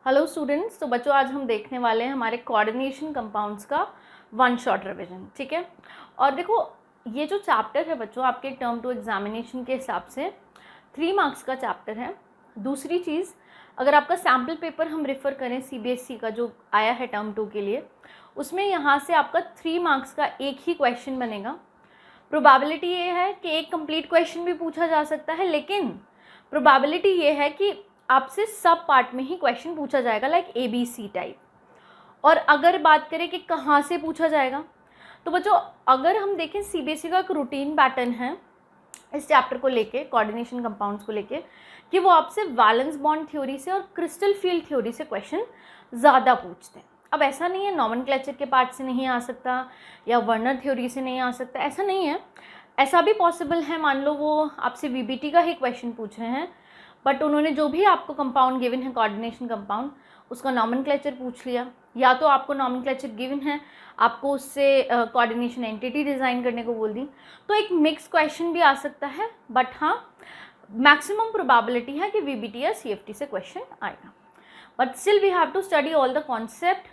Hello students, तो बच्चों आज हम देखने वाले हैं हमारे कोऑर्डिनेशन कंपाउंड्स का वन शॉट रिवीजन। ठीक है, और देखो ये जो चैप्टर है बच्चों आपके टर्म 2 एग्जामिनेशन के हिसाब से 3 मार्क्स का चैप्टर है। दूसरी चीज़, अगर आपका सैम्पल पेपर हम रेफ़र करें CBSE का जो आया है टर्म 2 के लिए, उसमें यहाँ से आपका 3 मार्क्स का एक ही क्वेश्चन बनेगा। प्रोबेबिलिटी ये है कि एक कंप्लीट क्वेश्चन भी पूछा जा सकता है, लेकिन प्रोबेबिलिटी ये है कि आपसे सब पार्ट में ही क्वेश्चन पूछा जाएगा, लाइक ABC टाइप। और अगर बात करें कि कहाँ से पूछा जाएगा, तो बच्चों अगर हम देखें CBSE का एक रूटीन पैटर्न है इस चैप्टर को लेके, कोऑर्डिनेशन कंपाउंड्स को लेके, कि वो आपसे वैलेंस बॉन्ड थ्योरी से और क्रिस्टल फील्ड थ्योरी से क्वेश्चन ज़्यादा पूछते हैं। अब ऐसा नहीं है नॉमेनक्लेचर के पार्ट से नहीं आ सकता या वर्नर थ्योरी से नहीं आ सकता, ऐसा नहीं है। ऐसा भी पॉसिबल है, मान लो वो आपसे VBT का ही क्वेश्चन पूछ रहे हैं, बट उन्होंने जो भी आपको कंपाउंड गिवन है कोऑर्डिनेशन कंपाउंड, उसका नॉमेनक्लेचर पूछ लिया, या तो आपको नॉमेनक्लेचर गिवन है, आपको उससे कोऑर्डिनेशन एंटिटी डिज़ाइन करने को बोल दी, तो एक मिक्स क्वेश्चन भी आ सकता है। बट हाँ, मैक्सिमम प्रोबेबिलिटी है कि VBT या CFT से क्वेश्चन आएगा, but still we have to study all the concept,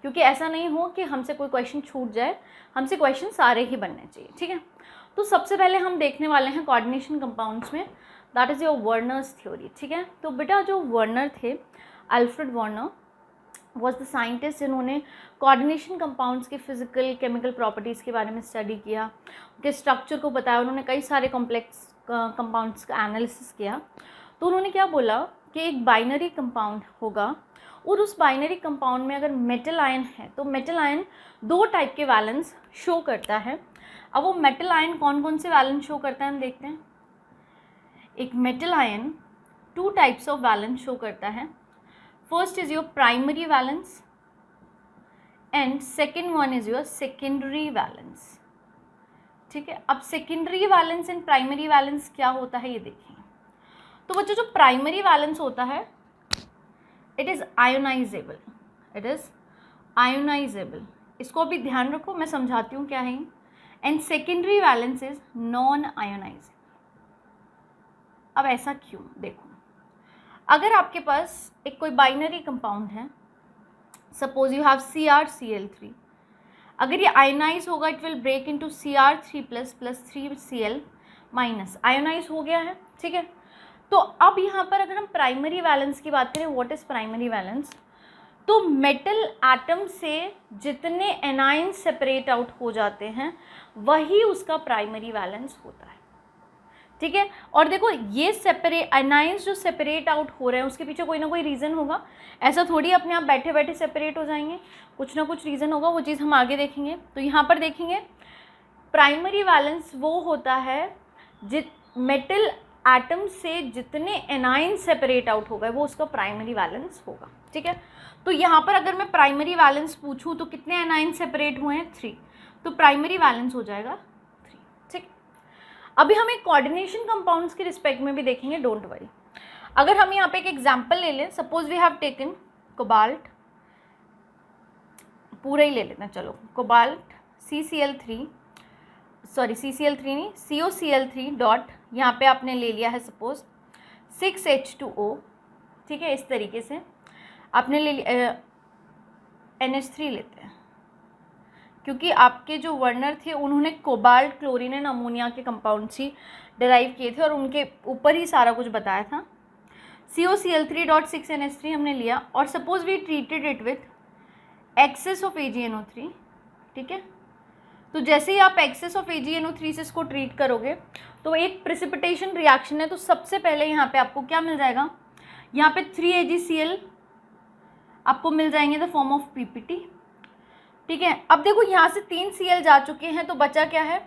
क्योंकि ऐसा नहीं हो कि हमसे कोई क्वेश्चन छूट जाए, हमसे क्वेश्चन सारे ही बनने चाहिए। ठीक है, तो सबसे पहले हम देखने वाले हैं कोऑर्डिनेशन कंपाउंड्स में, that is your Werner's theory. ठीक है, तो बेटा जो वर्नर थे, Alfred Werner was the scientist जिन्होंने कोऑर्डिनेशन कंपाउंड्स के फिजिकल केमिकल प्रॉपर्टीज़ के बारे में स्टडी किया, उनके स्ट्रक्चर को बताया, उन्होंने कई सारे कॉम्प्लेक्स कंपाउंड्स का एनालिसिस किया। तो उन्होंने क्या बोला कि एक बाइनरी कंपाउंड होगा और उस बाइनरी कंपाउंड में अगर मेटल आयन है तो मेटल आयन 2 टाइप के वैलेंस शो करता है। अब वो मेटल आयन कौन कौन से वैलेंस शो करता है हम देखते हैं। एक metal ion 2 types of valence show करता है। First is your primary valence and second one is your secondary valence. ठीक है, अब secondary valence and primary valence क्या होता है ये देखिए। तो बच्चों जो प्राइमरी वैलेंस होता है it is ionisable, it is ionisable, इसको अभी ध्यान रखो, मैं समझाती हूँ क्या है। And secondary valence is non ionisable. अब ऐसा क्यों, देखो अगर आपके पास एक कोई बाइनरी कंपाउंड है, सपोज यू हैव CrCl3, अगर ये आयोनाइज होगा it will break into Cr3+ + 3Cl-, ionise हो गया है। ठीक है, तो अब यहाँ पर अगर हम प्राइमरी वैलेंस की बात करें, व्हाट इज प्राइमरी वैलेंस, तो मेटल एटम से जितने एनाइन सेपरेट आउट हो जाते हैं वही उसका प्राइमरी वैलेंस होता है। ठीक है, और देखो ये सेपरेट एनाइंस जो सेपरेट आउट हो रहे हैं उसके पीछे कोई ना कोई रीज़न होगा, ऐसा थोड़ी अपने आप बैठे बैठे सेपरेट हो जाएंगे, कुछ ना कुछ रीज़न होगा, वो चीज़ हम आगे देखेंगे। तो यहाँ पर देखेंगे प्राइमरी वैलेंस वो होता है मेटल एटम से जितने एनाइन सेपरेट आउट हो गए वो उसका प्राइमरी वैलेंस होगा। ठीक है, तो यहाँ पर अगर मैं प्राइमरी वैलेंस पूछूँ तो कितने एनाइन सेपरेट हुए हैं, 3, तो प्राइमरी वैलेंस हो जाएगा 3। ठीक, अभी हम एक कोऑर्डिनेशन कंपाउंड्स के रिस्पेक्ट में भी देखेंगे, डोंट वरी। अगर हम यहाँ पे एक एग्जांपल ले लें, suppose we have taken cobalt, पूरा ही ले लेते हैं, चलो कोबाल्ट CCl3 नहीं COCl3 डॉट, यहाँ पे आपने ले लिया है सपोज 6H2O। ठीक है, इस तरीके से आपने ले लिया, NH3 लेते हैं, क्योंकि आपके जो वर्नर थे उन्होंने कोबाल्ट, क्लोरीन एंड अमोनिया के कंपाउंड्स ही डिराइव किए थे और उनके ऊपर ही सारा कुछ बताया था। COCl3.6NH3 हमने लिया और suppose we treated it with excess of AgNO3। ठीक है, तो जैसे ही आप एक्सेस ऑफ AgNO3 से इसको ट्रीट करोगे तो एक प्रेसिपिटेशन रिएक्शन है, तो सबसे पहले यहाँ पे आपको क्या मिल जाएगा, यहाँ पे 3AgCl आपको मिल जाएंगे द फॉर्म ऑफ PPT। ठीक है, अब देखो यहाँ से 3 Cl जा चुके हैं तो बचा क्या है,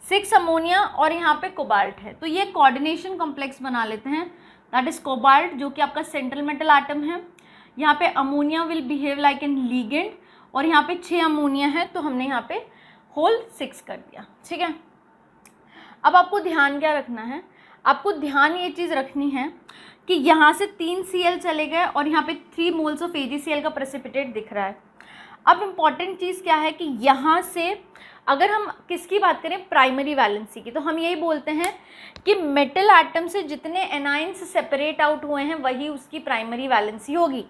6 अमोनिया और यहाँ पे कोबाल्ट है, तो ये कोऑर्डिनेशन कॉम्प्लेक्स बना लेते हैं, दैट इज कोबाल्ट जो कि आपका सेंट्रल मेटल एटम है। यहाँ पे ammonia will behave like an ligand और यहाँ पे 6 अमोनिया है, तो हमने यहाँ पे होल 6 कर दिया। ठीक है, अब आपको ध्यान क्या रखना है, आपको ध्यान ये चीज़ रखनी है कि यहाँ से 3 Cl चले गए और यहाँ पे 3 मोल्स ऑफ AgCl का प्रेसिपिटेट दिख रहा है। अब इम्पॉर्टेंट चीज़ क्या है कि यहाँ से अगर हम किसकी बात करें, प्राइमरी वैलेंसी की, तो हम यही बोलते हैं कि मेटल एटम से जितने एनाइंस सेपरेट आउट हुए हैं वही उसकी प्राइमरी वैलेंसी होगी।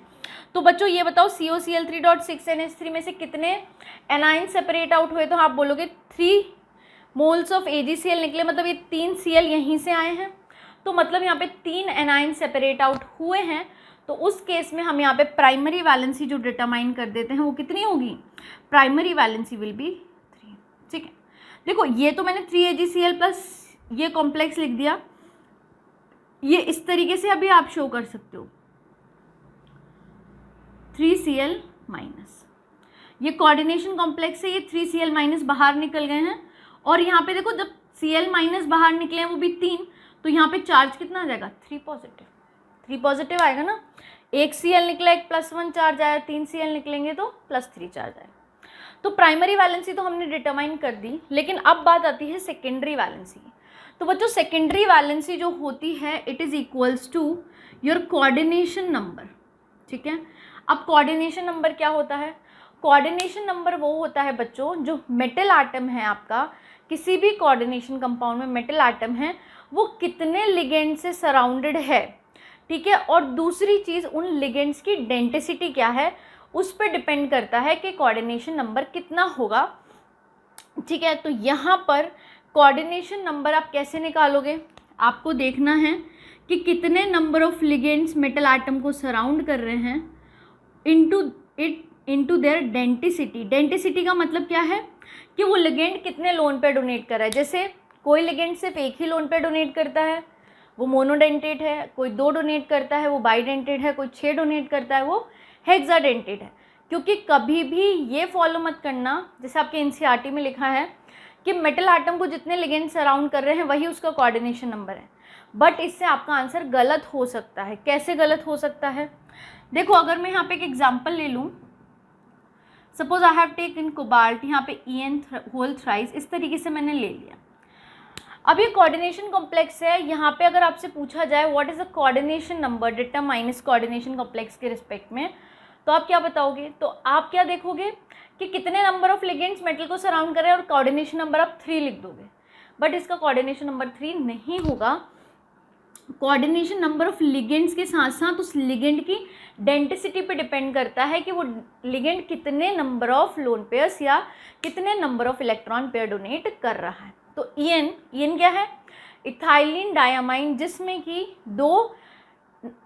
तो बच्चों ये बताओ COCl3.6NH3 में से कितने एनाइन सेपरेट आउट हुए? तो आप बोलोगे 3 मोल्स ऑफ AgCl निकले, मतलब ये 3 Cl यहीं से आए हैं, तो मतलब यहाँ पे 3 एनाइन सेपरेट आउट हुए हैं। तो उस केस में हम यहाँ पे प्राइमरी वैलेंसी जो डिटरमाइन कर देते हैं वो कितनी होगी? Primary valency will be 3। ठीक है, देखो ये तो मैंने 3 AgCl प्लस ये कॉम्प्लेक्स लिख दिया, ये इस तरीके से अभी आप शो कर सकते हो 3Cl माइनस, ये कोऑर्डिनेशन कॉम्प्लेक्स है, ये 3Cl माइनस बाहर निकल गए हैं। और यहाँ पे देखो जब Cl माइनस बाहर निकले हैं वो भी 3, तो यहाँ पे चार्ज कितना आ जाएगा? 3 पॉजिटिव, 3 पॉजिटिव आएगा ना। एक Cl निकला, एक +1 चार्ज आया, 3 Cl निकलेंगे तो +3 चार्ज आएगा। तो प्राइमरी वैलेंसी तो हमने डिटरमाइन कर दी, लेकिन अब बात आती है सेकेंडरी वैलेंसी की। तो बच्चों सेकेंडरी वैलेंसी जो होती है it is equals to your coordination number. ठीक है, अब कोऑर्डिनेशन नंबर क्या होता है? कोऑर्डिनेशन नंबर वो होता है बच्चों जो मेटल आटम है आपका, किसी भी कोऑर्डिनेशन कंपाउंड में मेटल आटम है वो कितने लिगेंड से सराउंडेड है। ठीक है, और दूसरी चीज़ उन लिगेंड्स की डेंसिटी क्या है उस पर डिपेंड करता है कि कोऑर्डिनेशन नंबर कितना होगा। ठीक है, तो यहाँ पर कोऑर्डिनेशन नंबर आप कैसे निकालोगे? आपको देखना है कि कितने number of ligands metal atom को सराउंड कर रहे हैं इनटू देयर डेंसिटी। डेंसिटी का मतलब क्या है कि वो लिगेंड कितने लोन पे डोनेट कर रहा है। जैसे कोई लिगेंड सिर्फ एक ही लोन पे डोनेट करता है वो मोनोडेंटेट है, कोई 2 डोनेट करता है वो बाइडेंटेट है, कोई 6 डोनेट करता है वो हेक्साडेंटेट है। क्योंकि कभी भी ये फॉलो मत करना, जैसे आपके एनसीईआरटी में लिखा है कि मेटल आटम को जितने लिगेंड सराउंड कर रहे हैं वही उसका कोऑर्डिनेशन नंबर है, बट इससे आपका आंसर गलत हो सकता है। कैसे गलत हो सकता है? देखो अगर मैं यहाँ पे एक एग्जांपल ले लूँ, suppose I have taken cobalt, यहाँ पे En होल थ्राइस, इस तरीके से मैंने ले लिया। अब ये कोऑर्डिनेशन कॉम्प्लेक्स है, यहाँ पे अगर आपसे पूछा जाए what is the coordination number determine इस कोऑर्डिनेशन कॉम्प्लेक्स के रिस्पेक्ट में, तो आप क्या बताओगे? तो आप क्या देखोगे कि कितने नंबर ऑफ लिगेंड्स मेटल को सराउंड कर रहे हैं और कोऑर्डिनेशन नंबर आप 3 लिख दोगे, बट इसका कोऑर्डिनेशन नंबर 3 नहीं होगा। कोऑर्डिनेशन नंबर ऑफ लिगेंड्स के साथ साथ उस लिगेंड की डेंसिटी पे डिपेंड करता है कि वो लिगेंड कितने नंबर ऑफ लोन पेयर्स या कितने number of electron pair donate कर रहा है। तो EN क्या है? इथाइलिन डायामाइन, जिसमें कि 2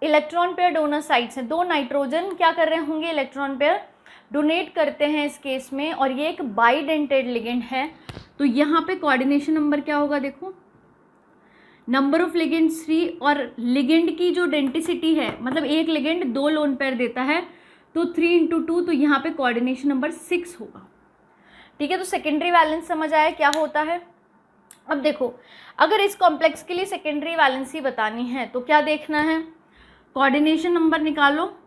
इलेक्ट्रॉन पेयर डोनर साइट्स हैं, 2 नाइट्रोजन क्या कर रहे होंगे? इलेक्ट्रॉन पेयर डोनेट करते हैं इस केस में, और ये एक बाइडेंटेड लिगेंड है। तो यहाँ पे कोऑर्डिनेशन नंबर क्या होगा? देखो नंबर ऑफ लिगेंड 3 और लिगेंड की जो डेंसिटी है, मतलब एक लिगेंड 2 लोन पेयर देता है, तो 3 × 2, तो यहाँ पे कोऑर्डिनेशन नंबर 6 होगा। ठीक है, तो सेकेंडरी वैलेंस समझ आया क्या होता है? अब देखो अगर इस कॉम्प्लेक्स के लिए सेकेंडरी वैलेंसी बतानी है तो क्या देखना है? कोऑर्डिनेशन नंबर निकालो,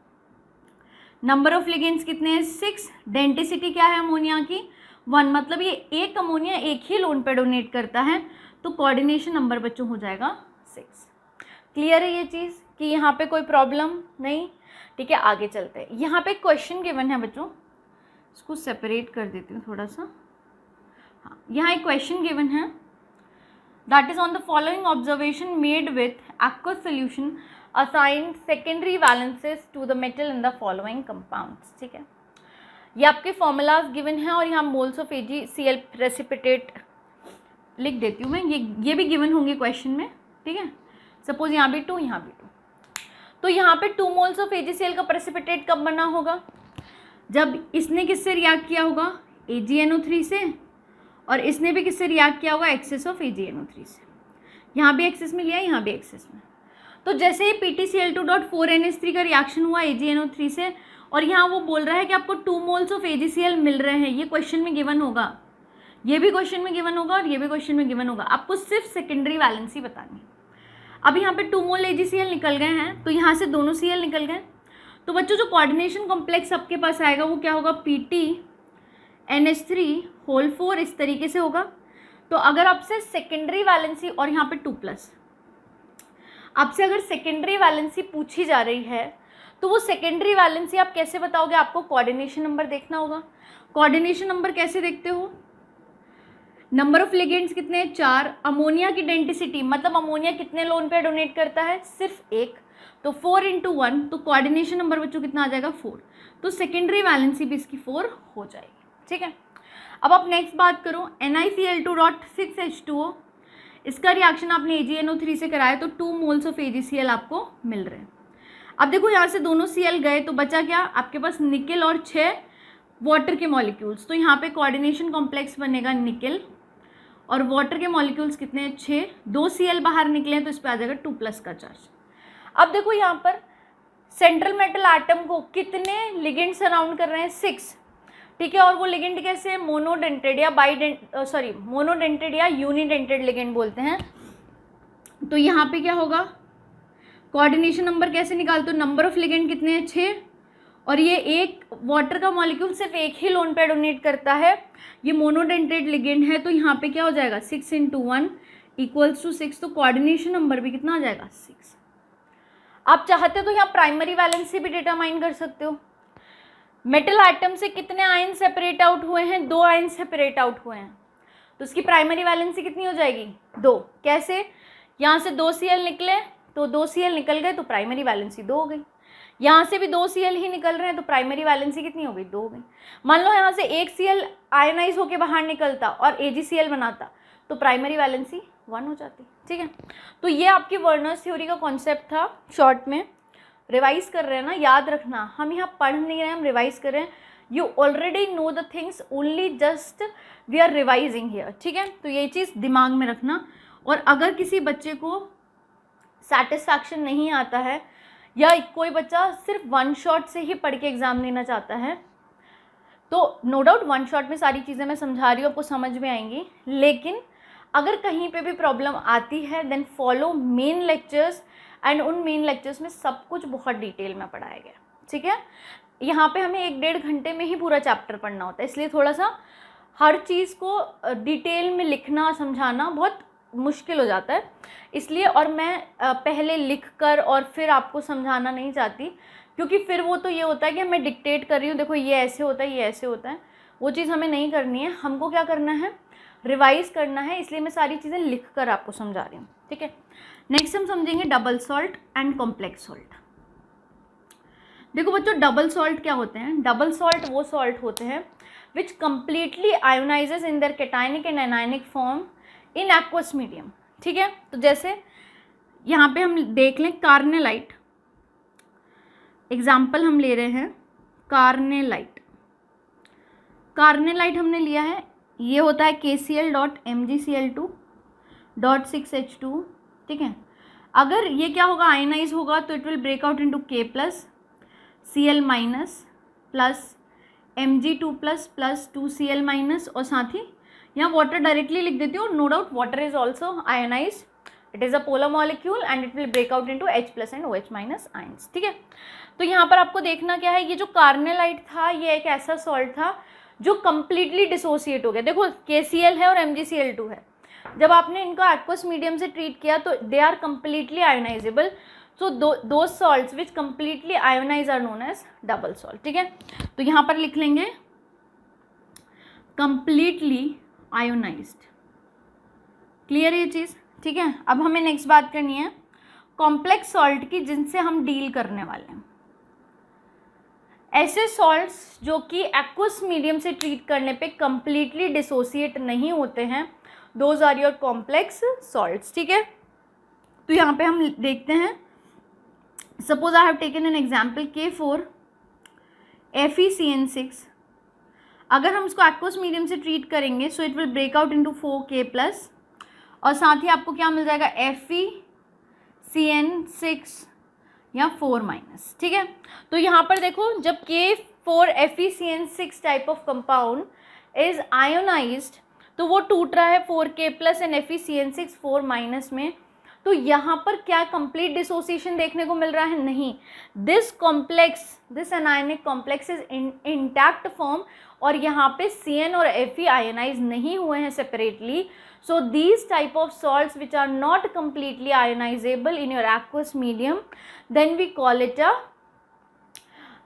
नंबर ऑफ लिगेंड्स कितने हैं? 6, डेंसिटी क्या है अमोनिया की? 1, मतलब ये एक अमोनिया एक ही लोन पे डोनेट करता है, तो कोऑर्डिनेशन नंबर बच्चों हो जाएगा 6। क्लियर है ये चीज़ कि यहाँ पे कोई प्रॉब्लम नहीं? ठीक है, आगे चलते हैं। यहाँ पे क्वेश्चन गिवन है बच्चों, इसको सेपरेट कर देती हूँ थोड़ा सा। हाँ, यहाँ एक क्वेश्चन गिवन है, that is on the following observation made with aqueous solution assign secondary valences to the metal in the following compounds. ठीक है, ये आपके फॉर्मूलाज गिवन है और यहाँ मोल्स ऑफ AgCl प्रेसिपिटेट लिख देती हूँ मैं, ये भी गिवन होंगे क्वेश्चन में। ठीक है, सपोज यहाँ भी 2, यहाँ भी 2, तो यहाँ पे 2 मोल्स ऑफ AgCl का प्रेसिपिटेट कब बना होगा? जब इसने किससे रिएक्ट किया होगा? AgNO3 से, और इसने भी किससे रिएक्ट किया होगा? एक्सेस ऑफ AgNO3 से। यहाँ भी एक्सेस में लिया, यहाँ भी एक्सेस में। तो जैसे ही PtCl2.4NH3 का रिएक्शन हुआ AgNO3 से, और यहाँ वो बोल रहा है कि आपको 2 मोल्स ऑफ AgCl मिल रहे हैं, ये क्वेश्चन में गिवन होगा, ये भी क्वेश्चन में गिवन होगा और ये भी क्वेश्चन में गिवन होगा। आपको सिर्फ सेकेंडरी वैलेंसी बतानी है। अब यहाँ पे 2 मोल AgCl निकल गए हैं, तो यहाँ से दोनों Cl निकल गए, तो बच्चों जो कोऑर्डिनेशन कॉम्प्लेक्स आपके पास आएगा वो क्या होगा? PtNH3 इस तरीके से होगा। तो अगर आपसे सेकेंडरी वैलेंसी, और यहाँ पे 2+, आपसे अगर सेकेंडरी वैलेंसी पूछी जा रही है तो वो सेकेंडरी वैलेंसी आप कैसे बताओगे? आपको कोऑर्डिनेशन नंबर देखना होगा। कोऑर्डिनेशन नंबर कैसे देखते हो? नंबर ऑफ लिगेंड्स कितने हैं? 4, अमोनिया की डेंसिटी, मतलब अमोनिया कितने लोन पे डोनेट करता है? सिर्फ 1, तो 4 × 1, तो कोऑर्डिनेशन नंबर बच्चों कितना आ जाएगा 4, तो सेकेंडरी वैलेंसी भी इसकी 4 हो जाएगी, ठीक है। अब आप नेक्स्ट बात करो NiCl2.6H2O, इसका रिएक्शन आपने AgNO3 से कराया तो 2 मोल्स ऑफ AgCl आपको मिल रहे हैं। अब देखो यहाँ से दोनों Cl गए तो बचा क्या आपके पास, निकल और 6 वाटर के मॉलिक्यूल्स, तो यहाँ पे कोऑर्डिनेशन कॉम्प्लेक्स बनेगा निकल, और वाटर के मॉलिक्यूल्स कितने हैं 6, 2 Cl बाहर निकले तो इस पर आ जाएगा 2+ का चार्ज। अब देखो यहाँ पर सेंट्रल मेटल एटम को कितने लिगेंड सराउंड कर रहे हैं 6, ठीक है, और वो लिगेंड कैसे है, मोनोडेंटेड या मोनोडेंटेड या यूनिडेंटेड लिगेंड बोलते हैं। तो यहाँ पे क्या होगा, कोऑर्डिनेशन नंबर कैसे निकालते हो, नंबर ऑफ लिगेंड कितने हैं 6, और ये एक वाटर का मॉलिक्यूल सिर्फ एक ही लोन पे डोनेट करता है, ये मोनोडेंटेड लिगेंड है, तो यहाँ पे क्या हो जाएगा 6 × 1 = 6, तो कोऑर्डिनेशन नंबर भी कितना आ जाएगा 6। आप चाहते तो यहाँ प्राइमरी वैलेंसी भी डिटरमाइन कर सकते हो। मेटल एटम से कितने आयन सेपरेट आउट हुए हैं, 2 आयन सेपरेट आउट हुए हैं, तो उसकी प्राइमरी वैलेंसी कितनी हो जाएगी 2। कैसे, यहाँ से 2 Cl निकले तो 2 Cl निकल गए तो प्राइमरी वैलेंसी 2 हो गई, यहाँ से भी 2 Cl ही निकल रहे हैं तो प्राइमरी वैलेंसी कितनी हो गई 2 हो गई। मान लो यहाँ से 1 Cl आयनाइज होकर बाहर निकलता और AgCl बनाता तो प्राइमरी वैलेंसी 1 हो जाती, ठीक है। तो ये आपकी वर्नर्स थ्योरी का कॉन्सेप्ट था, शॉर्ट में रिवाइज कर रहे हैं ना, याद रखना, हम यहाँ पढ़ नहीं रहे हैं, हम रिवाइज कर रहे हैं। You already know the things, only just we are revising here, ठीक है। तो ये चीज़ दिमाग में रखना। और अगर किसी बच्चे को सेटिस्फैक्शन नहीं आता है या कोई बच्चा सिर्फ 1 शॉट से ही पढ़ के एग्ज़ाम देना चाहता है, तो नो डाउट 1 शॉट में सारी चीज़ें मैं समझा रही हूँ, आपको समझ में आएंगी, लेकिन अगर कहीं पे भी प्रॉब्लम आती है then follow main lectures, and उन मेन लेक्चर्स में सब कुछ बहुत डिटेल में पढ़ाया गया, ठीक है। यहाँ पे हमें 1-1.5 घंटे में ही पूरा चैप्टर पढ़ना होता है, इसलिए थोड़ा सा हर चीज़ को डिटेल में लिखना समझाना बहुत मुश्किल हो जाता है, इसलिए। और मैं पहले लिख कर और फिर आपको समझाना नहीं चाहती, क्योंकि फिर वो तो ये होता है कि मैं डिक्टेट कर रही हूँ, देखो ये ऐसे होता है, ये ऐसे होता है, वो चीज़ हमें नहीं करनी है। हमको क्या करना है, रिवाइज करना है, इसलिए मैं सारी चीज़ें लिख कर आपको समझा रही हूँ, ठीक है। नेक्स्ट हम समझेंगे double salt and complex salt. देखो बच्चों, डबल सॉल्ट क्या होते हैं, डबल सॉल्ट वो सॉल्ट होते हैं which completely ionizes in their cationic and anionic form in aqueous medium, ठीक है। तो जैसे यहाँ पे हम देख लें कार्नेलाइट, एग्जाम्पल हम ले रहे हैं कार्नेलाइट। कार्नेलाइट हमने लिया है, ये होता है KCl.MgCl2.6H2, ठीक है। अगर ये क्या होगा, आयनाइज होगा तो it will break out into K+, Cl- plus Mg2+ plus 2Cl-, और साथ ही यहाँ वाटर डायरेक्टली लिख देती हूँ, no doubt water is also ionise, it is a polar molecule and it will break out into H+ and OH- ions, ठीक है। तो यहाँ पर आपको देखना क्या है, ये जो कार्नेलाइट था ये एक ऐसा सॉल्ट था जो कम्प्लीटली डिसोसिएट हो गया। देखो KCl है और MgCl2 है, जब आपने इनको एक्वस मीडियम से ट्रीट किया तो they are completely ionisable, so दो salts which completely ionise are known as double salt, ठीक है। तो यहाँ पर लिख लेंगे कम्प्लीटली आयोनाइज्ड, क्लियर ये चीज़, ठीक है। अब हमें नेक्स्ट बात करनी है कॉम्प्लेक्स सॉल्ट की, जिनसे हम डील करने वाले हैं। ऐसे सॉल्ट्स जो कि एक्वस मीडियम से ट्रीट करने पे कम्प्लीटली डिसोसिएट नहीं होते हैं, those are your complex salts, ठीक है। तो यहाँ पे हम देखते हैं, suppose I have taken an example K4FeCN6, अगर हम इसको एक्वस मीडियम से ट्रीट करेंगे so it will break out into 4K+, और साथ ही आपको क्या मिल जाएगा FeCN6 या 4-, ठीक है। तो यहाँ पर देखो, जब K4FeCN6 type of compound is ionised तो वो टूट रहा है 4K+ एंड FeCN6 4- में, तो यहाँ पर क्या कंप्लीट डिसोसिएशन देखने को मिल रहा है, नहीं। This anionic complex is intact form, और यहाँ पे CN और Fe आयोनाइज नहीं हुए हैं separately, so these type of salts which are not completely ionizable in your aqueous medium, then we call it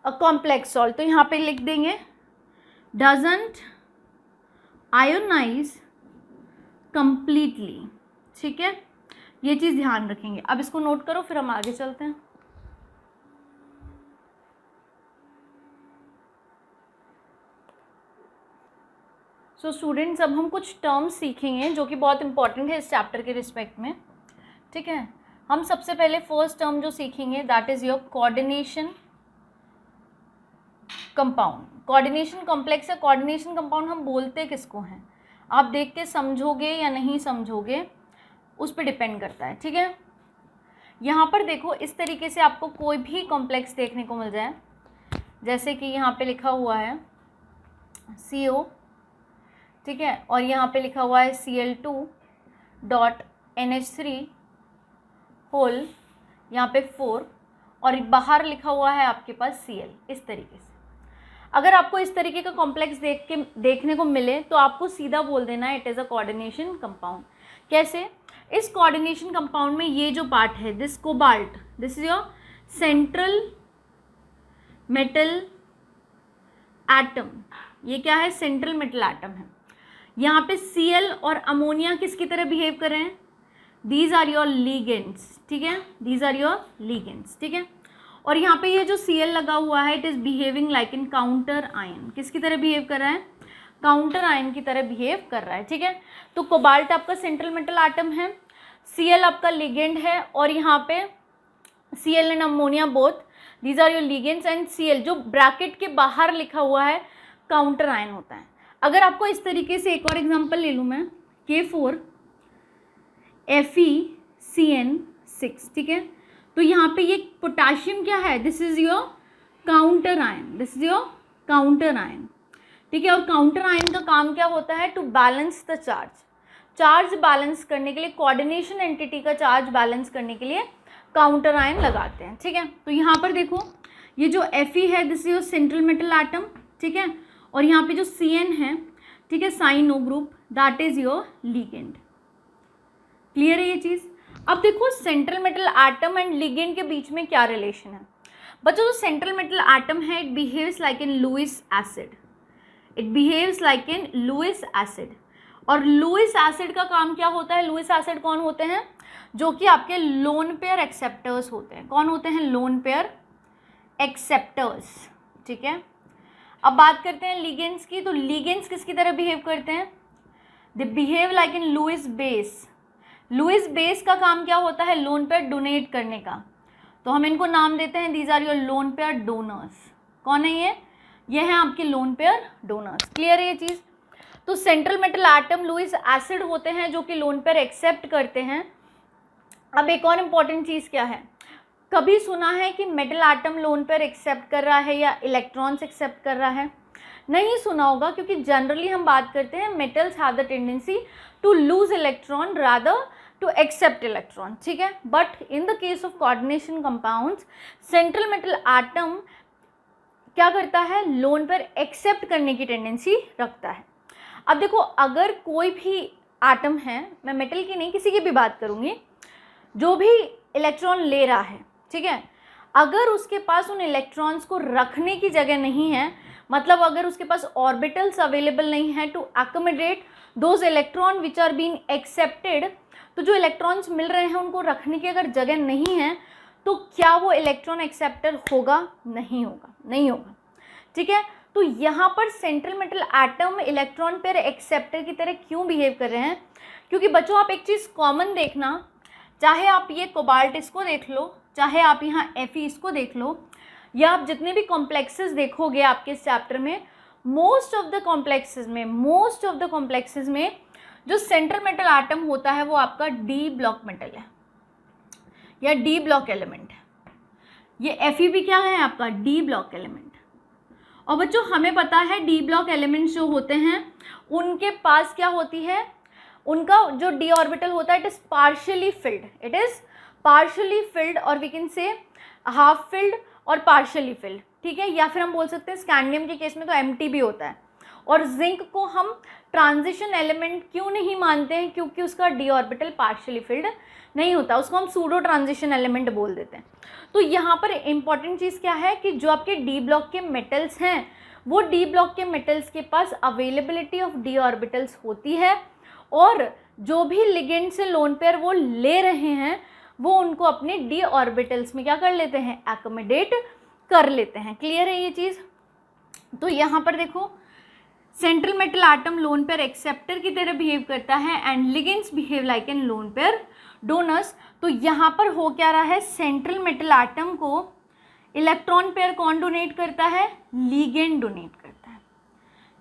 a complex salt। तो यहाँ पे लिख देंगे doesn't ionize completely, ठीक है, ये चीज़ ध्यान रखेंगे। अब इसको नोट करो, फिर हम आगे चलते हैं। सो स्टूडेंट्स अब हम कुछ टर्म्स सीखेंगे जो कि बहुत इंपॉर्टेंट है इस चैप्टर के रिस्पेक्ट में, ठीक है। हम सबसे पहले फर्स्ट टर्म जो सीखेंगे that is your coordination compound. Coordination complex या कोऑर्डिनेशन कंपाउंड हम बोलते किसको हैं, आप देख के समझोगे या नहीं समझोगे उस पर डिपेंड करता है, ठीक है। यहाँ पर देखो इस तरीके से आपको कोई भी कॉम्प्लेक्स देखने को मिल जाए, जैसे कि यहाँ पे लिखा हुआ है CO, ठीक है, और यहाँ पे लिखा हुआ है Cl2.NH3 होल यहाँ पे 4 और बाहर लिखा हुआ है आपके पास Cl। इस तरीके से अगर आपको इस तरीके का कॉम्प्लेक्स देखने को मिले तो आपको सीधा बोल देना है it is a coordination compound. कैसे? इस कोऑर्डिनेशन कंपाउंड में ये जो पार्ट है this cobalt, this is your central metal atom, ये क्या है? सेंट्रल मेटल एटम है। यहाँ पे Cl और अमोनिया किसकी तरह बिहेव कर रहे हैं? दीज आर योर लीगेंड्स, ठीक है, दीज आर योर लीगेंड्स, ठीक है। और यहाँ पे ये जो Cl लगा हुआ है it is behaving like in counter ion, किसकी तरह बिहेव कर रहा है? काउंटर आयन की तरह बिहेव कर रहा है, ठीक है। तो कोबाल्ट आपका सेंट्रल मेटल एटम है, Cl आपका लिगेंड है, और यहाँ पे Cl and ammonia both these are your ligands, and Cl जो ब्रैकेट के बाहर लिखा हुआ है काउंटर आयन होता है। अगर आपको इस तरीके से एक और एग्जांपल ले लूँ मैं, K4FeCN6, ठीक है, तो यहाँ पे ये पोटाशियम क्या है? This is your counter ion, this is your counter ion, ठीक है। और काउंटर आयन का काम क्या होता है? To balance the charge, charge balance करने के लिए, कोऑर्डिनेशन एंटिटी का चार्ज बैलेंस करने के लिए काउंटर आयन लगाते हैं, ठीक है। तो यहाँ पर देखो ये जो Fe है this is your central metal atom, ठीक है, और यहाँ पे जो Cn है, ठीक है, cyan O group, that is your ligand. Clear है ये चीज़? अब देखो central metal atom and ligand के बीच में क्या रिलेशन है बच्चों। जो सेंट्रल मेटल एटम है इट behaves like an Lewis acid, it behaves like an Lewis acid. और लुईस एसिड का काम क्या होता है? लुईस एसिड कौन होते हैं? जो कि आपके लोन पेयर एक्सेप्टर्स होते हैं। कौन होते हैं? लोन पेयर एक्सेप्टर्स, ठीक है। अब बात करते हैं लिगेंड्स की, तो लिगेंड्स किसकी तरह बिहेव करते हैं? They behave like an Lewis base. Lewis base का काम क्या होता है? लोन पेयर डोनेट करने का, तो हम इनको नाम देते हैं these are your lone pair donors. कौन है ये हैं आपके लोन पेयर डोनर्स। क्लियर है ये चीज़? तो central metal atom Lewis acid होते हैं जो कि लोन पेयर एक्सेप्ट करते हैं। अब एक और इम्पॉर्टेंट चीज़ क्या है, कभी सुना है कि metal atom lone pair accept कर रहा है या इलेक्ट्रॉन्स एक्सेप्ट कर रहा है? नहीं सुना होगा, क्योंकि जनरली हम बात करते हैं metals have the tendency to lose electron rather to accept electron, ठीक है। But in the case of coordination compounds central metal atom क्या करता है? लोन पेयर एक्सेप्ट करने की टेंडेंसी रखता है। अब देखो अगर कोई भी एटम है, मैं मेटल की नहीं किसी की भी बात करूँगी, जो भी इलेक्ट्रॉन ले रहा है, ठीक है, अगर उसके पास उन इलेक्ट्रॉन्स को रखने की जगह नहीं है, मतलब अगर उसके पास ऑर्बिटल्स अवेलेबल नहीं है to accommodate those electron which are being accepted, तो जो इलेक्ट्रॉन्स मिल रहे हैं उनको रखने की अगर जगह नहीं है तो क्या वो इलेक्ट्रॉन एक्सेप्टर होगा? नहीं होगा, नहीं होगा, ठीक है। तो यहाँ पर central metal atom electron pair acceptor की तरह क्यों बिहेव कर रहे हैं? क्योंकि बच्चों आप एक चीज़ कॉमन देखना, चाहे आप ये कोबाल्ट इसको देख लो, चाहे आप यहाँ Fe इसको देख लो, या आप जितने भी कॉम्प्लेक्सेस देखोगे आपके इस चैप्टर में, मोस्ट ऑफ द कॉम्प्लेक्सेस में जो सेंट्रल मेटल एटम होता है वो आपका डी ब्लॉक मेटल है या डी ब्लॉक एलिमेंट है। ये Fe भी क्या है? आपका डी ब्लॉक एलिमेंट। और बच्चों हमें पता है डी ब्लॉक एलिमेंट्स जो होते हैं उनके पास क्या होती है? उनका जो डी ऑर्बिटल होता है it is partially filled, it is partially filled, और we can say half filled और पार्शियली फिल्ड, ठीक है। या फिर हम बोल सकते हैं स्कैंडियम के केस में तो एम्प्टी भी होता है। और जिंक को हम ट्रांजिशन एलिमेंट क्यों नहीं मानते हैं? क्योंकि उसका डी ऑर्बिटल पार्शियली फिल्ड नहीं होता, उसको हम सूडो ट्रांजिशन एलिमेंट बोल देते हैं। तो यहाँ पर इंपॉर्टेंट चीज़ क्या है कि जो आपके डी ब्लॉक के मेटल्स हैं वो डी ब्लॉक के मेटल्स के पास अवेलेबिलिटी ऑफ डी ऑर्बिटल्स होती है, और जो भी लिगेंड से लोन पेयर वो ले रहे हैं वो उनको अपने डी ऑर्बिटल्स में क्या कर लेते हैं? एकोमोडेट कर लेते हैं। क्लियर है ये चीज़? तो यहाँ पर देखो central metal atom lone pair acceptor की तरह बिहेव करता है and ligands behave like an loan pair donors. तो यहाँ पर हो क्या रहा है, सेंट्रल मेटल एटम को इलेक्ट्रॉन पेयर कौन डोनेट करता है, लिगेंड डोनेट करता है।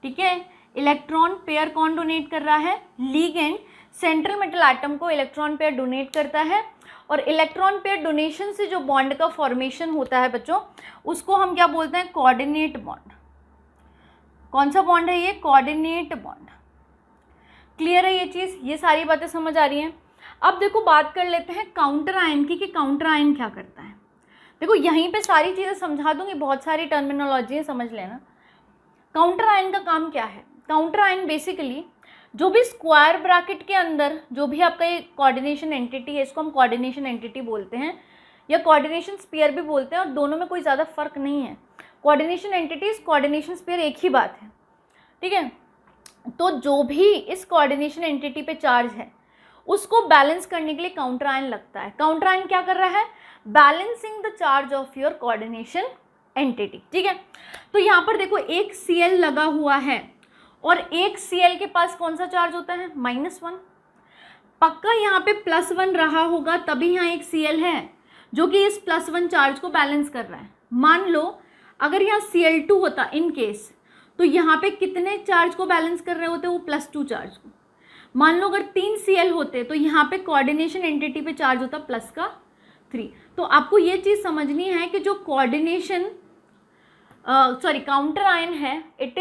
ठीक है, इलेक्ट्रॉन पेयर कौन डोनेट कर रहा है, लिगेंड। सेंट्रल मेटल एटम को इलेक्ट्रॉन पेयर डोनेट करता है और इलेक्ट्रॉन पेयर डोनेशन से जो बॉन्ड का फॉर्मेशन होता है बच्चों, उसको हम क्या बोलते हैं, कोऑर्डिनेट बॉन्ड। कौन सा बॉन्ड है ये, कोऑर्डिनेट बॉन्ड। क्लियर है ये चीज़, ये सारी बातें समझ आ रही हैं। अब देखो बात कर लेते हैं काउंटर आयन की कि काउंटर आयन क्या करता है। देखो यहीं पे सारी चीज़ें समझा दूंगी, बहुत सारी टर्मिनोलॉजी है, समझ लेना। काउंटर आयन का काम क्या है, काउंटर आयन बेसिकली जो भी स्क्वायर ब्रैकेट के अंदर जो भी आपका ये कोऑर्डिनेशन एंटिटी है, इसको हम कोऑर्डिनेशन एंटिटी बोलते हैं या कोऑर्डिनेशन स्फीयर भी बोलते हैं, और दोनों में कोई ज़्यादा फर्क नहीं है। कोऑर्डिनेशन एंटिटीज, कोऑर्डिनेशन स्फीयर एक ही बात है। ठीक है, तो जो भी इस कोऑर्डिनेशन एंटिटी पे चार्ज है उसको बैलेंस करने के लिए काउंटर आयन लगता है। काउंटर आयन क्या कर रहा है, balancing the charge of your coordination entity. ठीक है, तो यहाँ पर देखो एक Cl लगा हुआ है और एक Cl के पास कौन सा चार्ज होता है, -1। पक्का यहाँ पे +1 रहा होगा, तभी यहाँ एक Cl है जो कि इस +1 चार्ज को बैलेंस कर रहा है। मान लो अगर यहाँ Cl2 होता इन केस, तो यहाँ पे कितने चार्ज को बैलेंस कर रहे होते, वो +2 चार्ज को। मान लो अगर 3 Cl होते तो यहाँ पे कोऑर्डिनेशन एंटिटी पे चार्ज होता +3। तो आपको ये चीज़ समझनी है कि जो कोऑर्डिनेशन काउंटर आयन है, it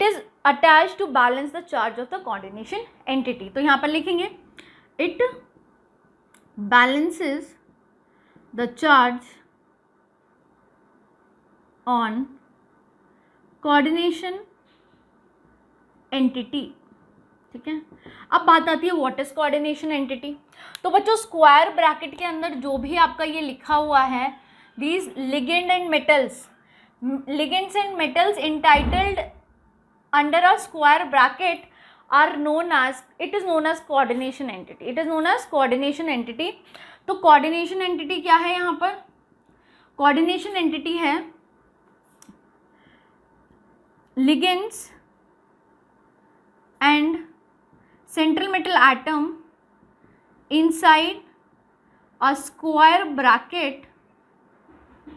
is attach to balance the charge of the coordination entity. तो यहाँ पर लिखेंगे it balances the charge on coordination entity. ठीक है, अब बात आती है व्हाट इज कोऑर्डिनेशन एंटिटी। तो बच्चों स्क्वायर ब्रैकेट के अंदर जो भी आपका ये लिखा हुआ है, these ligand and metals, ligands and metals entitled under a square bracket are known as, it is known as coordination entity. It is known as coordination entity. तो कोऑर्डिनेशन एंटिटी क्या है, यहाँ पर कोऑर्डिनेशन एंटिटी है ligands and central metal atom inside a square bracket.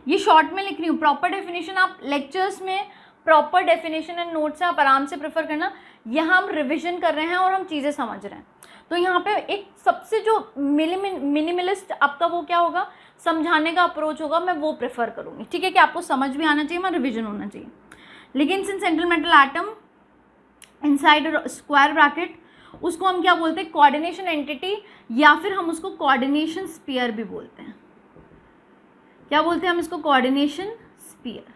ये short में लिख रही हूँ, प्रॉपर डेफिनेशन आप लेक्चर्स में प्रॉपर डेफिनेशन एंड नोट्स आप आराम से प्रेफर करना। यहाँ हम रिविजन कर रहे हैं और हम चीज़ें समझ रहे हैं। तो यहाँ पे एक सबसे जो मिनिमलिस्ट आपका वो क्या होगा, समझाने का अप्रोच होगा, मैं वो प्रेफर करूँगी। ठीक है, कि आपको समझ भी आना चाहिए, मैं रिविजन होना चाहिए। Ligands in central metal atom inside square bracket, उसको हम क्या बोलते हैं, कोऑर्डिनेशन एंटिटी, या फिर हम उसको कोऑर्डिनेशन स्फीयर भी बोलते हैं। क्या बोलते हैं हम इसको, कोऑर्डिनेशन स्फीयर।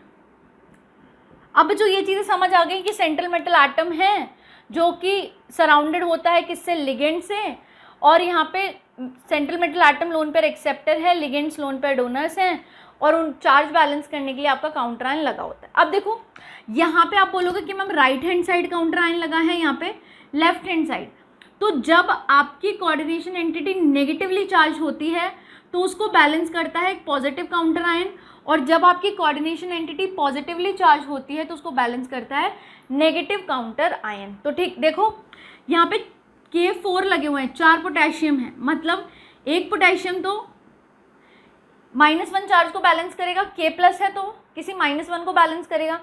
अब जो ये चीज़ें समझ आ गई कि सेंट्रल मेटल एटम है जो कि सराउंडेड होता है किससे, लिगेंड से, और यहाँ पे central metal atom lone pair acceptor है, लिगेंड्स लोन पेयर डोनर्स हैं, और उन चार्ज बैलेंस करने के लिए आपका काउंटर आयन लगा होता है। अब देखो यहाँ पे आप बोलोगे कि ma'am right hand side counter ion लगा है, यहाँ पे लेफ्ट हैंड साइड। तो जब आपकी कोऑर्डिनेशन एंटिटी नेगेटिवली चार्ज होती है तो उसको बैलेंस करता है एक पॉजिटिव काउंटर आयन, और जब आपकी कोऑर्डिनेशन एंटिटी पॉजिटिवली चार्ज होती है तो उसको बैलेंस करता है नेगेटिव काउंटर आयन। तो ठीक देखो यहाँ पे K4 लगे हुए हैं, 4 पोटेशियम है, मतलब एक पोटेशियम तो -1 चार्ज को बैलेंस करेगा, K+ है तो किसी -1 को बैलेंस करेगा।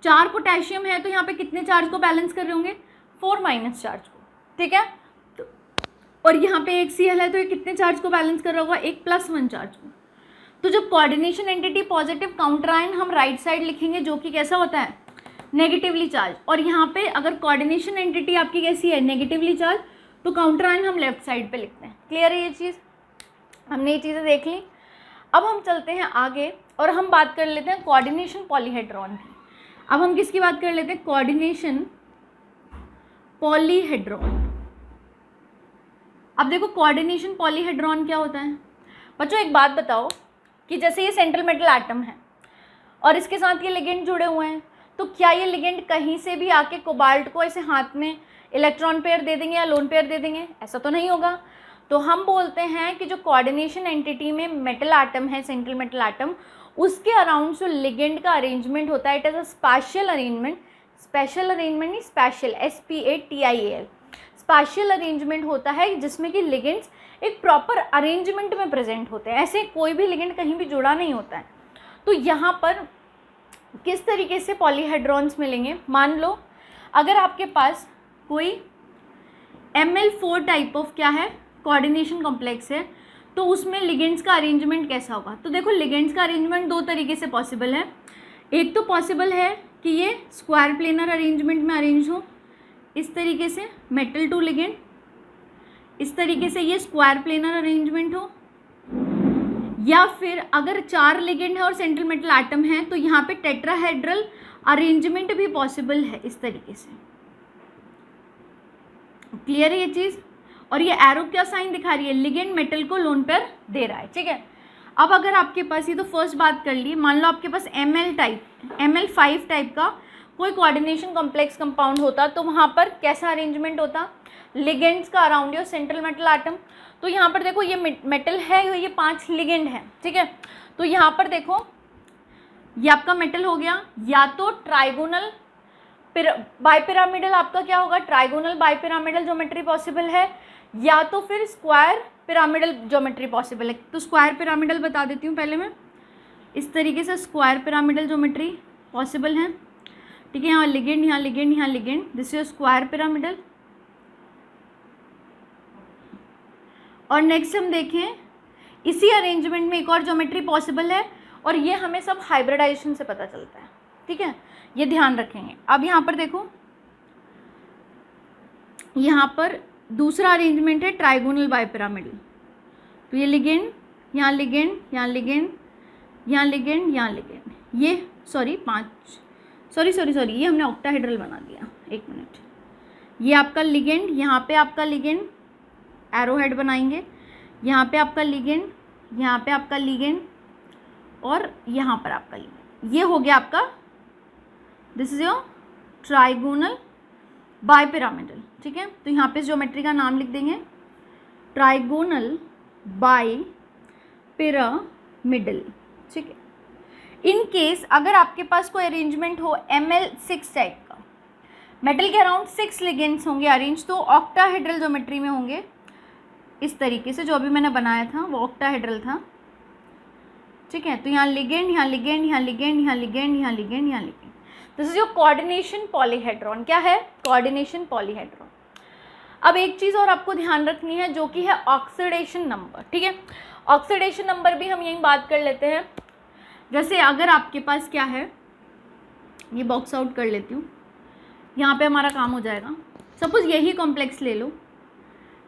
4 पोटेशियम है तो यहाँ पे कितने चार्ज को बैलेंस कर रहे होंगे, 4- चार्ज को। ठीक है, तो और यहाँ पे एक Cl है तो ये कितने चार्ज को बैलेंस कर रहा होगा, एक +1 चार्ज को। तो जब coordination entity positive counter ion हम राइट साइड लिखेंगे जो कि कैसा होता है, नेगेटिवली चार्ज, और यहाँ पे अगर कोऑर्डिनेशन एंटिटी आपकी कैसी है, नेगेटिवली चार्ज, तो काउंटर आयन हम लेफ्ट साइड पे लिखते हैं। क्लियर है ये चीज़, हमने ये चीज़ें देख ली। अब हम चलते हैं आगे और हम बात कर लेते हैं कोऑर्डिनेशन पॉलीहेड्रॉन की। अब हम किसकी बात कर लेते हैं, कोऑर्डिनेशन पॉलीहेड्रॉन। अब देखो कोऑर्डिनेशन पॉलीहेड्रॉन क्या होता है बच्चों, एक बात बताओ कि जैसे ये सेंट्रल मेटल एटम है और इसके साथ ये लिगेंड जुड़े हुए हैं, तो क्या ये लिगेंड कहीं से भी आके कोबाल्ट को ऐसे हाथ में इलेक्ट्रॉन पेयर दे देंगे या लोन पेयर दे देंगे, ऐसा तो नहीं होगा। तो हम बोलते हैं कि जो कोऑर्डिनेशन एंटिटी में मेटल एटम है, सेंट्रल मेटल एटम, उसके अराउंड जो लिगेंड का अरेंजमेंट होता है, it is a special arrangement special arrangement नहीं, स्पेशल, SPATIAL। स्पेशल अरेंजमेंट होता है जिसमें कि लिगेंड्स एक प्रॉपर अरेंजमेंट में प्रेजेंट होते हैं, ऐसे कोई भी लिगेंड कहीं भी जुड़ा नहीं होता है। तो यहाँ पर किस तरीके से पॉलीहेड्रॉन्स मिलेंगे, मान लो अगर आपके पास कोई ML4 टाइप ऑफ क्या है कोऑर्डिनेशन कॉम्प्लेक्स है, तो उसमें लिगेंड्स का अरेंजमेंट कैसा होगा। तो देखो लिगेंड्स का अरेंजमेंट दो तरीके से पॉसिबल है। एक तो पॉसिबल है कि ये स्क्वायर प्लेनर अरेंजमेंट में अरेंज हो, इस तरीके से मेटल टू लिगेंड, इस तरीके से ये स्क्वायर प्लेनर अरेंजमेंट हो, या फिर अगर 4 लिगेंड है और सेंट्रल मेटल एटम है तो यहाँ पे टेट्राहेड्रल अरेंजमेंट भी पॉसिबल है इस तरीके से। क्लियर है ये चीज़। और ये एरो क्या साइन दिखा रही है, लिगेंड मेटल को लोन पेयर दे रहा है, ठीक है। अब अगर आपके पास, ये तो फर्स्ट बात कर ली, मान लो आपके पास ML5 टाइप का कोई कोऑर्डिनेशन कॉम्प्लेक्स कंपाउंड होता तो वहाँ पर कैसा अरेंजमेंट होता, लिगेंड्स का around your central metal atom. तो यहाँ पर देखो ये मेटल है, ये 5 लिगेंड है, ठीक है। तो यहाँ पर देखो ये आपका मेटल हो गया, या तो ट्राइगोनल बाइपिरामिडल आपका क्या होगा, ट्राइगोनल बाइपिरामिडल ज्योमेट्री पॉसिबल है, या तो फिर स्क्वायर पिरामिडल ज्योमेट्री पॉसिबल है। तो स्क्वायर पिरामिडल बता देती हूँ पहले मैं, इस तरीके से स्क्वायर पिरामिडल ज्योमेट्री पॉसिबल है, ठीक है। यहाँ लिगेंड, यहाँ लिगेंड, यहाँ ligand, this is square pyramidal. और नेक्स्ट हम देखें इसी अरेंजमेंट में एक और ज्योमेट्री पॉसिबल है, और ये हमें सब हाइब्रिडाइजेशन से पता चलता है, ठीक है, ये ध्यान रखेंगे। अब यहाँ पर देखो, यहाँ पर दूसरा अरेंजमेंट है ट्राइगोनल बाइपिरामिडल। तो ये लिगेंड, यहाँ लिगेंड, यहाँ लिगेंड, यहाँ लिगेंड, यहाँ लिगेंड, ये सॉरी ये हमने ऑक्टाहेड्रल बना दिया, एक मिनट। ये आपका लिगेंड, यहाँ पे आपका लिगेंड, एरो हेड बनाएंगे, यहाँ पे आपका लिगेंड, यहाँ पे आपका लिगेंड, और यहाँ पर आपका लिगेंड। ये हो गया आपका, this is your trigonal bipyramidal, ठीक है। तो यहाँ पे ज्योमेट्री का नाम लिख देंगे ट्राइगोनल बाइपिरामिडल, ठीक है। इन केस अगर आपके पास कोई अरेंजमेंट हो ML6 टाइप का, मेटल के अराउंड 6 लिगेंड्स होंगे अरेंज, तो ऑक्टाहेड्रल ज्योमेट्री में होंगे इस तरीके से। जो अभी मैंने बनाया था वो ऑक्टाहेड्रल था, ठीक है। तो यहाँ लिगेंड, यहाँ लिगेंड, यहाँ लिगेंड, यहाँ लिगेंड, यहाँ लिगेंड, यहाँ ligand, this is your coordination polyhedron. क्या है, कोऑर्डिनेशन पॉलीहेड्रॉन। अब एक चीज़ और आपको ध्यान रखनी है जो कि है ऑक्सीडेशन नंबर, ठीक है। ऑक्सीडेशन नंबर भी हम यहीं बात कर लेते हैं। जैसे अगर आपके पास क्या है, ये बॉक्स आउट कर लेती हूँ, यहाँ पे हमारा काम हो जाएगा। सपोज यही कॉम्प्लेक्स ले लो,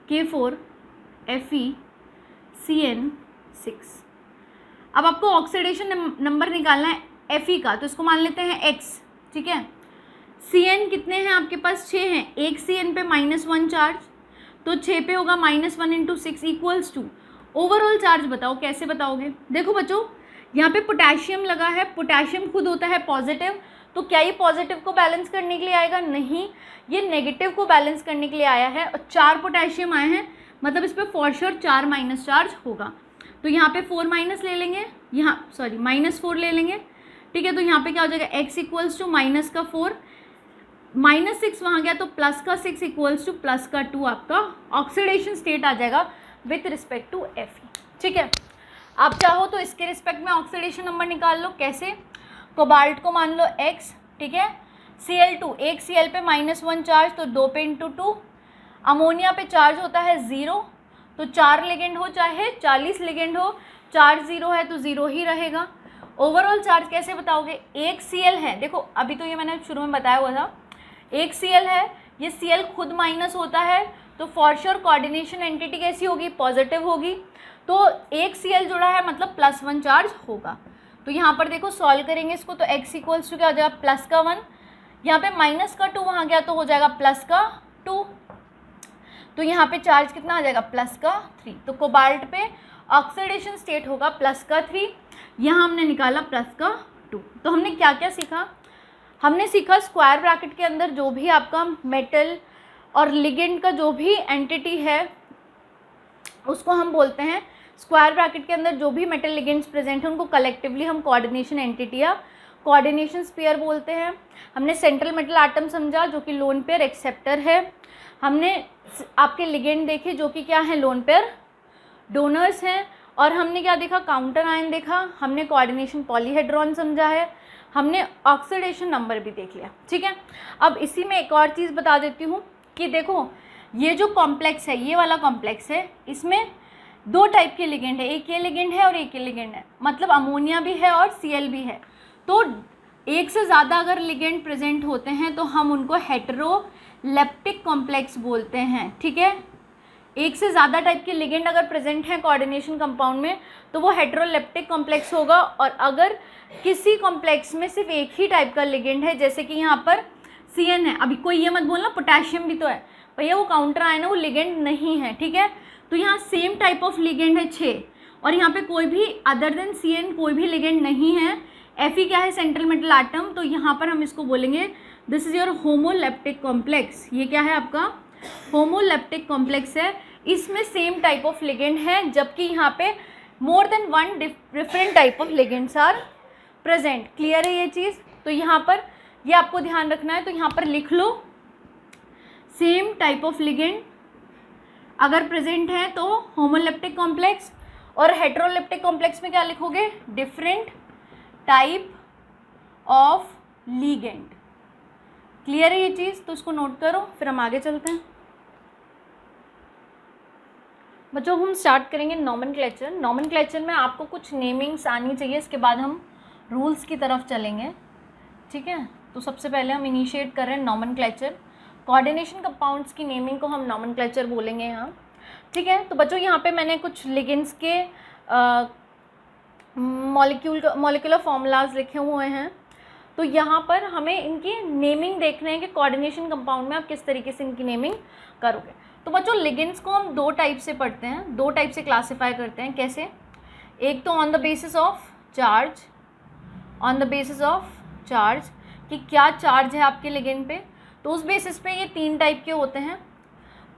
K4FeCN6। अब आपको ऑक्सीडेशन नंबर निकालना है Fe का, तो इसको मान लेते हैं x, ठीक है। Cn कितने हैं आपके पास, 6 हैं। एक Cn पे -1 चार्ज, तो 6 पे होगा -1 × 6 इक्वल्स टू ओवरऑल चार्ज। बताओ कैसे बताओगे। देखो बच्चों, यहाँ पे पोटेशियम लगा है, पोटेशियम खुद होता है पॉजिटिव, तो क्या ये पॉजिटिव को बैलेंस करने के लिए आएगा, नहीं, ये नेगेटिव को बैलेंस करने के लिए आया है। और 4 पोटेशियम आए हैं, मतलब इस पर फॉर श्योर 4 माइनस चार्ज होगा। तो यहाँ पे 4 माइनस ले लेंगे, यहाँ सॉरी -4 ले लेंगे, ठीक है। तो यहाँ पे क्या हो जाएगा, x इक्वल्स टू -4, -6 वहाँ गया तो +6 इक्वल्स टू +2 आपका ऑक्सीडेशन स्टेट आ जाएगा विथ रिस्पेक्ट टू Fe, ठीक है। आप चाहो तो इसके रिस्पेक्ट में ऑक्सीडेशन नंबर निकाल लो। कैसे, कोबाल्ट को मान लो x, ठीक है। Cl2, एक Cl पे -1 चार्ज, तो 2 पे × 2। अमोनिया पे चार्ज होता है 0, तो 4 लिगेंड हो चाहे 40 लिगेंड हो, चार्ज 0 है तो 0 ही रहेगा। ओवरऑल चार्ज कैसे बताओगे, एक Cl है, देखो अभी तो ये मैंने शुरू में बताया हुआ था, एक Cl है, ये Cl खुद माइनस होता है, तो फॉर श्योर कोऑर्डिनेशन एंटिटी कैसी होगी, पॉजिटिव होगी। तो एक Cl जुड़ा है मतलब +1 चार्ज होगा। तो यहाँ पर देखो सॉल्व करेंगे इसको, तो x इक्वल्स टू क्या हो जाएगा, +1, यहाँ पे -2 वहाँ गया तो हो जाएगा +2, तो यहाँ पे चार्ज कितना आ जाएगा, +3। तो कोबाल्ट पे ऑक्सीडेशन स्टेट होगा +3, यहाँ हमने निकाला +2। तो हमने क्या क्या सीखा, हमने सीखा स्क्वायर ब्रैकेट के अंदर जो भी आपका मेटल और लिगेंड का जो भी एंटिटी है उसको हम बोलते हैं, स्क्वायर ब्रैकेट के अंदर जो भी मेटल लिगेंड्स प्रेजेंट हैं उनको कलेक्टिवली हम कोऑर्डिनेशन एंटिटी या कोऑर्डिनेशन स्पेयर बोलते हैं। हमने सेंट्रल मेटल एटम समझा जो कि लोन पेयर एक्सेप्टर है। हमने आपके लिगेंड देखे जो कि क्या है, लोन पेयर डोनर्स हैं। और हमने क्या देखा, काउंटर आयन देखा। हमने कोऑर्डिनेशन पॉलीहेड्रॉन समझा है। हमने ऑक्सीडेशन नंबर भी देख लिया, ठीक है। अब इसी में एक और चीज़ बता देती हूँ कि देखो ये जो कॉम्प्लेक्स है, ये वाला कॉम्प्लेक्स है, इसमें दो टाइप के लिगेंड है, एक ये लिगेंड है और एक ये लिगेंड है, मतलब अमोनिया भी है और Cl भी है। तो एक से ज़्यादा अगर लिगेंड प्रेजेंट होते हैं तो हम उनको हेटेरोलेप्टिक कॉम्प्लेक्स बोलते हैं, ठीक है। एक से ज़्यादा टाइप के लिगेंड अगर प्रेजेंट हैं कोऑर्डिनेशन कंपाउंड में तो वो हेटेरोलेप्टिक कॉम्प्लेक्स होगा। और अगर किसी कॉम्प्लेक्स में सिर्फ एक ही टाइप का लिगेंड है, जैसे कि यहाँ पर Cn है, अभी कोई ये मत बोलना पोटेशियम भी तो है, भैया वो काउंटर आयन है, वो लिगेंड नहीं है, ठीक है। तो यहाँ सेम टाइप ऑफ लिगेंड है 6 और यहाँ पे कोई भी अदर देन Cn कोई भी लिगेंड नहीं है। Fe क्या है, सेंट्रल मेटल एटम, तो यहाँ पर हम इसको बोलेंगे this is your homoleptic complex. ये क्या है आपका होमोलेप्टिक कॉम्प्लेक्स है। इसमें सेम टाइप ऑफ लिगेंड है, जबकि यहाँ पे more than one different type of ligands are present. Clear है ये चीज़? तो यहाँ पर ये आपको ध्यान रखना है, तो यहाँ पर लिख लो सेम टाइप ऑफ लिगेंड अगर प्रेजेंट है तो होमोलेप्टिक कॉम्प्लेक्स, और हेटेरोलेप्टिक कॉम्प्लेक्स में क्या लिखोगे, different type of ligand. Clear है ये चीज़? तो इसको नोट करो, फिर हम आगे चलते हैं। बच्चों हम स्टार्ट करेंगे नॉमेनक्लेचर। नॉमेनक्लेचर में आपको कुछ नेमिंग्स आनी चाहिए, इसके बाद हम रूल्स की तरफ चलेंगे, ठीक है। तो सबसे पहले हम इनिशिएट कर रहे हैं नॉमेनक्लेचर। कोऑर्डिनेशन कंपाउंड्स की नेमिंग को हम नॉमेनक्लेचर बोलेंगे यहाँ, ठीक है। तो बच्चों यहाँ पे मैंने कुछ लिगेंड्स के मॉलिक्यूलर फॉर्मूलाज लिखे हुए हैं। तो यहाँ पर हमें इनकी नेमिंग देखना है कि कोऑर्डिनेशन कंपाउंड में आप किस तरीके से इनकी नेमिंग करोगे। तो बच्चों लिगेंड्स को हम दो टाइप से पढ़ते हैं, दो टाइप से क्लासीफाई करते हैं। कैसे? एक तो on the basis of charge, on the basis of charge कि क्या चार्ज है आपके लिगेंड पे, तो उस बेसिस पे ये तीन टाइप के होते हैं,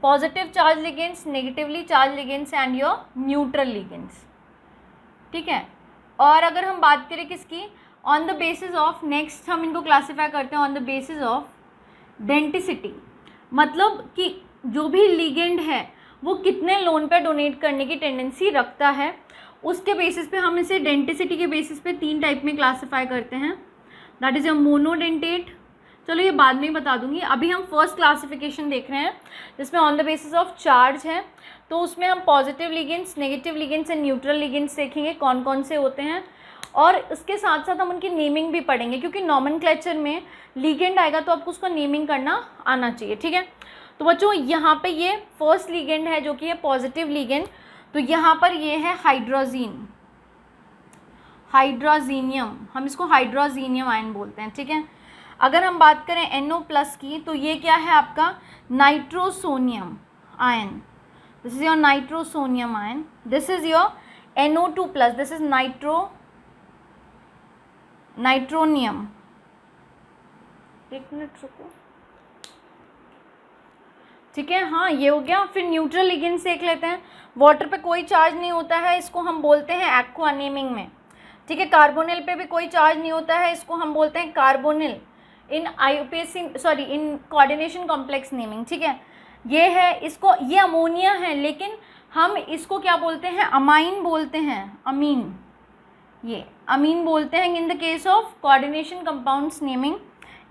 positive charge ligands, negatively charge ligands and your neutral ligands, ठीक है। और अगर हम बात करें किसकी, on the basis of, next हम इनको क्लासीफाई करते हैं on the basis of denticity, मतलब कि जो भी लिगेंड है वो कितने लोन पे डोनेट करने की टेंडेंसी रखता है, उसके बेसिस पे हम इसे डेंटिसिटी के बेसिस पे तीन टाइप में क्लासीफाई करते हैं। दैट इज़ अ मोनोडेंटेट, चलो ये बाद में ही बता दूंगी, अभी हम फर्स्ट क्लासिफिकेशन देख रहे हैं जिसमें on the basis of charge है। तो उसमें हम positive ligands, negative ligands and neutral ligands देखेंगे कौन कौन से होते हैं, और इसके साथ साथ हम उनकी नेमिंग भी पढ़ेंगे, क्योंकि नॉमेनक्लेचर में लिगेंड आएगा तो आपको उसको नेमिंग करना आना चाहिए, ठीक है। तो बच्चों यहाँ पे ये फर्स्ट लिगेंड है जो कि है पॉजिटिव लिगेंड, तो यहाँ पर ये है हाइड्रोजीन, हाइड्रोजीनियम, हम इसको हाइड्रोजीनियम आयन बोलते हैं, ठीक है। अगर हम बात करें NO+ की, तो ये क्या है आपका nitrosonium ion, this is your nitrosonium ion, this is your NO2+, this is nitronium. एक मिनट रुको, ठीक है, हाँ ये हो गया। फिर न्यूट्रल लिगेंड्स देख लेते हैं। वाटर पे कोई चार्ज नहीं होता है, इसको हम बोलते हैं एक्वा नेमिंग में, ठीक है। कार्बोनिल पे भी कोई चार्ज नहीं होता है, इसको हम बोलते हैं carbonyl in in coordination complex naming, ठीक है। ये है, इसको, ये अमोनिया है लेकिन हम इसको क्या बोलते हैं, अमाइन बोलते हैं, अमीन, ये अमीन बोलते हैं इन the case of coordination compounds naming.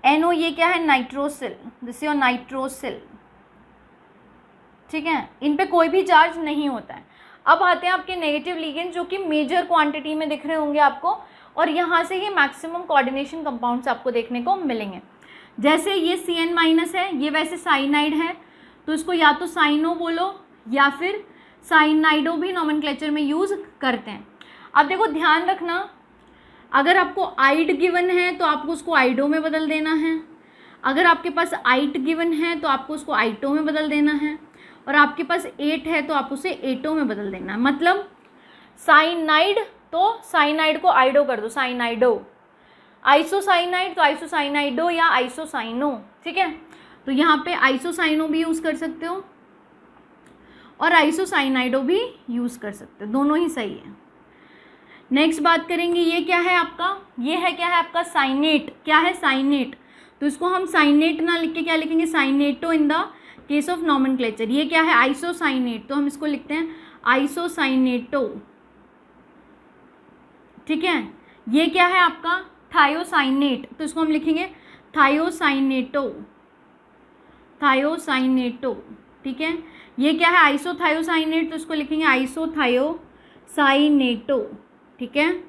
NO ये क्या है, नाइट्रोसिल, दिस योर नाइट्रोसिल, ठीक है। इन पे कोई भी चार्ज नहीं होता है। अब आते हैं आपके नेगेटिव लिगेंड जो कि मेजर क्वांटिटी में दिख रहे होंगे आपको, और यहाँ से ही मैक्सिमम कोऑर्डिनेशन कंपाउंड्स आपको देखने को मिलेंगे। जैसे ये Cn- है, ये वैसे साइनाइड है तो इसको या तो साइनो बोलो या फिर साइनाइडो भी नॉमेनक्लेचर में यूज़ करते हैं। अब देखो ध्यान रखना, अगर आपको आइड गिवन है तो आपको उसको आइडो में बदल देना है, अगर आपके पास आइट गिवन है तो आपको उसको आइटो में बदल देना है, और आपके पास 8 है तो आप उसे एटो में बदल देना है। मतलब साइनाइड तो साइनाइड को आइडो कर दो, साइनाइडो। आइसोसाइनाइड तो आइसोसाइनाइडो या आइसोसाइनो, ठीक है। तो यहाँ पे आइसोसाइनो भी यूज़ कर सकते हो और आइसोसाइनाइडो भी यूज़ कर सकते हो, दोनों ही सही है। नेक्स्ट बात करेंगे, ये क्या है आपका, ये है क्या है आपका साइनेट। क्या है साइनेट, तो इसको हम साइनेट ना लिख के क्या लिखेंगे, cyanato in the case of nomenclature. ये क्या है आइसोसाइनेट, तो हम इसको लिखते हैं आइसोसाइनेटो, ठीक है। ये क्या है आपका थायोसाइनेट, तो इसको हम लिखेंगे थायोसाइनेटो, थायोसाइनेटो, ठीक है। ये क्या है आइसोथायोसाइनेट, तो इसको लिखेंगे आइसोथायोसाइनेटो, ठीक है।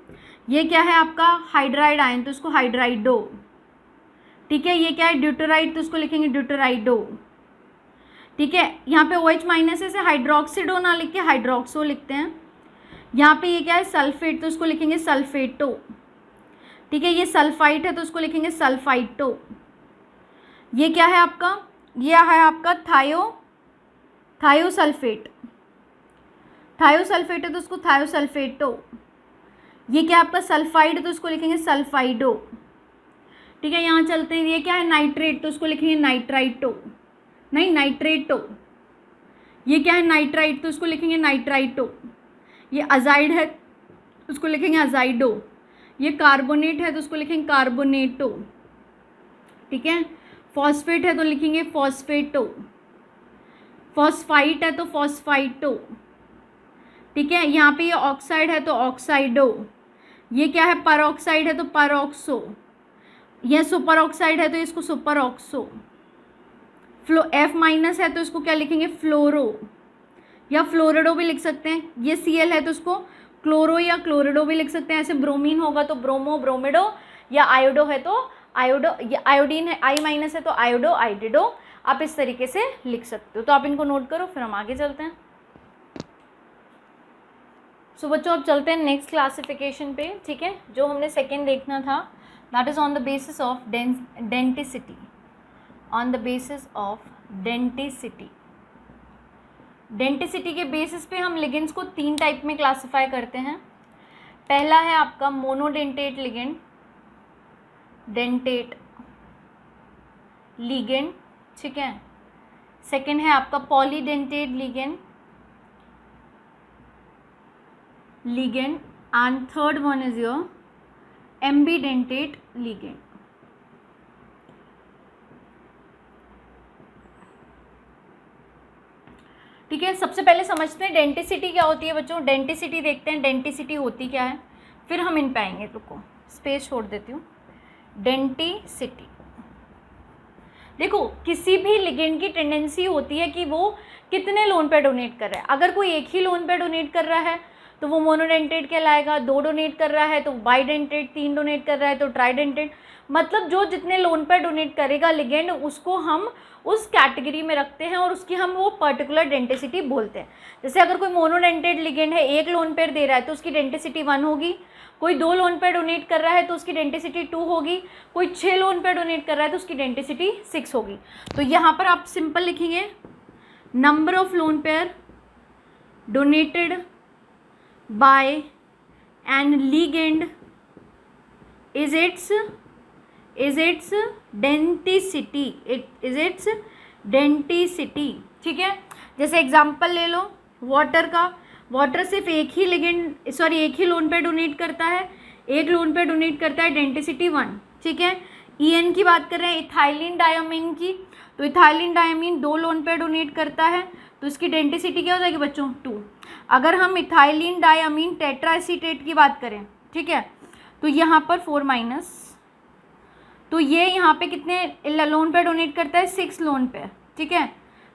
ये क्या है आपका हाइड्राइड आयन, तो इसको हाइड्राइडो, ठीक है। ये क्या है ड्यूटराइड, तो इसको लिखेंगे ड्यूटराइडो, ठीक है। यहाँ पे OH माइनस है, हाइड्रोक्सिडो ना लिख के हाइड्रोक्सो लिखते हैं। यहाँ पे ये क्या है सल्फेट, तो इसको लिखेंगे सल्फेटो, ठीक है। ये सल्फाइट है, तो इसको लिखेंगे सल्फाइटो। ये क्या है आपका, ये है आपका थायोसल्फेट, थायोसल्फेट है, तो उसको थायोसल्फेटो। ये क्या है आपका सल्फाइड, तो इसको लिखेंगे सल्फाइडो, ठीक है। यहाँ चलते हैं, ये क्या है नाइट्रेट, तो इसको लिखेंगे नाइट्राइटो, नहीं नाइट्रेटो। ये क्या है नाइट्राइट, तो इसको लिखेंगे नाइट्राइटो। ये अजाइड है, उसको लिखेंगे अजाइडो। ये कार्बोनेट है, तो उसको लिखेंगे कार्बोनेटो, ठीक है। फॉस्फेट है, तो लिखेंगे फॉस्फेटो। फॉस्फाइट है, तो फॉस्फाइटो, ठीक है। यहाँ पे ये ऑक्साइड है, तो ऑक्साइडो। ये क्या है परऑक्साइड है, तो परऑक्सो। ये सुपर ऑक्साइड है, तो इसको सुपर ऑक्सो। F माइनस है, तो इसको क्या लिखेंगे फ्लोरो या फ्लोरिडो भी लिख सकते हैं। ये Cl है, तो इसको क्लोरो या क्लोरिडो भी लिख सकते हैं। ऐसे ब्रोमीन होगा तो ब्रोमो ब्रोमिडो, या आयोडो है तो आयोडो, या आयोडीन है I माइनस है तो आयोडो आइडिडो, आप इस तरीके से लिख सकते हो। तो आप इनको नोट करो, फिर हम आगे चलते हैं। सो बच्चों अब चलते हैं नेक्स्ट क्लासिफिकेशन पे, ठीक है। जो हमने सेकेंड देखना था, that is on the basis of denticity, on the basis of denticity. Denticity के बेसिस पे हम लिगेंड्स को 3 टाइप में क्लासिफाई करते हैं। पहला है आपका मोनोडेंटेट लिगेंड, डेंटेट लिगेंड, ठीक है। सेकेंड है आपका polydentate ligand, ligand, and third one is your ambidentate ligand. ठीक है, सबसे पहले समझते हैं डेंटिसिटी क्या होती है बच्चों। डेंटिसिटी देखते हैं, डेंटिसिटी होती क्या है, फिर हम इन पे आएंगे। रुको, स्पेस छोड़ देती हूँ। डेंटिसिटी देखो, किसी भी लिगेंड की टेंडेंसी होती है कि वो कितने लोन पे डोनेट कर रहा है। अगर कोई एक ही लोन पे डोनेट कर रहा है तो वो मोनोडेंटेट कहलाएगा, 2 डोनेट कर रहा है तो बाइडेंटेट, 3 डोनेट कर रहा है तो ट्राइडेंटेट। मतलब जो जितने लोन पे डोनेट करेगा लिगेंड, उसको हम उस कैटेगरी में रखते हैं और उसकी हम वो पर्टिकुलर डेंटिसिटी बोलते हैं। जैसे अगर कोई मोनोडेंटेट लिगेंड है, 1 लोन पेयर दे रहा है तो उसकी डेंटिसिटी 1 होगी। कोई 2 लोन पेयर डोनेट कर रहा है तो उसकी डेंटिसिटी 2 होगी। कोई 6 लोन पेयर डोनेट कर रहा है तो उसकी डेंटिसिटी 6 होगी। तो यहाँ पर आप सिंपल लिखेंगे number of lone pair donated by an ligand is its denticity, it is its denticity, ठीक है। जैसे एग्जांपल ले लो वाटर का, वाटर सिर्फ एक ही लिगेंड एक ही लोन पे डोनेट करता है, 1 लोन पे डोनेट करता है, डेंटिसिटी 1, ठीक है। EN की बात कर रहे हैं, इथाइलिन डायमीन की, तो इथाइलिन डायमीन 2 लोन पे डोनेट करता है तो इसकी डेंटिसिटी क्या हो जाएगी बच्चों 2। अगर हम इथाइलिन डायमीन टेट्राएसीटेट की बात करें, ठीक है, तो यहाँ पर 4-, तो ये यहाँ पे कितने लोन पे डोनेट करता है 6 लोन पे, ठीक है।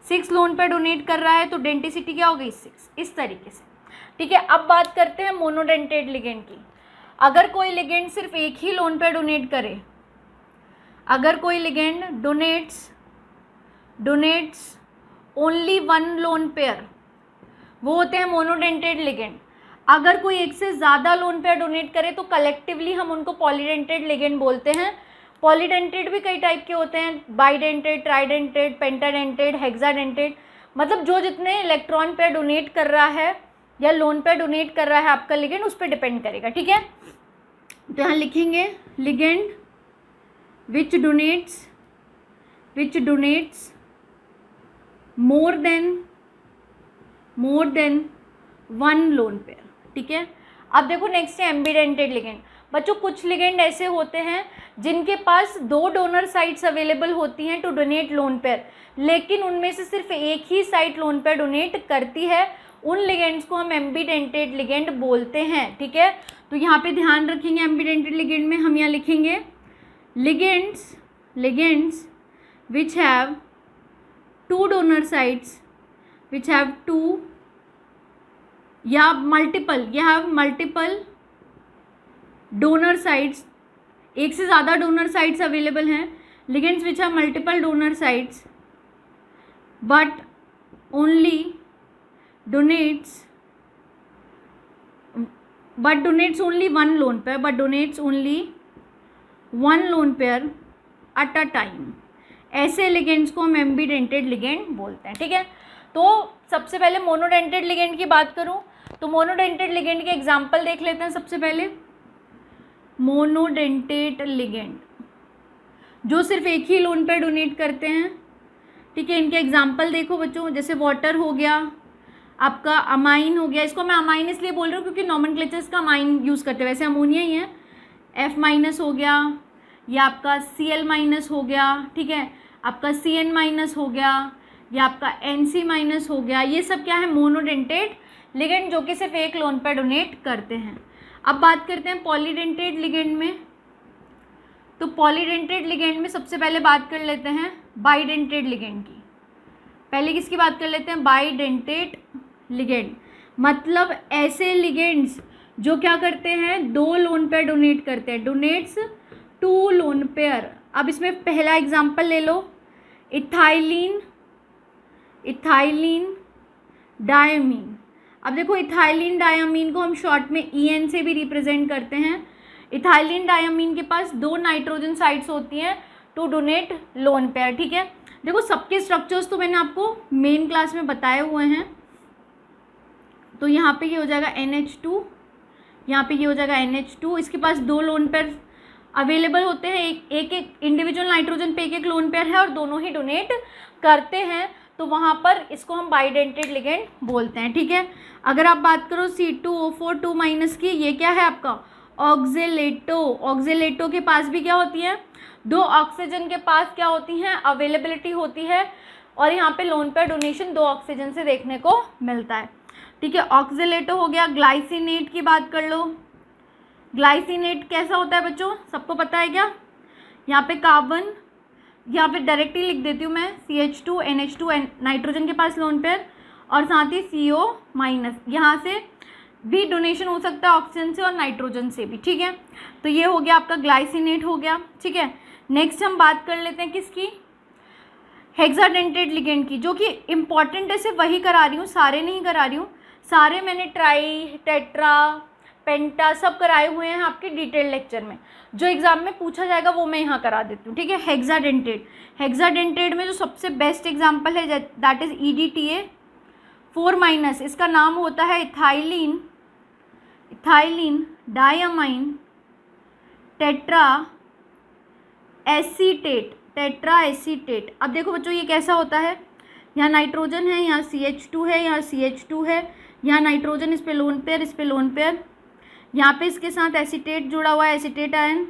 6 लोन पे डोनेट कर रहा है तो डेंटिसिटी क्या हो गई 6, इस तरीके से, ठीक है। अब बात करते हैं मोनोडेंटेट लिगेंड की। अगर कोई लिगेंड सिर्फ एक ही लोन पे डोनेट करे, अगर कोई ligand donates only 1 lone pair, वो होते हैं मोनोडेंटेट लिगेंड। अगर कोई एक से ज़्यादा लोन पेयर डोनेट करे तो कलेक्टिवली हम उनको पॉलीडेंटेट लिगेंड बोलते हैं। पॉलीडेंटेट भी कई टाइप के होते हैं, बाइडेंटेट, ट्राइडेंटेट, पेंटाडेंटेट, हेक्साडेंटेट। मतलब जो जितने इलेक्ट्रॉन पेयर डोनेट कर रहा है या लोन पेयर डोनेट कर रहा है आपका लिगेंड, उस पर डिपेंड करेगा, ठीक है। तो यहाँ लिखेंगे ligand which donates more than 1 lone pair, ठीक है। अब देखो नेक्स्ट है एम्बिडेंटेड लिगेंड। बच्चों कुछ लिगेंड ऐसे होते हैं जिनके पास 2 डोनर साइट्स अवेलेबल होती हैं टू डोनेट लोन पेयर, लेकिन उनमें से सिर्फ एक ही साइट लोन पेयर डोनेट करती है, उन लिगेंड्स को हम एम्बिडेंटेड लिगेंड बोलते हैं। ठीक है, तो यहाँ पे ध्यान रखेंगे एम्बिडेंटेड लिगेंड में हम यहाँ लिखेंगे ligands which have 2 donor sites, which have 2 या मल्टीपल डोनर साइट्स, एक से ज़्यादा डोनर साइट्स अवेलेबल हैं, ligands which have multiple donor sites but only donates only one lone pair at a time, ऐसे लिगेंड्स को हम एम्बिडेंटेड लिगेंड बोलते हैं। ठीक है, तो सबसे पहले मोनोडेंटेड लिगेंड की बात करूं तो मोनोडेंटेड लिगेंड के एग्जांपल देख लेते हैं। सबसे पहले मोनोडेंटेड लिगेंड जो सिर्फ एक ही लोन पे डोनेट करते हैं। ठीक है, इनके एग्जांपल देखो बच्चों, जैसे वाटर हो गया, आपका अमाइन हो गया, इसको मैं अमाइन इसलिए बोल रही हूँ क्योंकि नॉमेनक्लेचर्स का अमाइन यूज़ करते हैं, वैसे अमोनिया ही है। F- हो गया, या आपका Cl- हो गया, ठीक है, आपका Cn- हो गया, या आपका Nc- हो गया, ये सब क्या है मोनोडेंटेड लिगेंड जो कि सिर्फ एक लोन पर डोनेट करते हैं। अब बात करते हैं पॉलीडेंटेड लिगेंड में। तो पॉलीडेंटेड लिगेंड में सबसे पहले बात कर लेते हैं बाइडेंटेड लिगेंड की। पहले किसकी बात कर लेते हैं? बाइडेंटेड लिगेंड, मतलब ऐसे लिगेंड्स जो क्या करते हैं, 2 लोन पेयर डोनेट करते हैं, डोनेट्स 2 लोन पेयर। अब इसमें पहला एग्जांपल ले लो, इथाइलिन डायमीन। अब देखो इथाइलिन डायमीन को हम शॉर्ट में EN से भी रिप्रेजेंट करते हैं। इथाइलिन डायमीन के पास 2 नाइट्रोजन साइट्स होती हैं टू डोनेट लोन पेयर। ठीक है, देखो सबके स्ट्रक्चर्स तो मैंने आपको मेन क्लास में बताए हुए हैं। तो यहाँ पे ये हो जाएगा NH2, यहाँ पे ये हो जाएगा NH2। इसके पास 2 लोन पेयर अवेलेबल होते हैं, एक इंडिविजुअल नाइट्रोजन पे एक लोन पेयर है और दोनों ही डोनेट करते हैं, तो वहाँ पर इसको हम बाइडेंटेड लिगेंड बोलते हैं। ठीक है, अगर आप बात करो C2O4 2- की, ये क्या है आपका ऑक्जेलेटो के पास भी क्या होती है, 2 ऑक्सीजन के पास क्या होती हैं, अवेलेबिलिटी होती है, और यहाँ पे लोन पेयर डोनेशन 2 ऑक्सीजन से देखने को मिलता है। ठीक है, ऑक्जेलेटो हो गया। ग्लाइसिनेट की बात कर लो, ग्लाइसिनेट कैसा होता है बच्चों, सबको पता है क्या? यहाँ पे कार्बन, यहाँ पे डायरेक्टली लिख देती हूँ मैं, CH2 NH2 नाइट्रोजन के पास लोन पेयर, और साथ ही CO-, यहाँ से भी डोनेशन हो सकता है ऑक्सीजन से और नाइट्रोजन से भी। ठीक है, तो ये हो गया आपका ग्लाइसिनेट हो गया। ठीक है, नेक्स्ट हम बात कर लेते हैं किसकी, हेक्साडेंटेड लिगेंड की, जो कि इंपॉर्टेंट है, सिर्फ वही करा रही हूँ, सारे नहीं करा रही हूँ। सारे मैंने ट्राई, टेट्रा, पेंटा सब कराए हुए हैं आपके डिटेल लेक्चर में, जो एग्जाम में पूछा जाएगा वो मैं यहाँ करा देती हूँ। ठीक है, हेक्साडेंटेड में जो सबसे बेस्ट एग्जाम्पल है दैट इज EDTA 4-, इसका नाम होता है इथाइलिन डायमाइन टेट्रा एसीटेट। अब देखो बच्चों ये कैसा होता है, यहाँ नाइट्रोजन है, यहाँ CH2 है, यहाँ CH2 है, यहाँ नाइट्रोजन, इस पे लोन पेयर, यहाँ पे इसके साथ एसीटेट जुड़ा हुआ है, एसीटेट आयन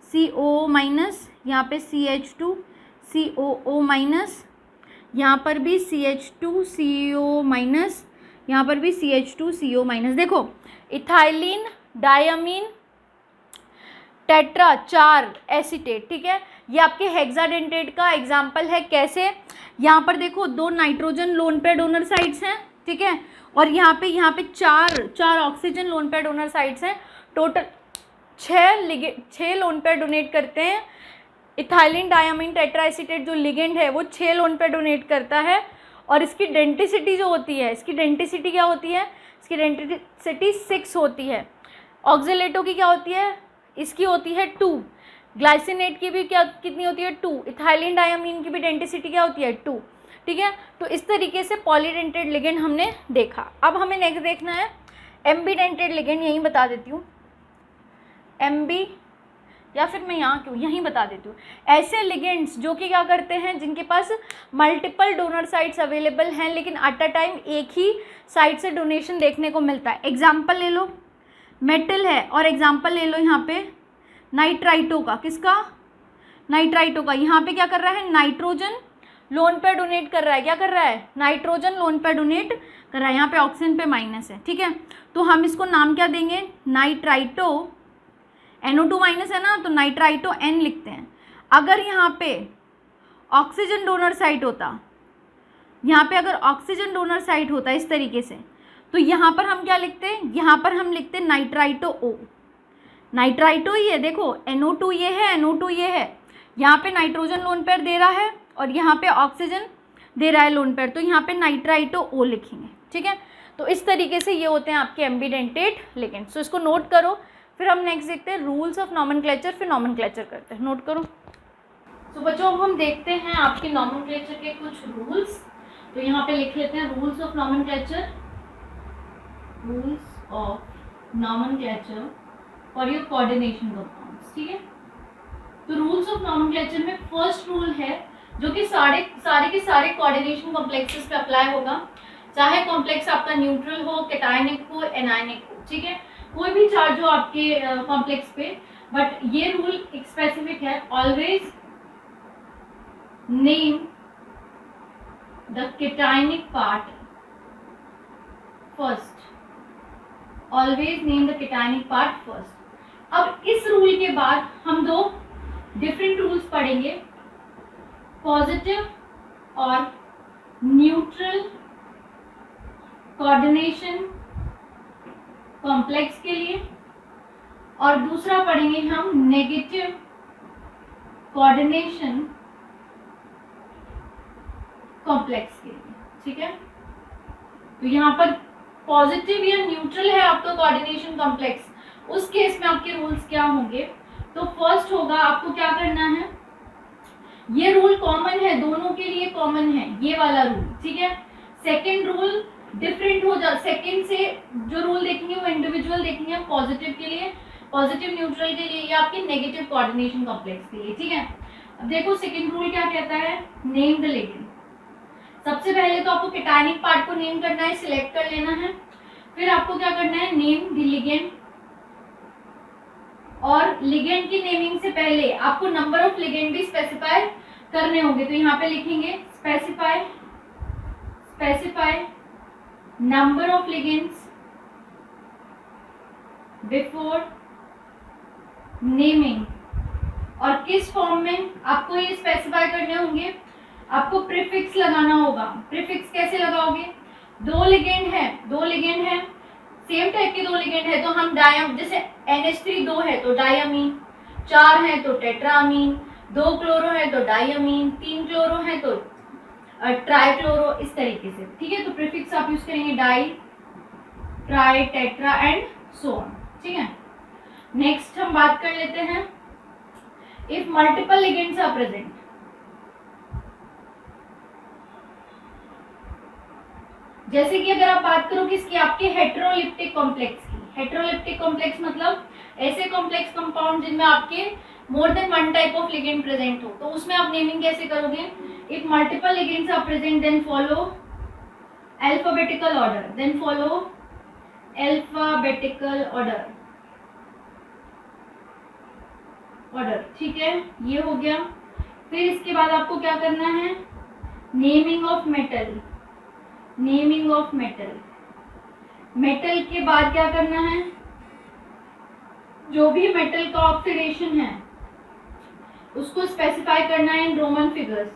CO-, यहाँ पे CH2 COO-, यहाँ पर भी CH2 CO-, यहाँ पर भी CH2 CO-। देखो इथाइलिन डायमीन टेट्रा 4 एसीटेट, ठीक है, ये आपके हेक्साडेंटेट का एग्जाम्पल है। कैसे, यहाँ पर देखो 2 nitrogen lone pair donor sites हैं, ठीक है, और यहाँ पे 4 oxygen lone pair donor sites हैं। टोटल 6 लोन पेयर डोनेट करते हैं। इथाइलिन डायमीन टेट्रा एसीटेट जो लिगेंड है वो 6 लोन पेयर डोनेट करता है, और इसकी डेंटिसिटी जो होती है, इसकी डेंटिसिटी क्या होती है, इसकी डेंटिसिटी 6 होती है। ऑक्जेलेटो की क्या होती है, इसकी होती है 2। ग्लाइसिनेट की भी क्या कितनी होती है, 2। इथाइलिन डायमीन की भी डेंटिसिटी क्या होती है, 2। ठीक है, तो इस तरीके से पॉलीडेंटेड लिगेंड हमने देखा। अब हमें नेक्स्ट देखना है एम्बीडेंटेड लिगेंड, यहीं बता देती हूँ, एम्बी, या फिर मैं यहाँ क्यों यहीं बता देती हूँ। ऐसे लिगेंड्स जो कि क्या करते हैं, जिनके पास मल्टीपल डोनर साइट्स अवेलेबल हैं, लेकिन एट अ टाइम एक ही साइट से डोनेशन देखने को मिलता है। एग्जाम्पल ले लो, मेटल है, और एग्जाम्पल ले लो यहाँ पे नाइट्राइटो का, किसका, नाइट्राइटो का। यहाँ पे क्या कर रहा है, नाइट्रोजन लोन पेयर डोनेट कर रहा है, क्या कर रहा है, नाइट्रोजन लोन पेयर डोनेट कर रहा है। यहाँ पे ऑक्सीजन पे माइनस है, ठीक है, तो हम इसको नाम क्या देंगे, नाइट्राइटो, NO2 माइनस है ना, तो नाइट्राइटो N लिखते हैं। अगर यहाँ पे ऑक्सीजन डोनर साइट होता, यहाँ पे अगर ऑक्सीजन डोनर साइट होता इस तरीके से, तो यहाँ पर हम क्या लिखते हैं, यहाँ पर हम लिखते नाइट्राइटो O, नाइट्राइटो ही है, देखो NO2 ये है, NO2 ये है, यहाँ पे नाइट्रोजन लोन पेयर दे रहा है और यहाँ पे ऑक्सीजन दे रहा है लोन पेयर, तो यहाँ पे नाइट्राइटो O लिखेंगे, ठीक है। तो इस तरीके से ये होते हैं आपके एम्बीडेंटेट लिगेंड्स। तो इसको नोट करो, फिर हम नेक्स्ट देखते हैं रूल्स ऑफ नॉमेनक्लेचर, फिर नॉमेनक्लेचर करते हैं, नोट करो। तो बच्चों अब हम देखते हैं आपके नॉमेनक्लेचर के कुछ रूल्स। तो यहाँ पे लिख लेते हैं rules of nomenclature, rules of nomenclature for your coordination compounds, ठीक है। तो रूल्स ऑफ नॉमेनक्लेचर में फर्स्ट रूल है जो कि सारे के सारे कोऑर्डिनेशन कॉम्प्लेक्सेस पे अप्लाई होगा, चाहे कॉम्प्लेक्स आपका न्यूट्रल हो, कैटायनिक हो, एनायनिक हो, ठीक है, कोई भी चार्ज हो आपके कॉम्प्लेक्स पे। बट ये रूल एक स्पेसिफिक है, always name the cationic part first, always name the cationic part first. अब इस रूल के बाद हम दो डिफरेंट रूल्स पढ़ेंगे, पॉजिटिव और न्यूट्रल कोऑर्डिनेशन कॉम्प्लेक्स के लिए, और दूसरा पढ़ेंगे हम नेगेटिव कोऑर्डिनेशन कॉम्प्लेक्स के लिए, ठीक है। तो यहाँ पर पॉजिटिव या न्यूट्रल है आपका कोऑर्डिनेशन कॉम्प्लेक्स, उस केस में आपके रूल्स क्या होंगे। तो फर्स्ट होगा, आपको क्या करना है, ये रूल कॉमन है, दोनों के लिए कॉमन है ये वाला रूल, ठीक है। सेकंड रूल डिफरेंट हो जा, सेकंड से जो रूल देखेंगे वो इंडिविजुअल देखेंगे हम, पॉजिटिव के लिए, पॉजिटिव न्यूट्रल के लिए, या आपके नेगेटिव कोऑर्डिनेशन कॉम्प्लेक्स के लिए, ठीक है। अब देखो सेकंड रूल क्या कहता है, नेम द लिगेंड। सबसे पहले तो आपको कैटायनिक पार्ट को नेम करना है, सिलेक्ट कर लेना है, फिर आपको क्या करना है, नेम द लिगेंड। और लिगेंड की नेमिंग से पहले आपको नंबर ऑफ लिगेंड भी स्पेसिफाई करने होंगे। तो यहाँ पे लिखेंगे specify number of ligands before naming. और किस फॉर्म में आपको ये स्पेसिफाई करने होंगे, आपको प्रीफिक्स लगाना होगा। प्रीफिक्स कैसे लगाओगे, दो लिगेंड है, सेम टाइप के दो लिगेंड है तो हम जैसे NH3 दो है तो डायमीन, 4 है तो टेट्रामीन, 2 क्लोरो है तो डायमीन, 3 क्लोरो है तो ट्राइक्लोरो, इस तरीके से, ठीक है। तो प्रीफिक्स आप यूज करेंगे di, tri, tetra and so on, ठीक है। नेक्स्ट हम बात कर लेते हैं, if multiple ligands are present, जैसे कि अगर आप बात करो किसकी, आपके हेटेरोलिप्टिक कॉम्प्लेक्स की। हेटेरोलिप्टिक कॉम्प्लेक्स मतलब ऐसे कॉम्प्लेक्स कंपाउंड जिनमें आपके more than one type of ligand present हो, तो उसमें आप नेमिंग कैसे करोगे, if multiple ligands are present then follow alphabetical order, order, ठीक है, ये हो गया। फिर इसके बाद आपको क्या करना है, नेमिंग ऑफ मेटल, मेटल के बाद क्या करना है, जो भी मेटल का ऑक्सीडेशन है उसको स्पेसिफाई करना है in Roman figures.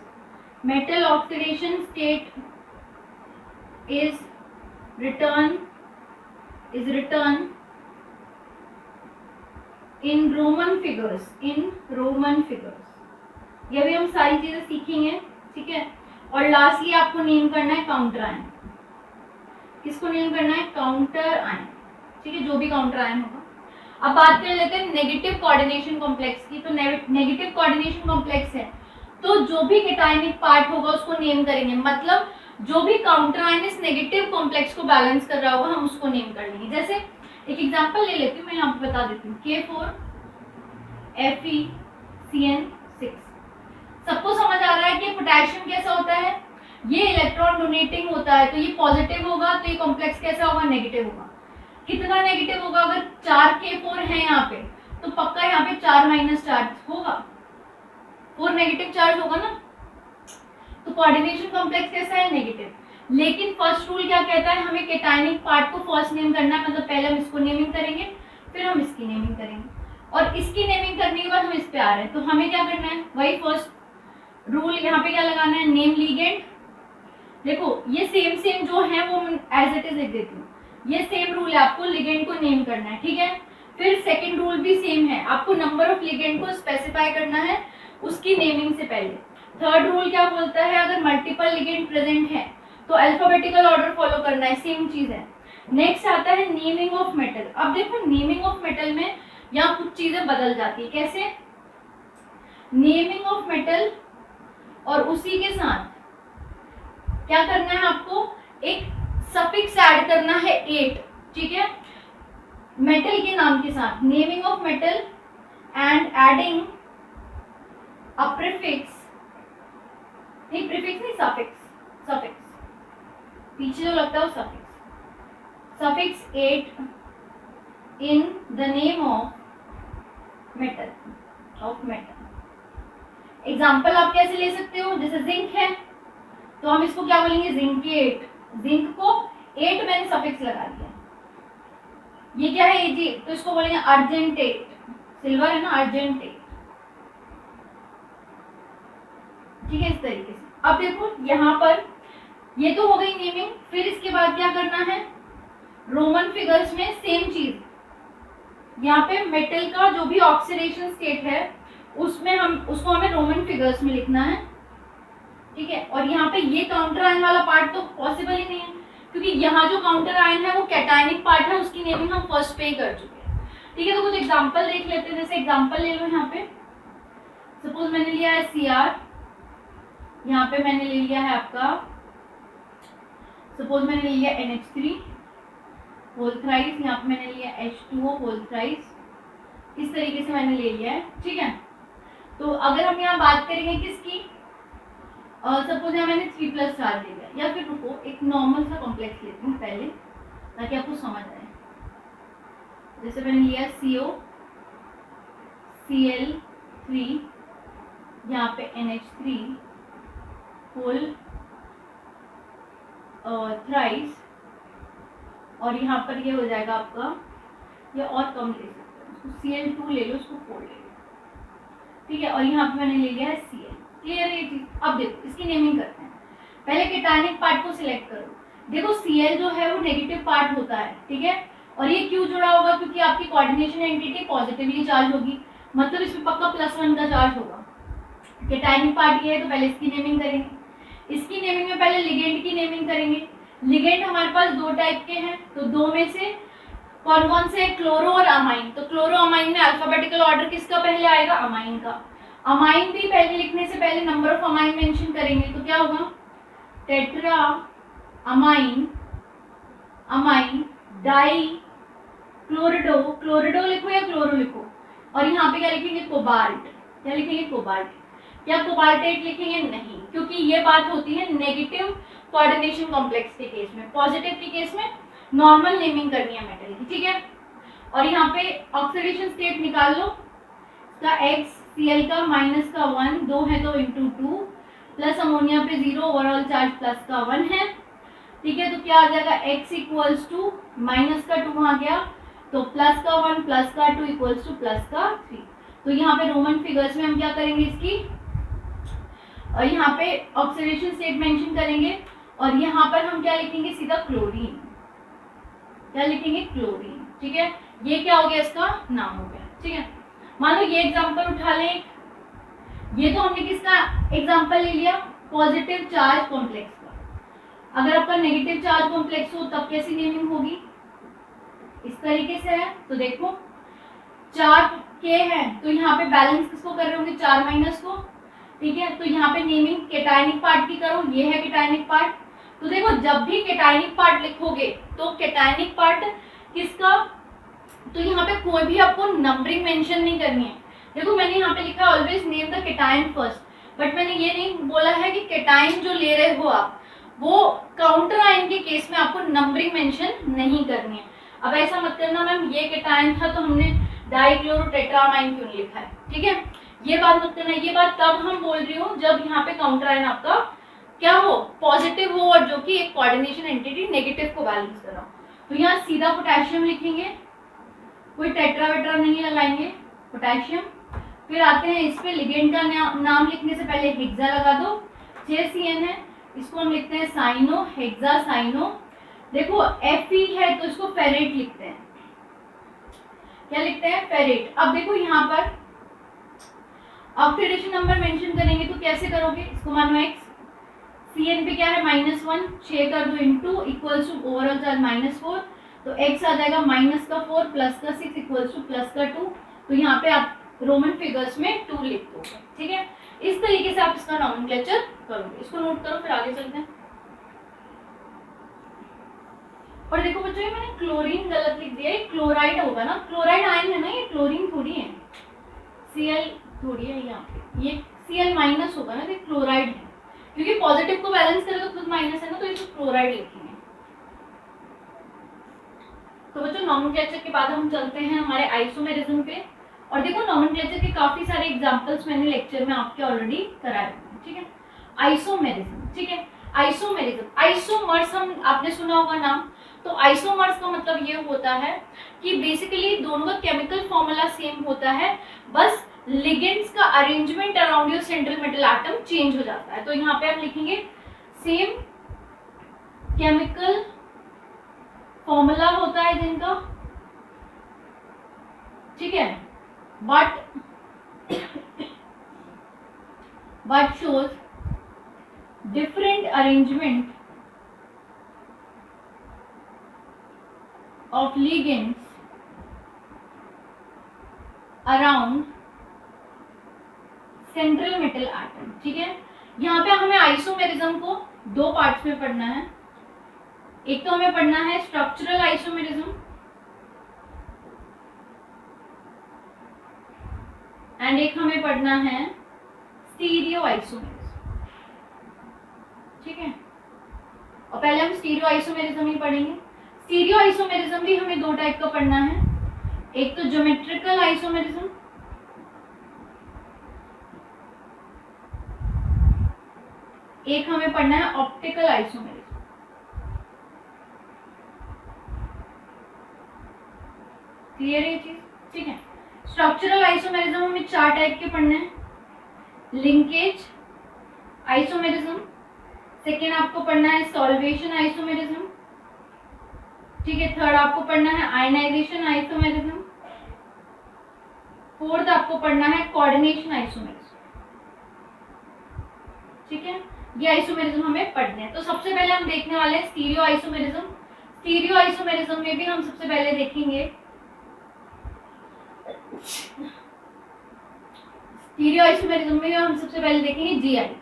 Metal oxidation state is return in Roman figures, ये भी हम सारी चीजें सीखेंगे, ठीक है। और लास्टली आपको नेम करना है काउंटर आयन। किसको नेम करना है, काउंटर आयन, ठीक है, जो भी काउंटर आयन होगा। अब बात कर लेते हैं नेगेटिव कोऑर्डिनेशन कॉम्प्लेक्स की। तो नेगेटिव कोऑर्डिनेशन कॉम्प्लेक्स है तो जो भी कैटायनिक पार्ट होगा उसको नेम करेंगे, मतलब जो भी काउंटर आयन इस नेगेटिव कॉम्प्लेक्स को बैलेंस कर रहा होगा हम उसको नेम कर लेंगे। जैसे एक एग्जांपल ले लेती हूँ, मैं यहाँ पे बता देती हूँ, K4FeCN6। सबको समझ आ रहा है कि पोटेशियम कैसा होता है, ये इलेक्ट्रॉन डोनेटिंग होता है, तो ये पॉजिटिव होगा, तो ये कॉम्प्लेक्स कैसा होगा, नेगेटिव होगा। कितना नेगेटिव होगा? अगर 4K4 है यहाँ पे तो पक्का यहाँ पे 4 माइनस चार्ज होगा, 4 नेगेटिव चार्ज होगा ना। तो कोऑर्डिनेशन कॉम्प्लेक्स कैसा है? नेगेटिव। लेकिन फर्स्ट रूल क्या कहता है? हमें केटायनिक पार्ट को फर्स्ट नेम करना है, मतलब पहले हम इसको नेमिंग करेंगे, फिर हम इसकी नेमिंग करेंगे, और इसकी नेमिंग करने के बाद हम इस पे आ रहे हैं। तो हमें क्या करना है? वही फर्स्ट रूल यहाँ पे क्या लगाना है? Name ligand. देखो ये सेम जो है वो एज इट इज लिख देती हूँ, ये सेम रूल है, आपको लिगेंड को नेम करना है, ठीक है। फिर सेकंड रूल भी सेम है, आपको नंबर ऑफ लिगेंड को स्पेसिफाई करना है उसकी नेमिंग से पहले। थर्ड रूल क्या बोलता है? अगर मल्टीपल लिगेंड प्रेजेंट है तो अल्फाबेटिकल ऑर्डर फॉलो करना है, सेम चीज है। नेक्स्ट आता है नेमिंग ऑफ मेटल। अब देखो नेमिंग ऑफ मेटल में यहाँ कुछ चीजें बदल जाती है। कैसे? नेमिंग ऑफ मेटल और उसी के साथ क्या करना है आपको? एक सफिक्स ऐड करना है 8, ठीक है, मेटल के नाम के साथ। Naming of metal and adding a prefix, नहीं प्रीफिक्स नहीं, सफिक्स, सफिक्स पीछे जो लगता है वो suffix, suffix 8 in the name of metal, of metal. Example आप कैसे ले सकते हो? जैसे जिंक है तो हम इसको क्या बोलेंगे? जिंकेट। जिंक को 8 मैंने सफिक्स लगा दिया। ये क्या है? जी, तो इसको बोलेंगे अर्जेंटेट। सिल्वर है ना, अर्जेंटेट, ठीक है, इस तरीके से। अब देखो यहाँ पर ये तो हो गई नेमिंग। फिर इसके बाद क्या करना है? रोमन फिगर्स में सेम चीज, यहाँ पे मेटल का जो भी ऑक्सीडेशन स्टेट है उसमें उसको हमें रोमन फिगर्स में लिखना है, ठीक है। और यहाँ पे ये काउंटर आयन वाला पार्ट तो पॉसिबल ही नहीं है, क्योंकि यहाँ जो काउंटर आयन है वो कैटायनिक पार्ट है, उसकी नेमिंग हम फर्स्ट पे ही कर चुके हैं, ठीक है। तो कुछ एग्जांपल देख लेते हैं। जैसे एग्जांपल ले लो, यहाँ पे सपोज मैंने लिया है Cr, यहाँ पे मैंने ले लिया है आपका, सपोज मैंने ले लिया NH3 होल थ्राइस, यहाँ पे मैंने लिया H2O होल थ्राइस, इस तरीके से मैंने ले लिया है, ठीक है। तो अगर हम यहाँ बात करेंगे किसकी, सपोज यहाँ मैंने 3+4 ले लिया, या फिर रुको एक नॉर्मल सा कॉम्प्लेक्स लेती हूँ पहले ताकि आपको समझ आए। जैसे मैंने लिया CO Cl3, यहाँ पे NH3 होल थ्राइस, और यहाँ पर ये हो जाएगा आपका, ये और कम ले सकते हैं, उसको Cl2 ले लो, उसको 4 ले लो, ठीक है। और यहाँ पे मैंने ले लिया है Cl। क्लियर है ये चीज? अब देखो इसकी नेमिंग करते हैं। पहले केटायनिक पार्ट को सिलेक्ट करो। देखो Cl जो है वो नेगेटिव पार्ट होता है, ठीक है, और ये क्यों जुड़ा होगा? क्योंकि आपकी कोऑर्डिनेशन एंटिटी पॉजिटिवली चार्ज होगी, मतलब इसमें पक्का +1 का चार्ज होगा। केटायनिक पार्ट ये है तो पहले इसकी नेमिंग करेंगे। इसकी नेमिंग में पहले लिगेंड की नेमिंग करेंगे। लिगेंड हमारे पास 2 टाइप के हैं, तो 2 में से कौन कौन से? क्लोरो और अमाइन। तो क्लोरो अमाइन में अल्फाबेटिकल ऑर्डर किसका पहले आएगा? अमाइन का। अमाइन भी पहले लिखने से पहले नंबर ऑफ अमाइन मेंशन करेंगे, तो क्या होगा? टेट्रा अमाइन, अमाइन डाई क्लोरिडो, क्लोरिडो लिखो या क्लोरो लिखो, और यहाँ पे क्या लिखेंगे? कोबाल्ट। क्या लिखेंगे? कोबाल्ट। क्या कोबाल्टेट लिखेंगे? नहीं, क्योंकि ये बात होती है नेगेटिव कोऑर्डिनेशन कॉम्प्लेक्स के केस में। पॉजिटिव के केस में नॉर्मल नेमिंग करनी है मेटल की, ठीक है। और यहाँ पे ऑक्सीडेशन स्टेट निकाल लो, इसका X, Cl का माइनस का 1, 2 है तो इंटू 2, प्लस अमोनिया पे 0, ओवरऑल चार्ज प्लस का 1 है, ठीक है। तो क्या आ जाएगा? X इक्वल्स टू माइनस का 2 वहाँ गया, तो प्लस का 1 प्लस का 2 इक्वल्स टू प्लस का 3। तो यहाँ पे रोमन फिगर्स में हम क्या करेंगे इसकी, और यहाँ पे ऑक्सीडेशन स्टेट मेंशन करेंगे, और यहाँ पर हम क्या लिखेंगे? सीधा क्लोरीन। क्या लिखेंगे? क्लोरीन, ठीक है। ये क्या हो गया? इसका नाम हो गया, ठीक है। मान लो ये एग्जांपल उठा लें, ये तो हमने किसका एग्जांपल ले लिया? पॉजिटिव चार्ज कॉम्प्लेक्स का। अगर आपका नेगेटिव चार्ज कॉम्प्लेक्स हो तब कैसी नेमिंग होगी? इस तरीके से है। तो देखो 4K है तो यहाँ पे बैलेंस किसको कर रहे होंगे? 4 माइनस को, ठीक है। तो यहाँ पे नेमिंग केटायनिक पार्ट की करो, ये है केटायनिक पार्ट। तो देखो जब भी केटायनिक पार्ट लिखोगे तो केटायनिक पार्ट किसका, तो यहाँ पे कोई भी आपको नंबरिंग मेंशन नहीं करनी है। देखो मैंने यहाँ पे लिखा है always name the cation first, but मैंने ये नहीं बोला है कि केटायन जो ले रहे हो आप वो काउंटर आयन के केस में आपको नंबरिंग मेंशन नहीं करनी है। अब ऐसा मत करना मैम ये केटायन था तो हमने डाइक्लोरोटेट्रामाइन क्यों लिखा है, ठीक है, ये बात मत करना। ये बात तब हम बोल रही हूँ जब यहाँ पे काउंटर आयन आपका क्या हो, पॉजिटिव हो, और जो कि एक कोऑर्डिनेशन एंटिटी नेगेटिव को बैलेंस कर रहा हो। तो यहाँ सीधा पोटेशियम लिखेंगे, कोई टेट्रा वेट्रा नहीं लगाएंगे, पोटेशियम। फिर आते हैं इस पे लिगेंड का नाम लिखने से पहले हेक्सा लगा दो, 6CN है, इसको हम लिखते हैं साइनो, हेक्सा साइनो। देखो Fe है तो इसको फेरेट लिखते हैं, क्या लिखते हैं, फेरेट। अब देखो यहाँ पर ऑक्सीडेशन नंबर मेंशन करेंगे तो कैसे करोगे, इसको मानो x, Cn पे क्या है -1, 6 कर दो into equals to overall charge -4, तो x आ जाएगा -4 प्लस का 6 इक्वल्स टू प्लस का 2। तो यहाँ पे आप रोमन फिगर्स में 2 लिख दो, ठीक है। इस तरीके से आप इसका नॉमेनक्लेचर करोगे, इसको नोट करो, फिर आगे चलते हैं। और देखो बच्चों ये मैंने क्लोरीन गलत लिख दिया, ये क्लोराइड होगा ना, क्लोराइड आयन है ना, ये क्लोरीन थोड़ी है, Cl थोड़ी है, यहाँ पे ये Cl माइनस होगा ना, तो क्लोराइड है, क्योंकि पॉजिटिव को बैलेंस करे तो खुद माइनस है ना, तो इसको क्लोराइड लिखेंगे। तो बच्चों नॉमेनक्लेचर के बाद हम चलते हैं हमारे आइसोमेरिज्म पे। और देखो नॉमेनक्लेचर के काफी सारे एग्जांपल्स मैंने लेक्चर में आपके ऑलरेडी कराए हैं, ठीक है। आइसोमेरिज्म, ठीक है, आइसोमेरिज्म, आइसोमर्स हम आपने सुना होगा नाम। तो आइसोमर्स का मतलब ये होता है कि बेसिकली दोनों का केमिकल फॉर्मूला सेम होता है, बस लिगेंड्स का arrangement around your central metal atom change हो जाता है। तो यहाँ पे हम लिखेंगे सेम केमिकल फॉर्मूला होता है जिनका, ठीक है, but shows different arrangement of ligands around central metal atom, ठीक है। यहाँ पे हमें आइसोमेरिज्म को 2 पार्ट्स में पढ़ना है। एक तो हमें पढ़ना है स्ट्रक्चरल आइसोमेरिज्म एंड एक हमें पढ़ना है स्टीरियो आइसोमेरिज्म, ठीक है। और पहले हम स्टीरियो आइसोमेरिज्म ही पढ़ेंगे। स्टीरियो आइसोमेरिज्म भी हमें 2 टाइप का पढ़ना है, एक तो ज्योमेट्रिकल आइसोमेरिज्म, एक हमें पढ़ना है ऑप्टिकल आइसोमेरिज्म। क्लियर है ये चीज, ठीक है। स्ट्रक्चरल आइसोमेरिज्म हमें 4 टाइप के पढ़ने हैं। लिंकेज आइसोमेरिज्म, सेकेंड आपको पढ़ना है सॉल्वेशन आइसोमेरिज्म, ठीक है। थर्ड आपको पढ़ना है आयनाइजेशन आइसोमेरिज्म, फोर्थ आपको पढ़ना है कोऑर्डिनेशन आइसोमेरिज्म, ठीक है। ये आइसोमेरिज्म हमें पढ़ने हैं। तो सबसे पहले हम देखने वाले हैं स्टीरियो आइसोमेरिज्म। स्टीरियो आइसोमेरिज्म में भी हम सबसे पहले देखेंगे स्टीरियो आइसोमेरिज्म में हम सबसे पहले देखेंगे जीआई।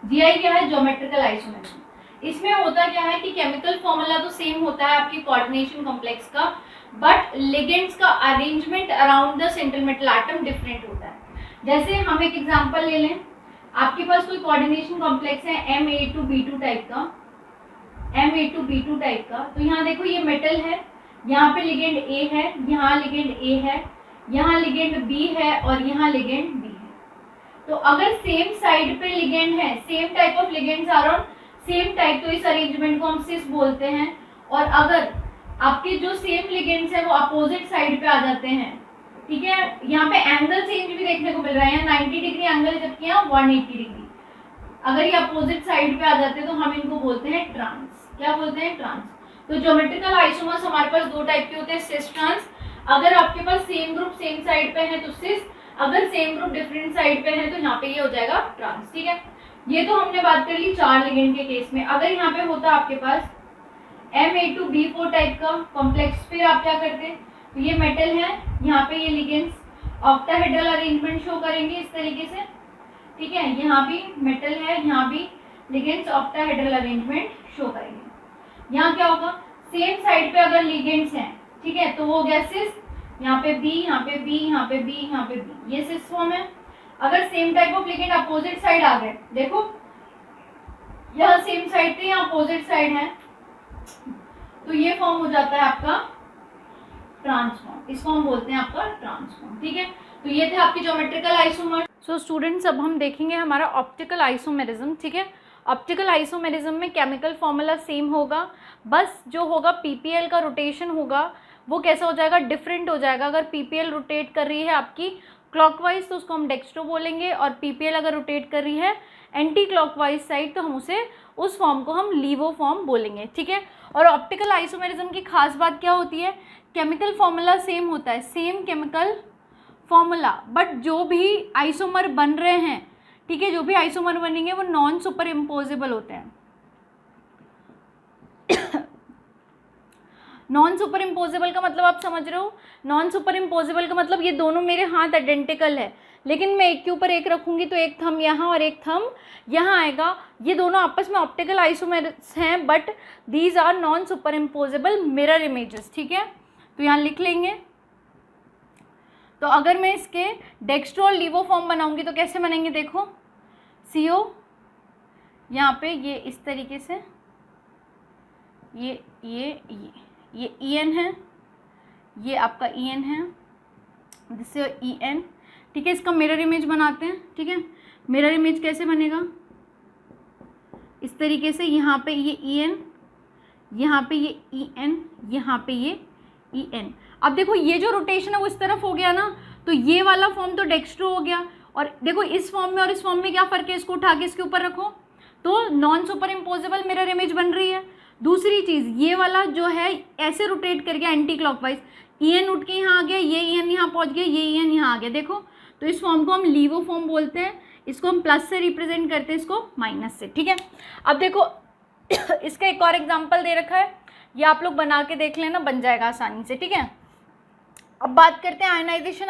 जीआई क्या है, ज्योमेट्रिकल आइसोमेरिज्म। इसमें होता क्या है कि केमिकल फॉर्मूला तो सेम होता है आपकी कोऑर्डिनेशन कॉम्प्लेक्स का, बट लिगेंड्स का arrangement around the central metal atom different होता है। जैसे हम एक एग्जांपल ले लें, आपके पास कोई कोऑर्डिनेशन कॉम्प्लेक्स है Ma2B2 टाइप का, Ma2B2 टाइप का। तो यहाँ देखो ये मेटल है, यहाँ पे लिगेंड A है, यहाँ लिगेंड A है, यहाँ लिगेंड B है और यहाँ लिगेंड B है। तो अगर सेम साइड पे लिगेंड है, same type of ligands are on same type, तो इस अरेंजमेंट को हम सिस बोलते हैं। और अगर आपके जो सेम लिगेंड्स है वो अपोजिट साइड पे आ जाते हैं, ठीक है, यहाँ पे एंगल चेंज भी देखने को मिल रहा है, यहाँ 90 डिग्री एंगल है जबकि यहाँ 180 डिग्री। अगर ये अपोजिट साइड पे आ जाते हैं तो हम इनको बोलते हैं ट्रांस। क्या बोलते हैं, ट्रांस। तो ज्योमेट्रिकल आइसोमर्स हमारे पास 2 टाइप के होते हैं, सिस ट्रांस। अगर आपके पास सेम ग्रुप सेम साइड पे है तो सिस, अगर सेम ग्रुप डिफरेंट साइड पे है तो यहाँ पे ये हो जाएगा ट्रांस, ठीक है। ये तो हमने बात कर ली 4 लिगेंड के केस में। अगर यहाँ पे होता आपके पास Ma2B4 टाइप का कॉम्प्लेक्स, फिर आप क्या करते, तो ये मेटल है, यहाँ पे ये लिगेंड्स ऑक्टाहेड्रल अरेंजमेंट शो करेंगे इस तरीके से, ठीक है। यहाँ भी मेटल है, यहाँ भी लिगेंड्स ऑक्टाहेड्रल अरेंजमेंट शो करेंगे। यहाँ क्या होगा, सेम साइड पे अगर लिगेंड्स हैं, ठीक है, तो वो गया सिस, यहाँ पे B, यहाँ पे B, यहाँ पे B, यहाँ पे B, ये सिस फॉर्म है। अगर same type of ligand opposite side आ गए, देखो यहाँ सेम साइड थे, यहाँ अपोजिट साइड है, तो ये फॉर्म हो जाता है आपका ट्रांसफॉर्म, इसको हम बोलते हैं आपका ट्रांसफॉर्म, ठीक है। तो ये थे आपके ज्योमेट्रिकल आइसोमर। सो स्टूडेंट्स, अब हम देखेंगे हमारा ऑप्टिकल आइसोमेरिज्म, ठीक है। ऑप्टिकल आइसोमेरिज्म में केमिकल फॉर्मूला सेम होगा, बस जो होगा पीपीएल का रोटेशन होगा वो कैसा हो जाएगा, डिफरेंट हो जाएगा। अगर पीपीएल रोटेट कर रही है आपकी क्लॉकवाइज तो उसको हम डेक्स्ट्रो बोलेंगे, और पीपीएल अगर रोटेट कर रही है एंटी क्लॉकवाइज साइड तो हम उस फॉर्म को हम लीवो फॉर्म बोलेंगे, ठीक है। और ऑप्टिकल आइसोमेरिज्म की खास बात क्या होती है, केमिकल फॉर्मूला सेम होता है, सेम केमिकल फॉर्मूला, बट जो भी आइसोमर बन रहे हैं, ठीक है, जो भी आइसोमर बनेंगे वो नॉन सुपर इम्पोजेबल होते हैं। नॉन सुपर इम्पोजेबल का मतलब आप समझ रहे हो, नॉन सुपर इम्पोजेबल का मतलब ये दोनों मेरे हाथ आइडेंटिकल है, लेकिन मैं एक के ऊपर एक रखूंगी तो एक थंब यहाँ और एक थंब यहाँ आएगा, ये दोनों आपस में ऑप्टिकल आइसोमर्स हैं, but these are non superimposable mirror images, ठीक है। तो यहाँ लिख लेंगे। तो अगर मैं इसके डेक्स्ट्रो और लीवो फॉर्म बनाऊंगी तो कैसे बनेंगे, देखो CO यहाँ पे ये इस तरीके से, ये EN है, ये आपका EN है, जिससे EN, ठीक है। इसका मिरर इमेज बनाते हैं, ठीक है। मिरर इमेज कैसे बनेगा, इस तरीके से, यहाँ पे ये EN, यहाँ पे ये EN, यहाँ पे ये EN। अब देखो ये जो रोटेशन है वो इस तरफ हो गया ना, तो ये वाला फॉर्म तो डेक्स्ट्रो हो गया, और देखो इस फॉर्म में और इस फॉर्म में क्या फ़र्क है, इसको उठा के इसके ऊपर रखो तो non superimposable mirror image बन रही है। दूसरी चीज़, ये वाला जो है ऐसे रोटेट कर गया एंटी क्लॉकवाइज, EN उठ के यहाँ आ गया, ये EN यहाँ पहुँच गया, ये EN यहाँ आ गया, देखो। तो इस फॉर्म को हम लीवो फॉर्म बोलते हैं, इसको हम प्लस से रिप्रेजेंट करते हैं, इसको माइनस से, ठीक है। अब देखो इसका एक और एग्जाम्पल दे रखा है, ये आप लोग बना के देख लेना, बन जाएगा आसानी से, ठीक है। अब बात करते हैं आयनाइजेशन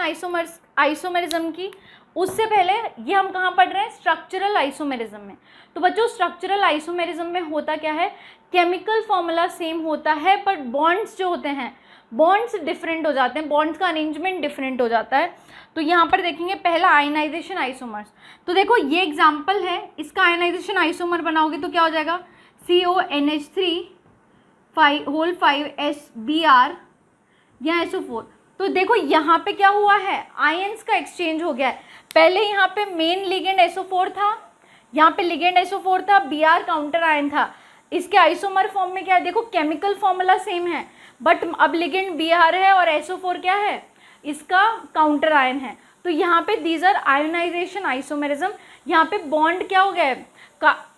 आइसोमेरिज्म की। उससे पहले ये हम कहाँ पढ़ रहे हैं, स्ट्रक्चरल आइसोमेरिज्म में। तो बच्चों स्ट्रक्चरल आइसोमेरिज्म में होता क्या है, केमिकल फॉर्मूला सेम होता है, बट बॉन्ड्स जो होते हैं बॉन्ड्स डिफरेंट हो जाते हैं, बॉन्ड्स का अरेंजमेंट डिफरेंट हो जाता है। तो यहाँ पर देखेंगे पहला आयनाइजेशन आइसोमर्स। तो देखो ये एग्जाम्पल है, इसका आयनाइजेशन आइसोमर बनाओगे तो क्या हो जाएगा, CONH3 5SBr या SO4। तो देखो यहाँ पे क्या हुआ है, आयंस का एक्सचेंज हो गया है। पहले यहाँ पे मेन लिगेंड SO4 था, यहाँ पे लिगेंड SO4 था, Br काउंटर आयन था। इसके आइसोमर फॉर्म में क्या है, देखो केमिकल फॉर्मूला सेम है, बट अब लिगेंड Br है और SO4 क्या है, इसका काउंटर आयन है। तो यहाँ पे दीज आर आयोनाइजेशन आइसोमेरिज्म। यहाँ पे बॉन्ड क्या हो गया है,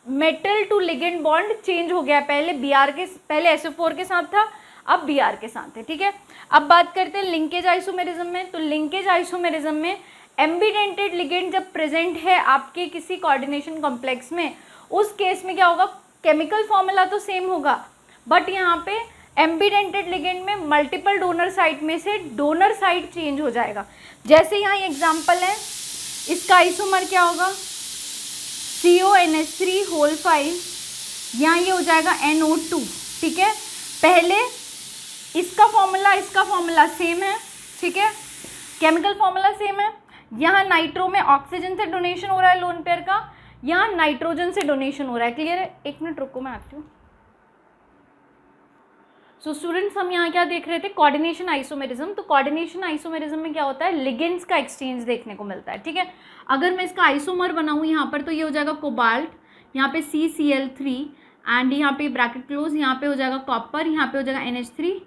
metal to ligand bond change हो गया है, पहले SO4 के साथ था, अब Br के साथ है, ठीक है। अब बात करते हैं लिंकेज आइसोमेरिज्म में। तो लिंकेज आइसोमेरिज्म में एम्बिडेंटेड लिगेंड जब प्रेजेंट है आपके किसी कोऑर्डिनेशन कॉम्प्लेक्स में, उस केस में क्या होगा, केमिकल फॉर्मूला तो सेम होगा, बट यहाँ पे एम्बिडेंटेड लिगेंड में मल्टीपल डोनर साइट में से डोनर साइट चेंज हो जाएगा। जैसे यहाँ एग्जाम्पल है, इसका आइसोमर क्या होगा, CONH3 यहाँ ये हो जाएगा NO2, ठीक है। पहले इसका फॉर्मूला सेम है, ठीक है, केमिकल फॉर्मूला सेम है। यहाँ नाइट्रो में ऑक्सीजन से डोनेशन हो रहा है लोन पेयर का, यहाँ नाइट्रोजन से डोनेशन हो रहा है, क्लियर है। एक मिनट रुको, मैं आती हूँ। सो स्टूडेंट्स, हम यहाँ क्या देख रहे थे, कोऑर्डिनेशन आइसोमेरिज्म। तो कोऑर्डिनेशन आइसोमेरिज्म में क्या होता है, लिगेंड्स का एक्सचेंज देखने को मिलता है, ठीक है। अगर मैं इसका आइसोमर बनाऊँ यहाँ पर, तो ये हो जाएगा कोबाल्ट, यहाँ पे CCl3 एंड यहाँ पे ब्रैकेट क्लोज, यहाँ पे हो जाएगा कॉपर, यहाँ पे हो जाएगा NH3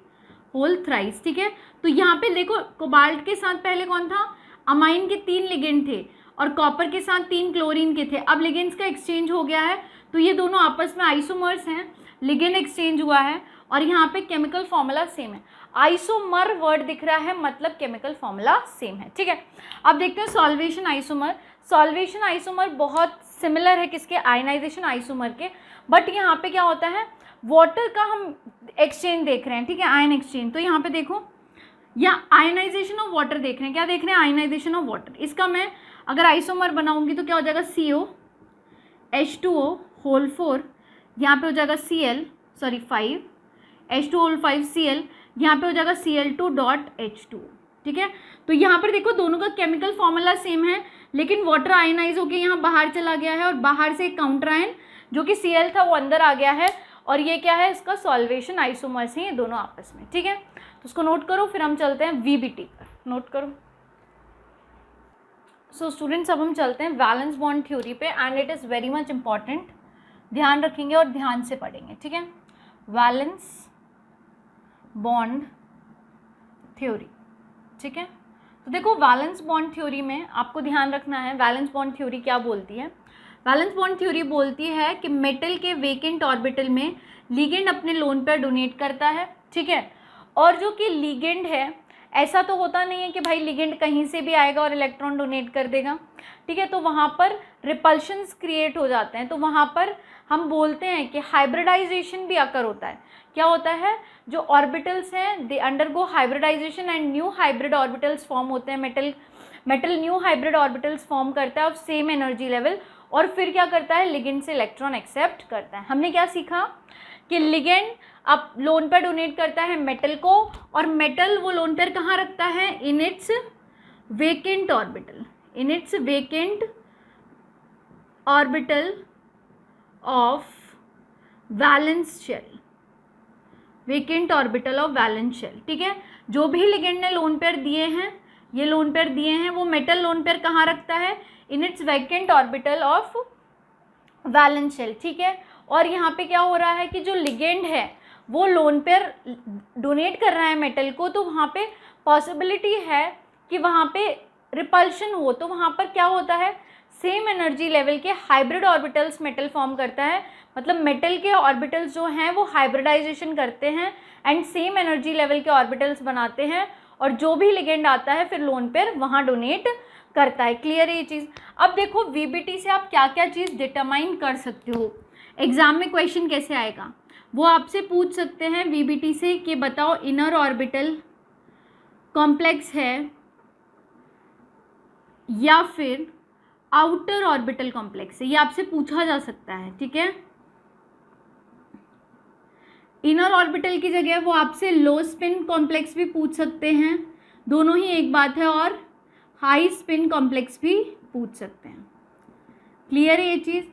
होल थ्राइस, ठीक है। तो यहाँ पे देखो कोबाल्ट के साथ पहले कौन था, अमाइन के 3 लिगेंड थे, और कॉपर के साथ 3 क्लोरीन के थे। अब लिगेंड्स का एक्सचेंज हो गया है, तो ये दोनों आपस में आइसोमर्स हैं, लिगेंड एक्सचेंज हुआ है, और यहाँ पे केमिकल फॉर्मूला सेम है। आइसोमर वर्ड दिख रहा है, मतलब केमिकल फॉर्मूला सेम है, ठीक है। अब देखते हैं सॉल्वेशन आइसोमर। सॉल्वेशन आइसोमर बहुत सिमिलर है किसके, आयनाइजेशन आइसोमर के, बट यहाँ पे क्या होता है, वाटर का हम एक्सचेंज देख रहे हैं, ठीक है, आयन एक्सचेंज। तो यहाँ पे देखो, यहाँ आयनाइजेशन ऑफ वाटर देख रहे हैं, क्या देख रहे हैं, आयनाइजेशन ऑफ वाटर। इसका मैं अगर आइसोमर बनाऊंगी तो क्या हो जाएगा, COH2O होल 4, यहाँ पे हो जाएगा 5 H2O5Cl, यहाँ पे हो जाएगा Cl2.H2, ठीक है। तो यहाँ पर देखो दोनों का केमिकल फॉर्मूला सेम है, लेकिन वाटर आयनाइज होकर यहाँ बाहर चला गया है, और बाहर से एक काउंटर आयन जो कि Cl था वो अंदर आ गया है, और ये क्या है, इसका सॉल्वेशन आइसोमर्स हैं ये दोनों आपस में, ठीक है। तो उसको नोट करो, फिर हम चलते हैं VBT पर, नोट करो। सो स्टूडेंट्स अब हम चलते हैं वैलेंस बॉन्ड थ्योरी पे, and it is very much important, ध्यान रखेंगे और ध्यान से पढ़ेंगे, ठीक है। वैलेंस बॉन्ड थ्योरी, ठीक है। तो देखो वैलेंस बॉन्ड थ्योरी में आपको ध्यान रखना है, वैलेंस बॉन्ड थ्योरी क्या बोलती है। वैलेंस बॉन्ड थ्योरी बोलती है कि मेटल के वेकेंट ऑर्बिटल में लिगेंड अपने लोन पेयर डोनेट करता है, ठीक है। और जो कि लिगेंड है, ऐसा तो होता नहीं है कि भाई लिगेंड कहीं से भी आएगा और इलेक्ट्रॉन डोनेट कर देगा, ठीक है। तो वहाँ पर रिपल्शंस क्रिएट हो जाते हैं, तो वहाँ पर हम बोलते हैं कि हाइब्रिडाइजेशन भी अकर होता है। क्या होता है, जो ऑर्बिटल्स हैं they undergo hybridization and new hybrid orbitals form होते हैं। Metal new hybrid orbitals form करता है ऑफ सेम एनर्जी लेवल, और फिर क्या करता है, लिगेंड से इलेक्ट्रॉन एक्सेप्ट करता है। हमने क्या सीखा कि लिगेंड अब लोन पेयर डोनेट करता है मेटल को, और मेटल वो लोन पेयर कहाँ रखता है, in its vacant orbital, in its vacant orbital of valence shell, vacant orbital of valence shell, ठीक है। जो भी लिगेंड ने लोन पेयर दिए हैं, ये लोन पेयर दिए हैं, वो मेटल लोन पेयर कहाँ रखता है, in its vacant orbital of valence shell, ठीक है। और यहाँ पे क्या हो रहा है कि जो लिगेंड है वो लोन पेयर डोनेट कर रहा है मेटल को, तो वहाँ पे पॉसिबिलिटी है कि वहाँ पे रिपल्शन हो, तो वहाँ पर क्या होता है, सेम एनर्जी लेवल के हाइब्रिड ऑर्बिटल्स मेटल फॉर्म करता है। मतलब मेटल के ऑर्बिटल्स जो हैं वो हाइब्रिडाइजेशन करते हैं एंड सेम एनर्जी लेवल के ऑर्बिटल्स बनाते हैं, और जो भी लिगेंड आता है फिर लोन पेयर वहाँ डोनेट करता है। क्लियर है ये चीज़। अब देखो VBT से आप क्या क्या चीज़ डिटरमाइन कर सकते हो, एग्जाम में क्वेश्चन कैसे आएगा वो आपसे पूछ सकते हैं VBT से कि बताओ इनर ऑर्बिटल कॉम्प्लेक्स है या फिर आउटर ऑर्बिटल कॉम्प्लेक्स है, ये आपसे पूछा जा सकता है, ठीक है। इनर ऑर्बिटल की जगह वो आपसे लो स्पिन कॉम्प्लेक्स भी पूछ सकते हैं, दोनों ही एक बात है, और हाई स्पिन कॉम्प्लेक्स भी पूछ सकते हैं। क्लियर है ये चीज़।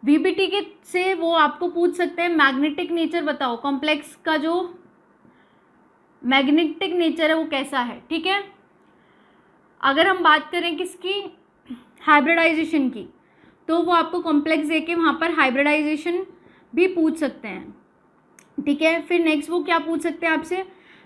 VBT के से वो आपको पूछ सकते हैं मैग्नेटिक नेचर बताओ, कॉम्प्लेक्स का जो मैग्नेटिक नेचर है वो कैसा है, ठीक है। अगर हम बात करें किसकी, हाइब्रिडाइजेशन की, तो वो आपको कॉम्प्लेक्स देके वहाँ पर हाइब्रिडाइजेशन भी पूछ सकते हैं, ठीक है। फिर नेक्स्ट वो क्या पूछ सकते हैं आपसे,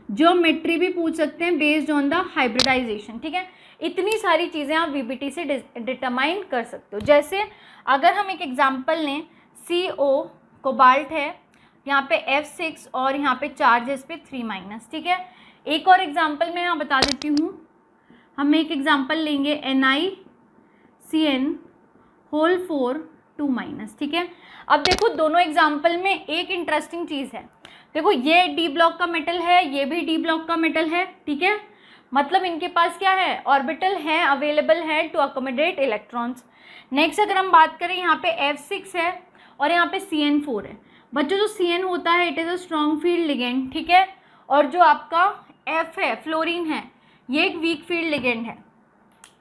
ज्योमेट्री भी पूछ सकते हैं बेस्ड ऑन द हाइब्रिडाइजेशन, ठीक है। इतनी सारी चीज़ें आप VBT से डिटरमाइन कर सकते हो। जैसे अगर हम एक एग्जांपल लें, CO कोबाल्ट है, यहाँ पे F6 और यहाँ पे चार्ज है इस पर 3-, ठीक है। एक और एग्जांपल मैं यहाँ बता देती हूँ, हम एक एग्जांपल लेंगे NiCN होल 4 2-, ठीक है। अब देखो दोनों एग्जांपल में एक इंटरेस्टिंग चीज़ है, देखो ये D ब्लॉक का मेटल है, ये भी D ब्लॉक का मेटल है, ठीक है। मतलब इनके पास क्या है, ऑर्बिटल है, अवेलेबल है टू अकोमोडेट इलेक्ट्रॉन्स। नेक्स्ट अगर हम बात करें, यहाँ पे F6 है और यहाँ पे CN4 है। बच्चों जो CN होता है it is a strong field ligand, ठीक है। और जो आपका F है, फ्लोरीन है, ये एक वीक फील्ड लिगेंड है।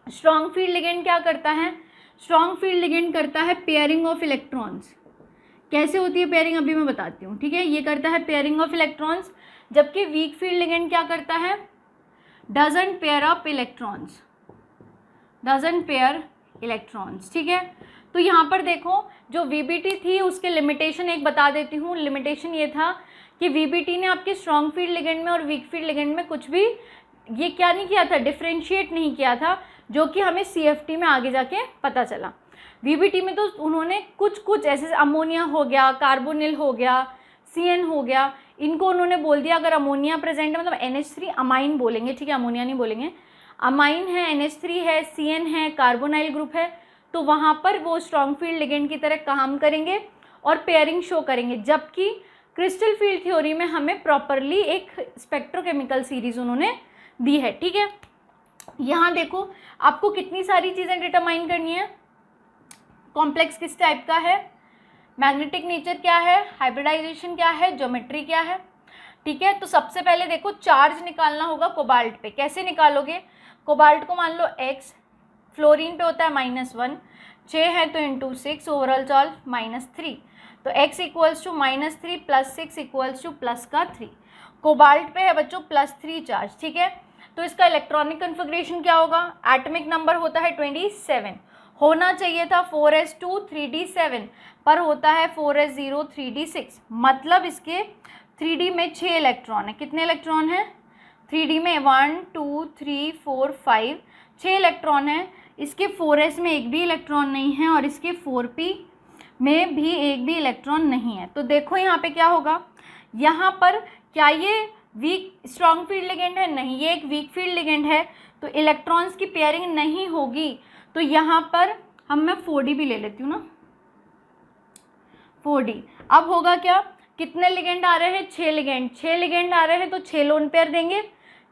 स्ट्रॉन्ग फील्ड लिगेंड क्या करता है, स्ट्रॉन्ग फील्ड लिगेंड करता है पेयरिंग ऑफ इलेक्ट्रॉन्स। कैसे होती है पेयरिंग अभी मैं बताती हूँ, ठीक है। ये करता है पेयरिंग ऑफ इलेक्ट्रॉन्स, जबकि वीक फील्ड लिगेंड क्या करता है, doesn't pair up electrons, doesn't pair electrons, ठीक है। तो यहाँ पर देखो जो VBT थी उसके लिमिटेशन एक बता देती हूँ। लिमिटेशन ये था कि VBT ने आपके स्ट्रॉन्ग फील्ड लिगेंड में और वीक फील्ड लिगेंड में कुछ भी ये क्या नहीं किया था, डिफ्रेंशिएट नहीं किया था, जो कि हमें CFT में आगे जाके पता चला। VBT में तो उन्होंने कुछ ऐसे अमोनिया हो गया, कार्बोनिल हो गया, CN हो गया, इनको उन्होंने बोल दिया अगर अमोनिया प्रेजेंट है मतलब NH3 अमाइन बोलेंगे, ठीक है, अमोनिया नहीं बोलेंगे, अमाइन है, NH3 है, CN है, कार्बोनाइल ग्रुप है, तो वहाँ पर वो स्ट्रॉन्ग फील्ड लिगेंड की तरह काम करेंगे और पेयरिंग शो करेंगे। जबकि क्रिस्टल फील्ड थ्योरी में हमें प्रॉपरली एक स्पेक्ट्रोकेमिकल सीरीज उन्होंने दी है, ठीक है। यहाँ देखो आपको कितनी सारी चीज़ें डिटरमाइन करनी है, कॉम्प्लेक्स किस टाइप का है, मैग्नेटिक नेचर क्या है, हाइब्रिडाइजेशन क्या है, ज्योमेट्री क्या है, ठीक है। तो सबसे पहले देखो चार्ज निकालना होगा कोबाल्ट पे। कैसे निकालोगे, कोबाल्ट को मान लो X, फ्लोरीन पे होता है -1, 6 है तो इंटू 6, ओवरऑल चार्ज -3, तो X equals to -3 + 6 equals to +3। Cobalt पे है बच्चों +3 चार्ज, ठीक है। तो इसका इलेक्ट्रॉनिक कन्फिग्रेशन क्या होगा, एटॉमिक नंबर होता है 27, होना चाहिए था 4s2 3d7 पर होता है 4s0 3d6, मतलब इसके 3d में 6 इलेक्ट्रॉन है। कितने इलेक्ट्रॉन है 3d में, 1 2 3 4 5, 6 इलेक्ट्रॉन है। इसके 4s में एक भी इलेक्ट्रॉन नहीं है और इसके 4p में भी एक भी इलेक्ट्रॉन नहीं है। तो देखो यहाँ पे क्या होगा, यहाँ पर क्या ये वीक स्ट्रॉन्ग फील्ड लिगेंड है, नहीं, ये एक वीक फील्ड लिगेंड है, तो इलेक्ट्रॉन्स की पेयरिंग नहीं होगी। तो यहाँ पर मैं 4d भी ले लेती हूँ ना, 4d। अब होगा क्या, कितने लिगेंड आ रहे हैं, 6 लिगेंड, 6 लिगेंड आ रहे हैं तो 6 लोन पेयर देंगे,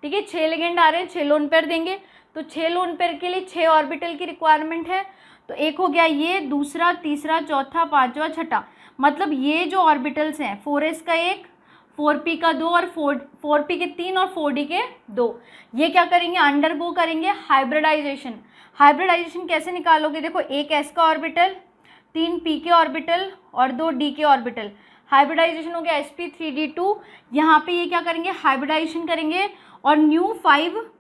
ठीक है, 6 लिगेंड आ रहे हैं 6 लोन पेयर देंगे। तो 6 लोन पेयर के लिए 6 ऑर्बिटल की रिक्वायरमेंट है। तो एक हो गया ये, दूसरा, तीसरा, चौथा, पांचवा, छठा, मतलब ये जो ऑर्बिटल्स हैं 4s का एक, 4p का 2 और 4p के 3 और 4d के 2, ये क्या करेंगे, अंडरगो करेंगे हाइब्रिडाइजेशन। हाइब्रिडाइजेशन कैसे निकालोगे, देखो एक s का ऑर्बिटल, 3 p के ऑर्बिटल और 2 d के ऑर्बिटल, हाइब्रिडाइजेशन हो गया sp3d2। यहाँ पे ये क्या करेंगे, हाइब्रिडाइजेशन करेंगे और न्यू 5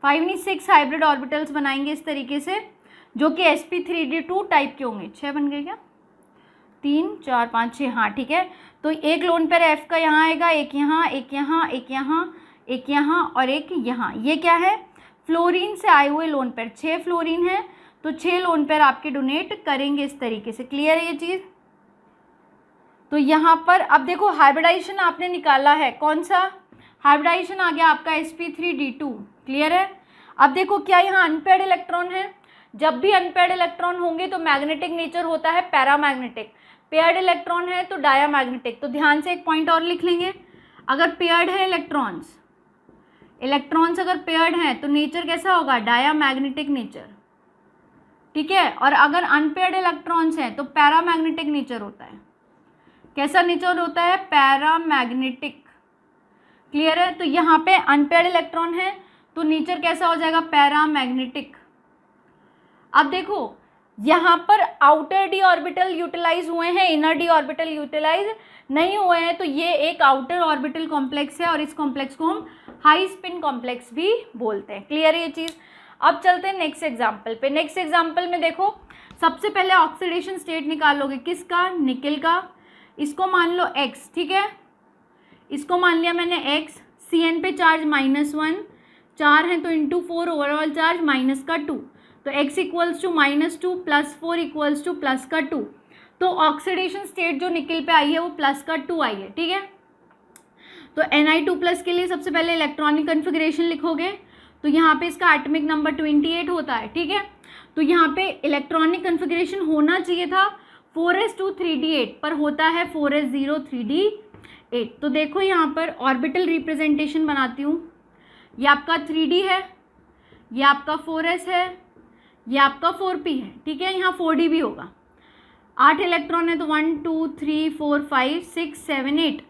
नहीं 6 हाइब्रिड ऑर्बिटल्स बनाएंगे इस तरीके से, जो कि sp3d2 टाइप के होंगे। 6 बन गए क्या, 3 4 5 6, हाँ ठीक है। तो एक लोन पेयर f का यहाँ आएगा, एक यहाँ, एक यहाँ, एक यहाँ, एक यहाँ और एक यहाँ। ये क्या है, फ्लोरीन से आए हुए लोन पेयर, 6 फ्लोरीन है तो 6 लोन पेयर आपके डोनेट करेंगे इस तरीके से। क्लियर है ये चीज़। तो यहाँ पर अब देखो हाइब्रिडाइजेशन आपने निकाला है, कौन सा हाइब्रिडाइजेशन आ गया आपका sp3d2। क्लियर है। अब देखो क्या यहाँ अनपेयर्ड इलेक्ट्रॉन है, जब भी अनपेयर्ड इलेक्ट्रॉन होंगे तो मैग्नेटिक नेचर होता है पैरामैग्नेटिक, पेयर्ड इलेक्ट्रॉन है तो डायामैग्नेटिक। तो ध्यान से एक पॉइंट और लिख लेंगे, अगर पेयर्ड है इलेक्ट्रॉन्स अगर पेयर्ड हैं तो नेचर कैसा होगा, डायामैग्नेटिक नेचर, ठीक है। और अगर अनपेयर्ड इलेक्ट्रॉन्स हैं तो पैरामैग्नेटिक नेचर होता है। कैसा नेचर होता है, पैरामैग्नेटिक। क्लियर है। तो यहाँ पे अनपेयर्ड इलेक्ट्रॉन है तो नेचर कैसा हो जाएगा, पैरामैग्नेटिक। अब देखो यहाँ पर आउटर डी ऑर्बिटल यूटिलाइज हुए हैं, इनर डी ऑर्बिटल यूटिलाइज नहीं हुए हैं, तो ये एक आउटर ऑर्बिटल कॉम्प्लेक्स है और इस कॉम्प्लेक्स को हम हाई स्पिन कॉम्प्लेक्स भी बोलते हैं। क्लियर है ये चीज़। अब चलते हैं नेक्स्ट एग्जाम्पल पे। नेक्स्ट एग्जाम्पल में देखो, सबसे पहले ऑक्सीडेशन स्टेट निकालोगे किसका, निकेल का। इसको मान लो x, ठीक है, इसको मान लिया मैंने x। Cn पे चार्ज -1, 4 है तो इंटू 4 ओवरऑल चार्ज माइनस का 2, तो x इक्वल्स टू -2 + 4 इक्वल्स टू प्लस का 2। तो ऑक्सीडेशन स्टेट जो निकेल पे आई है वो प्लस का 2 आई है, ठीक है। तो Ni2+ के लिए सबसे पहले इलेक्ट्रॉनिक कन्फिग्रेशन लिखोगे, तो यहाँ पे इसका एटॉमिक नंबर 28 होता है, ठीक है। तो यहाँ पे इलेक्ट्रॉनिक कन्फिग्रेशन होना चाहिए था 4s2 3d8 पर होता है 4s0 3d8। तो देखो यहाँ पर ऑर्बिटल रिप्रेजेंटेशन बनाती हूँ, ये आपका 3d है, ये आपका 4s है, ये आपका 4p है, ठीक है। यहाँ 4d भी होगा, 8 इलेक्ट्रॉन है तो 1 2 3 4 5 6 7 8।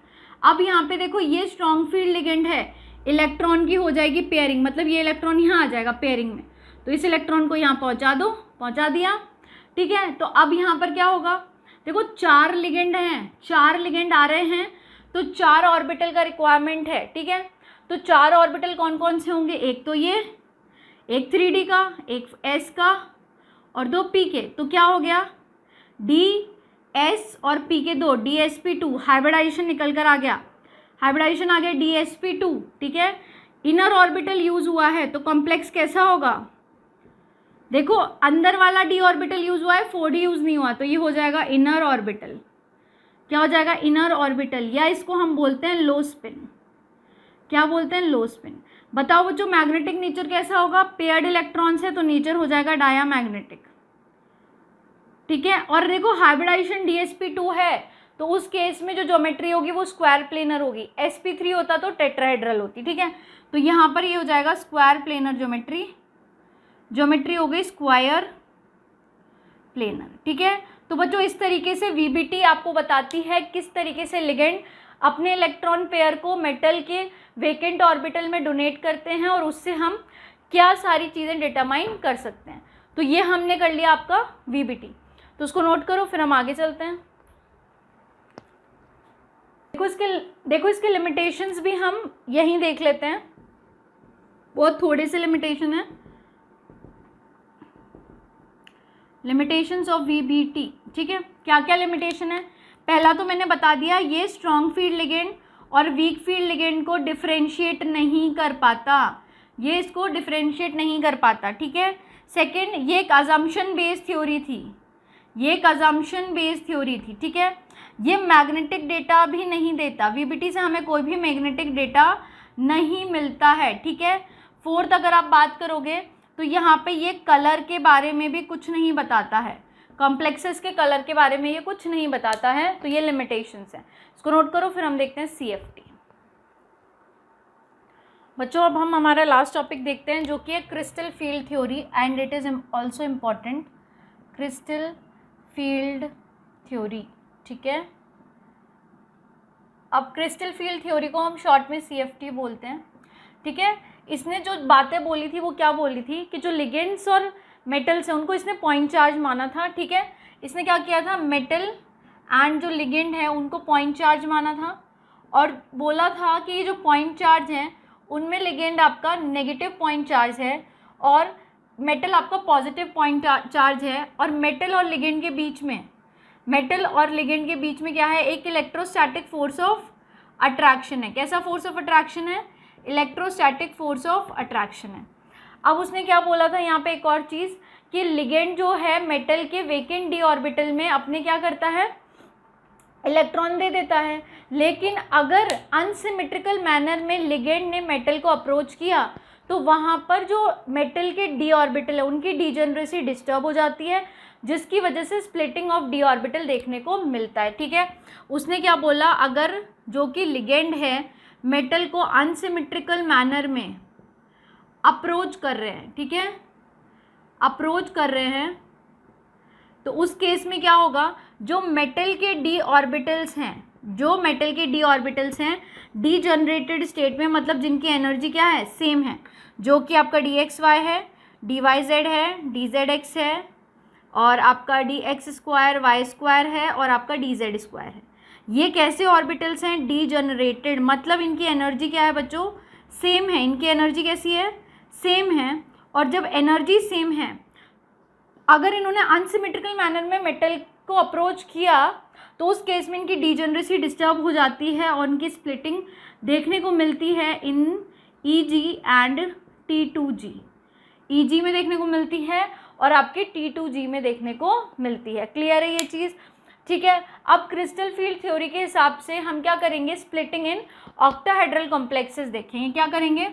अब यहाँ पे देखो ये स्ट्रॉन्ग फील्ड लिगेंड है, इलेक्ट्रॉन की हो जाएगी पेयरिंग, मतलब ये इलेक्ट्रॉन यहाँ आ जाएगा पेयरिंग में, तो इस इलेक्ट्रॉन को यहाँ पहुँचा दो, पहुँचा दिया, ठीक है। तो अब यहाँ पर क्या होगा, देखो 4 लिगेंड हैं, 4 लिगेंड आ रहे हैं तो 4 ऑर्बिटल का रिक्वायरमेंट है, ठीक है। तो 4 ऑर्बिटल कौन कौन से होंगे, एक तो ये, एक 3d का, एक s का और 2 p के। तो क्या हो गया, d s और p के 2, dsp2 हाइब्रिडाइजेशन निकल कर आ गया, हाइब्रिडाइजेशन आ गया dsp2, ठीक है। इनर ऑर्बिटल यूज हुआ है तो कॉम्प्लेक्स कैसा होगा, देखो अंदर वाला d ऑर्बिटल यूज हुआ है, 4d यूज नहीं हुआ, तो ये हो जाएगा इनर ऑर्बिटल। क्या हो जाएगा, इनर ऑर्बिटल, या इसको हम बोलते हैं लो स्पिन। क्या बोलते हैं, लो स्पिन। बताओ बच्चों मैग्नेटिक नेचर कैसा होगा, पेयर्ड इलेक्ट्रॉन्स है तो नेचर हो जाएगा डायामैग्नेटिक, ठीक है। और देखो हाइब्रिडाइजेशन dsp2 है तो उस केस में जो ज्योमेट्री होगी वो स्क्वायर प्लेनर होगी, sp3 होता तो टेट्राहेड्रल होती, ठीक है। तो यहाँ पर ये हो जाएगा स्क्वायर प्लेनर ज्योमेट्री, ज्योमेट्री हो गई स्क्वायर प्लेनर, ठीक है। तो बच्चों इस तरीके से VBT आपको बताती है किस तरीके से लिगेंड अपने इलेक्ट्रॉन पेयर को मेटल के वेकेंट ऑर्बिटल में डोनेट करते हैं और उससे हम क्या सारी चीज़ें डिटरमाइन कर सकते हैं। तो ये हमने कर लिया आपका VBT, तो उसको नोट करो, फिर हम आगे चलते हैं। देखो इसके लिमिटेशंस भी हम यहीं देख लेते हैं, बहुत थोड़े से लिमिटेशन है। लिमिटेशंस ऑफ VBT, ठीक है, क्या क्या लिमिटेशन है? पहला तो मैंने बता दिया, ये स्ट्रॉन्ग फील्ड लिगेंड और वीक फील्ड लिगेंड को डिफरेंशिएट नहीं कर पाता, ये इसको डिफरेंशिएट नहीं कर पाता, ठीक है। सेकंड, ये एक अजम्पशन बेस्ड थ्योरी थी, ये एक अजम्पशन बेस्ड थ्योरी थी, ठीक है। ये मैग्नेटिक डेटा भी नहीं देता, VBT से हमें कोई भी मैग्नेटिक डेटा नहीं मिलता है, ठीक है। फोर्थ, अगर आप बात करोगे तो यहाँ पे ये कलर के बारे में भी कुछ नहीं बताता है, कॉम्प्लेक्सेस के कलर के बारे में ये कुछ नहीं बताता है, तो ये लिमिटेशंस हैं, इसको नोट करो। फिर हम देखते हैं CFT। बच्चों अब हम हमारा लास्ट टॉपिक देखते हैं, जो कि है crystal field theory, and it is also important, crystal field theory, ठीक है। अब क्रिस्टल फील्ड थ्योरी को हम शॉर्ट में CFT बोलते हैं, ठीक है। इसने जो बातें बोली थी वो क्या बोली थी कि जो लिगेंड्स और मेटल्स हैं उनको इसने पॉइंट चार्ज माना था, ठीक है। इसने क्या किया था, मेटल एंड जो लिगेंड है उनको पॉइंट चार्ज माना था, और बोला था कि ये जो पॉइंट चार्ज हैं उनमें लिगेंड आपका नेगेटिव पॉइंट चार्ज है और मेटल आपका पॉजिटिव पॉइंट चार्ज है, और मेटल और लिगेंड के बीच में क्या है, एक इलेक्ट्रोस्टैटिक फोर्स ऑफ अट्रैक्शन है। कैसा फोर्स ऑफ अट्रैक्शन है? इलेक्ट्रोस्टैटिक फोर्स ऑफ अट्रैक्शन है। अब उसने क्या बोला था यहाँ पे, एक और चीज़, कि लिगेंड जो है मेटल के वेकेंट डी ऑर्बिटल में अपने क्या करता है, इलेक्ट्रॉन दे देता है, लेकिन अगर अनसिमेट्रिकल मैनर में लिगेंड ने मेटल को अप्रोच किया तो वहाँ पर जो मेटल के डी ऑर्बिटल है उनकी डीजेनरेसी डिस्टर्ब हो जाती है, जिसकी वजह से स्प्लिटिंग ऑफ डी ऑर्बिटल देखने को मिलता है, ठीक है। उसने क्या बोला, अगर जो कि लिगेंड है मेटल को अनसिमेट्रिकल मैनर में अप्रोच कर रहे हैं, ठीक है, अप्रोच कर रहे हैं, तो उस केस में क्या होगा, जो मेटल के डी ऑर्बिटल्स हैं, डीजनरेटेड स्टेट में, मतलब जिनकी एनर्जी क्या है, सेम है, जो कि आपका dxy है, dyz है, dzx है, और आपका dx स्क्वायर y स्क्वायर है, और आपका dz स्क्वायर है। ये कैसे ऑर्बिटल्स हैं, डीजनरेटेड, मतलब इनकी एनर्जी क्या है बच्चों, सेम है, इनकी एनर्जी कैसी है, सेम है। और जब एनर्जी सेम है, अगर इन्होंने अनसिमेट्रिकल मैनर में मेटल को अप्रोच किया तो उस केस में इनकी डीजनरेसी डिस्टर्ब हो जाती है और इनकी स्प्लिटिंग देखने को मिलती है इन EG एंड T2G। EG में देखने को मिलती है और आपके T2G में देखने को मिलती है। क्लियर है ये चीज़, ठीक है। अब क्रिस्टल फील्ड थ्योरी के हिसाब से हम क्या करेंगे, स्प्लिटिंग इन ऑक्टाहेड्रल कॉम्प्लेक्सेस देखेंगे। क्या करेंगे,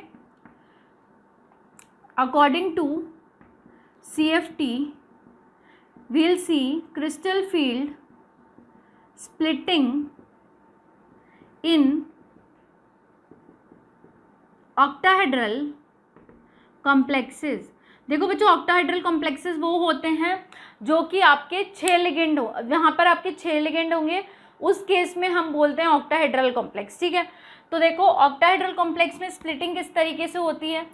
according to CFT we'll see crystal field splitting in octahedral complexes। देखो बच्चों, ऑक्टाहेड्रल कॉम्प्लेक्सेस वो होते हैं जो कि आपके 6 लिगेंड हो, यहाँ पर आपके 6 लिगेंड होंगे, उस केस में हम बोलते हैं ऑक्टाहेड्रल कॉम्प्लेक्स, ठीक है। तो देखो ऑक्टाहेड्रल कॉम्प्लेक्स में स्प्लिटिंग किस तरीके से होती है,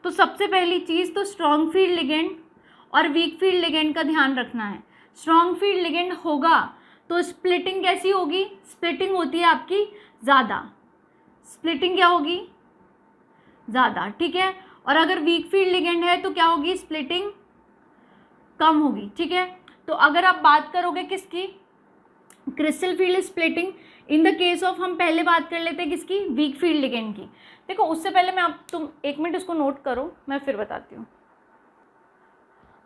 तो सबसे पहली चीज़ तो स्ट्रॉन्ग फील्ड लिगेंड और वीक फील्ड लिगेंड का ध्यान रखना है। स्ट्रॉन्ग फील्ड लिगेंड होगा तो स्प्लिटिंग कैसी होगी, स्प्लिटिंग होती है आपकी ज़्यादा, स्प्लिटिंग क्या होगी, ज़्यादा, ठीक है। और अगर वीक फील्ड लिगेंड है तो क्या होगी, स्प्लिटिंग कम होगी, ठीक है। तो अगर आप बात करोगे किसकी, crystal field splitting in the case of, हम पहले बात कर लेते हैं किसकी, वीक फील्ड लिगेंड की। देखो उससे पहले तुम 1 मिनट इसको नोट करो, मैं फिर बताती हूँ।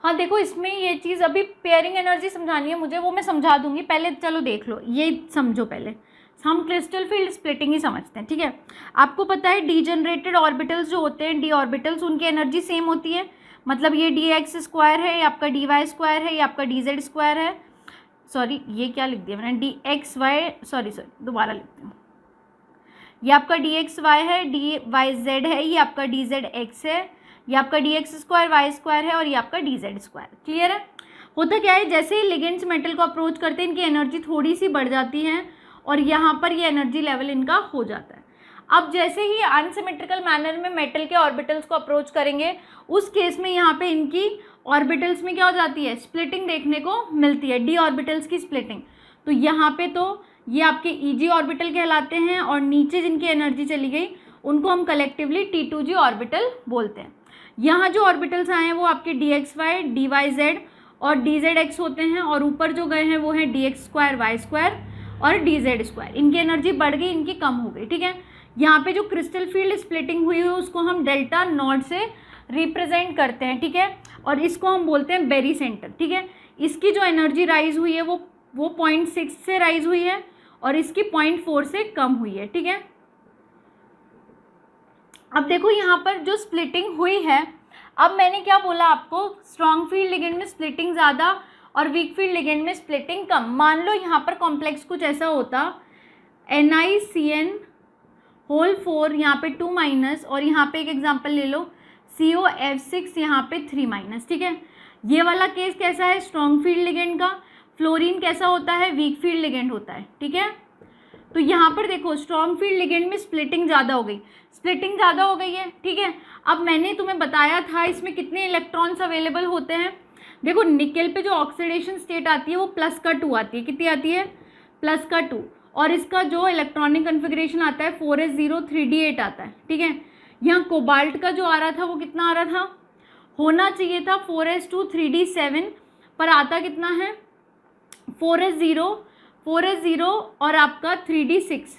हाँ देखो, इसमें ये चीज़ अभी पेयरिंग एनर्जी समझानी है मुझे, वो मैं समझा दूंगी, पहले चलो देख लो, ये समझो, पहले हम क्रिस्टल फील्ड स्प्लिटिंग ही समझते हैं, ठीक है। आपको पता है डीजनरेटेड ऑर्बिटल्स जो होते हैं, डी ऑर्बिटल्स, उनकी एनर्जी सेम होती है, मतलब ये dx स्क्वायर है, ये आपका dy स्क्वायर है, ये आपका dz स्क्वायर है, सॉरी ये क्या लिख दिया मैंने, dxy, सॉरी दोबारा लिखती हूँ, ये आपका dxy है, dyz है, ये आपका dzx है, ये आपका dx स्क्वायर y स्क्वायर है, और ये आपका dz स्क्वायर। क्लियर है। होता क्या है, जैसे ही लिगेंड्स मेटल को अप्रोच करते हैं इनकी एनर्जी थोड़ी सी बढ़ जाती है और यहाँ पर ये एनर्जी लेवल इनका हो जाता है। अब जैसे ही अनसिमेट्रिकल मैनर में मेटल के ऑर्बिटल्स को अप्रोच करेंगे, उस केस में यहाँ पे इनकी ऑर्बिटल्स में क्या हो जाती है, स्प्लिटिंग देखने को मिलती है, डी ऑर्बिटल्स की स्प्लिटिंग। तो यहाँ पे तो ये आपके Eg ऑर्बिटल कहलाते हैं, और नीचे जिनकी एनर्जी चली गई उनको हम कलेक्टिवली T2g ऑर्बिटल बोलते हैं। यहाँ जो ऑर्बिटल्स आए हैं वो आपके dxy, dyz और dzx होते हैं, और ऊपर जो गए हैं वो है dx² y² और dz²। इनकी एनर्जी बढ़ गई, इनकी कम हो गई, ठीक है। यहाँ पे जो क्रिस्टल फील्ड स्प्लिटिंग हुई है उसको हम डेल्टा नॉट से रिप्रेजेंट करते हैं, ठीक है, और इसको हम बोलते हैं बेरी सेंटर, ठीक है। इसकी जो एनर्जी राइज हुई है वो 0.6 से राइज हुई है और इसकी 0.4 से कम हुई है, ठीक है। अब देखो यहाँ पर जो स्प्लिटिंग हुई है, अब मैंने क्या बोला आपको, स्ट्रॉन्ग फील्ड लिगेंड में स्प्लिटिंग ज़्यादा और वीक फील्ड लिगेंड में स्प्लिटिंग कम। मान लो यहाँ पर कॉम्प्लेक्स कुछ ऐसा होता, NiCN⁴ यहाँ पे 2- और यहाँ पे एक एग्जांपल ले लो COF6 यहाँ पे 3-, ठीक है। ये वाला केस कैसा है, स्ट्रॉन्ग फील्ड लिगेंड का। फ्लोरीन कैसा होता है, वीक फील्ड लिगेंड होता है, ठीक है। तो यहाँ पर देखो स्ट्रॉन्ग फील्ड लिगेंड में स्प्लिटिंग ज़्यादा हो गई, स्प्लिटिंग ज़्यादा हो गई है, ठीक है। अब मैंने तुम्हें बताया था इसमें कितने इलेक्ट्रॉन्स अवेलेबल होते हैं। देखो निकेल पे जो ऑक्सीडेशन स्टेट आती है वो +2 आती है, कितनी आती है, +2, और इसका जो इलेक्ट्रॉनिक कन्फिग्रेशन आता है 4s0 3d8 आता है, ठीक है। यहाँ कोबाल्ट का जो आ रहा था वो कितना आ रहा था, होना चाहिए था 4s2 3d7, पर आता कितना है 4s0 और आपका 3d6।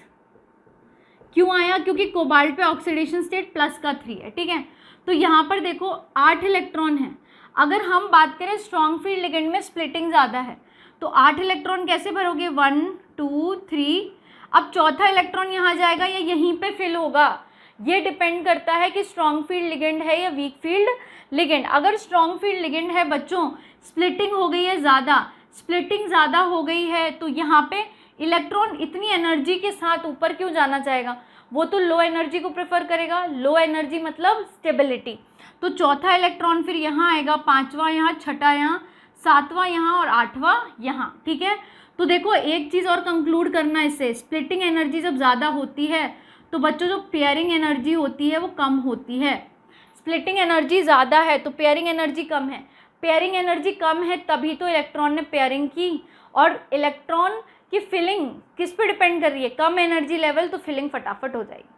क्यों आया, क्योंकि कोबाल्ट पे ऑक्सीडेशन स्टेट +3 है, ठीक है। तो यहाँ पर देखो 8 इलेक्ट्रॉन है। अगर हम बात करें स्ट्रॉन्ग फील्ड लिगेंड में स्प्लिटिंग ज़्यादा है तो 8 इलेक्ट्रॉन कैसे भरोगे, 1 2 3। अब चौथा इलेक्ट्रॉन यहाँ जाएगा या यहीं पे फिल होगा, ये डिपेंड करता है कि स्ट्रॉन्ग फील्ड लिगेंड है या वीक फील्ड लिगेंड। अगर स्ट्रॉन्ग फील्ड लिगेंड है बच्चों, स्प्लिटिंग हो गई है ज़्यादा, स्प्लिटिंग ज़्यादा हो गई है, तो यहाँ पे इलेक्ट्रॉन इतनी एनर्जी के साथ ऊपर क्यों जाना चाहेगा, वो तो लो एनर्जी को प्रेफर करेगा। लो एनर्जी मतलब स्टेबिलिटी। तो चौथा इलेक्ट्रॉन फिर यहाँ आएगा, 5वां यहाँ, 6ठा यहाँ, 7वां यहाँ और 8वां यहाँ, ठीक है। तो देखो एक चीज़ और कंक्लूड करना इससे, स्प्लिटिंग एनर्जी जब ज़्यादा होती है तो बच्चों जो पेयरिंग एनर्जी होती है वो कम होती है। स्प्लिटिंग एनर्जी ज़्यादा है तो पेयरिंग एनर्जी कम है, पेयरिंग एनर्जी कम है तभी तो इलेक्ट्रॉन ने पेयरिंग की। और इलेक्ट्रॉन की फिलिंग किस पे डिपेंड कर रही है, कम एनर्जी लेवल तो फिलिंग फटाफट हो जाएगी,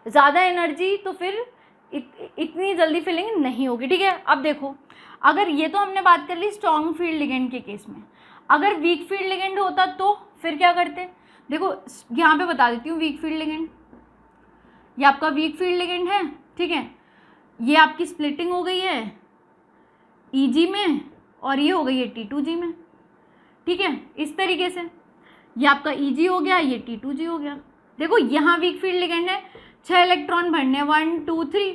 ज़्यादा एनर्जी तो फिर इतनी जल्दी फिलिंग नहीं होगी, ठीक है। अब देखो अगर ये तो हमने बात कर ली स्ट्रॉन्ग फील्ड लिगेंड के केस में, अगर वीक फील्ड लिगेंड होता तो फिर क्या करते। देखो यहाँ पे बता देती हूँ, वीक फील्ड लिगेंड, ये आपका वीक फील्ड लिगेंड है, ठीक है। ये आपकी स्प्लिटिंग हो गई है Eg में और ये हो गई है T2g में, ठीक है। इस तरीके से ये आपका Eg हो गया, ये T2g हो गया। देखो यहाँ वीक फील्ड लिगेंड है, 6 इलेक्ट्रॉन भरने, 1 2 3।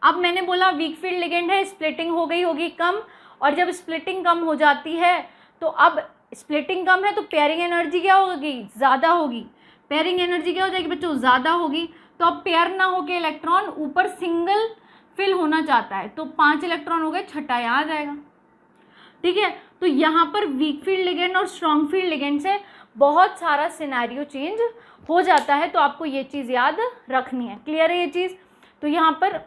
अब मैंने बोला वीक फील्ड लिगेंड है, स्प्लिटिंग हो गई होगी कम, और जब स्प्लिटिंग कम हो जाती है तो अब स्प्लिटिंग कम है तो पेयरिंग एनर्जी क्या होगी, ज़्यादा होगी। पेयरिंग एनर्जी क्या हो जाएगी बच्चों, ज़्यादा होगी। तो अब पेयर ना होके इलेक्ट्रॉन ऊपर सिंगल फिल होना चाहता है, तो 5 इलेक्ट्रॉन हो गए, 6ठा यहाँ आ जाएगा, ठीक है। तो यहाँ पर वीक फील्ड लिगेंड और स्ट्रॉन्ग फील्ड लिगेंड से बहुत सारा सिनेरियो चेंज हो जाता है, तो आपको ये चीज़ याद रखनी है। क्लियर है ये चीज़। तो यहाँ पर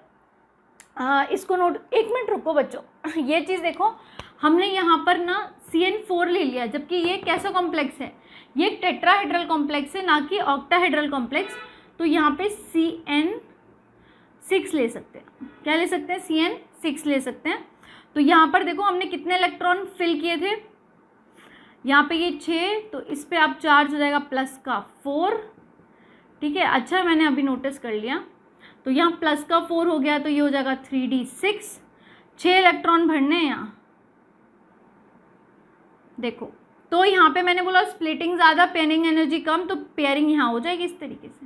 इसको नोट, 1 मिनट रुको बच्चों, ये चीज़ देखो हमने यहाँ पर ना CN4 ले लिया, जबकि ये कैसा कॉम्प्लेक्स है, ये टेट्राहेड्रल कॉम्प्लेक्स है ना कि ऑक्टाहेड्रल कॉम्प्लेक्स। तो यहाँ पे CN6 ले सकते हैं, क्या ले सकते हैं, CN6 ले सकते हैं। तो यहाँ पर देखो हमने कितने इलेक्ट्रॉन फिल किए थे, यहाँ पे ये 6, तो इस पे आप चार्ज हो जाएगा +4, ठीक है। अच्छा मैंने अभी नोटिस कर लिया, तो यहाँ +4 हो गया, तो ये हो जाएगा 3d6, 6 इलेक्ट्रॉन भरने हैं यहाँ, देखो। तो यहाँ पे मैंने बोला स्प्लिटिंग ज़्यादा, पेयरिंग एनर्जी कम, तो पेयरिंग यहाँ हो जाएगी इस तरीके से,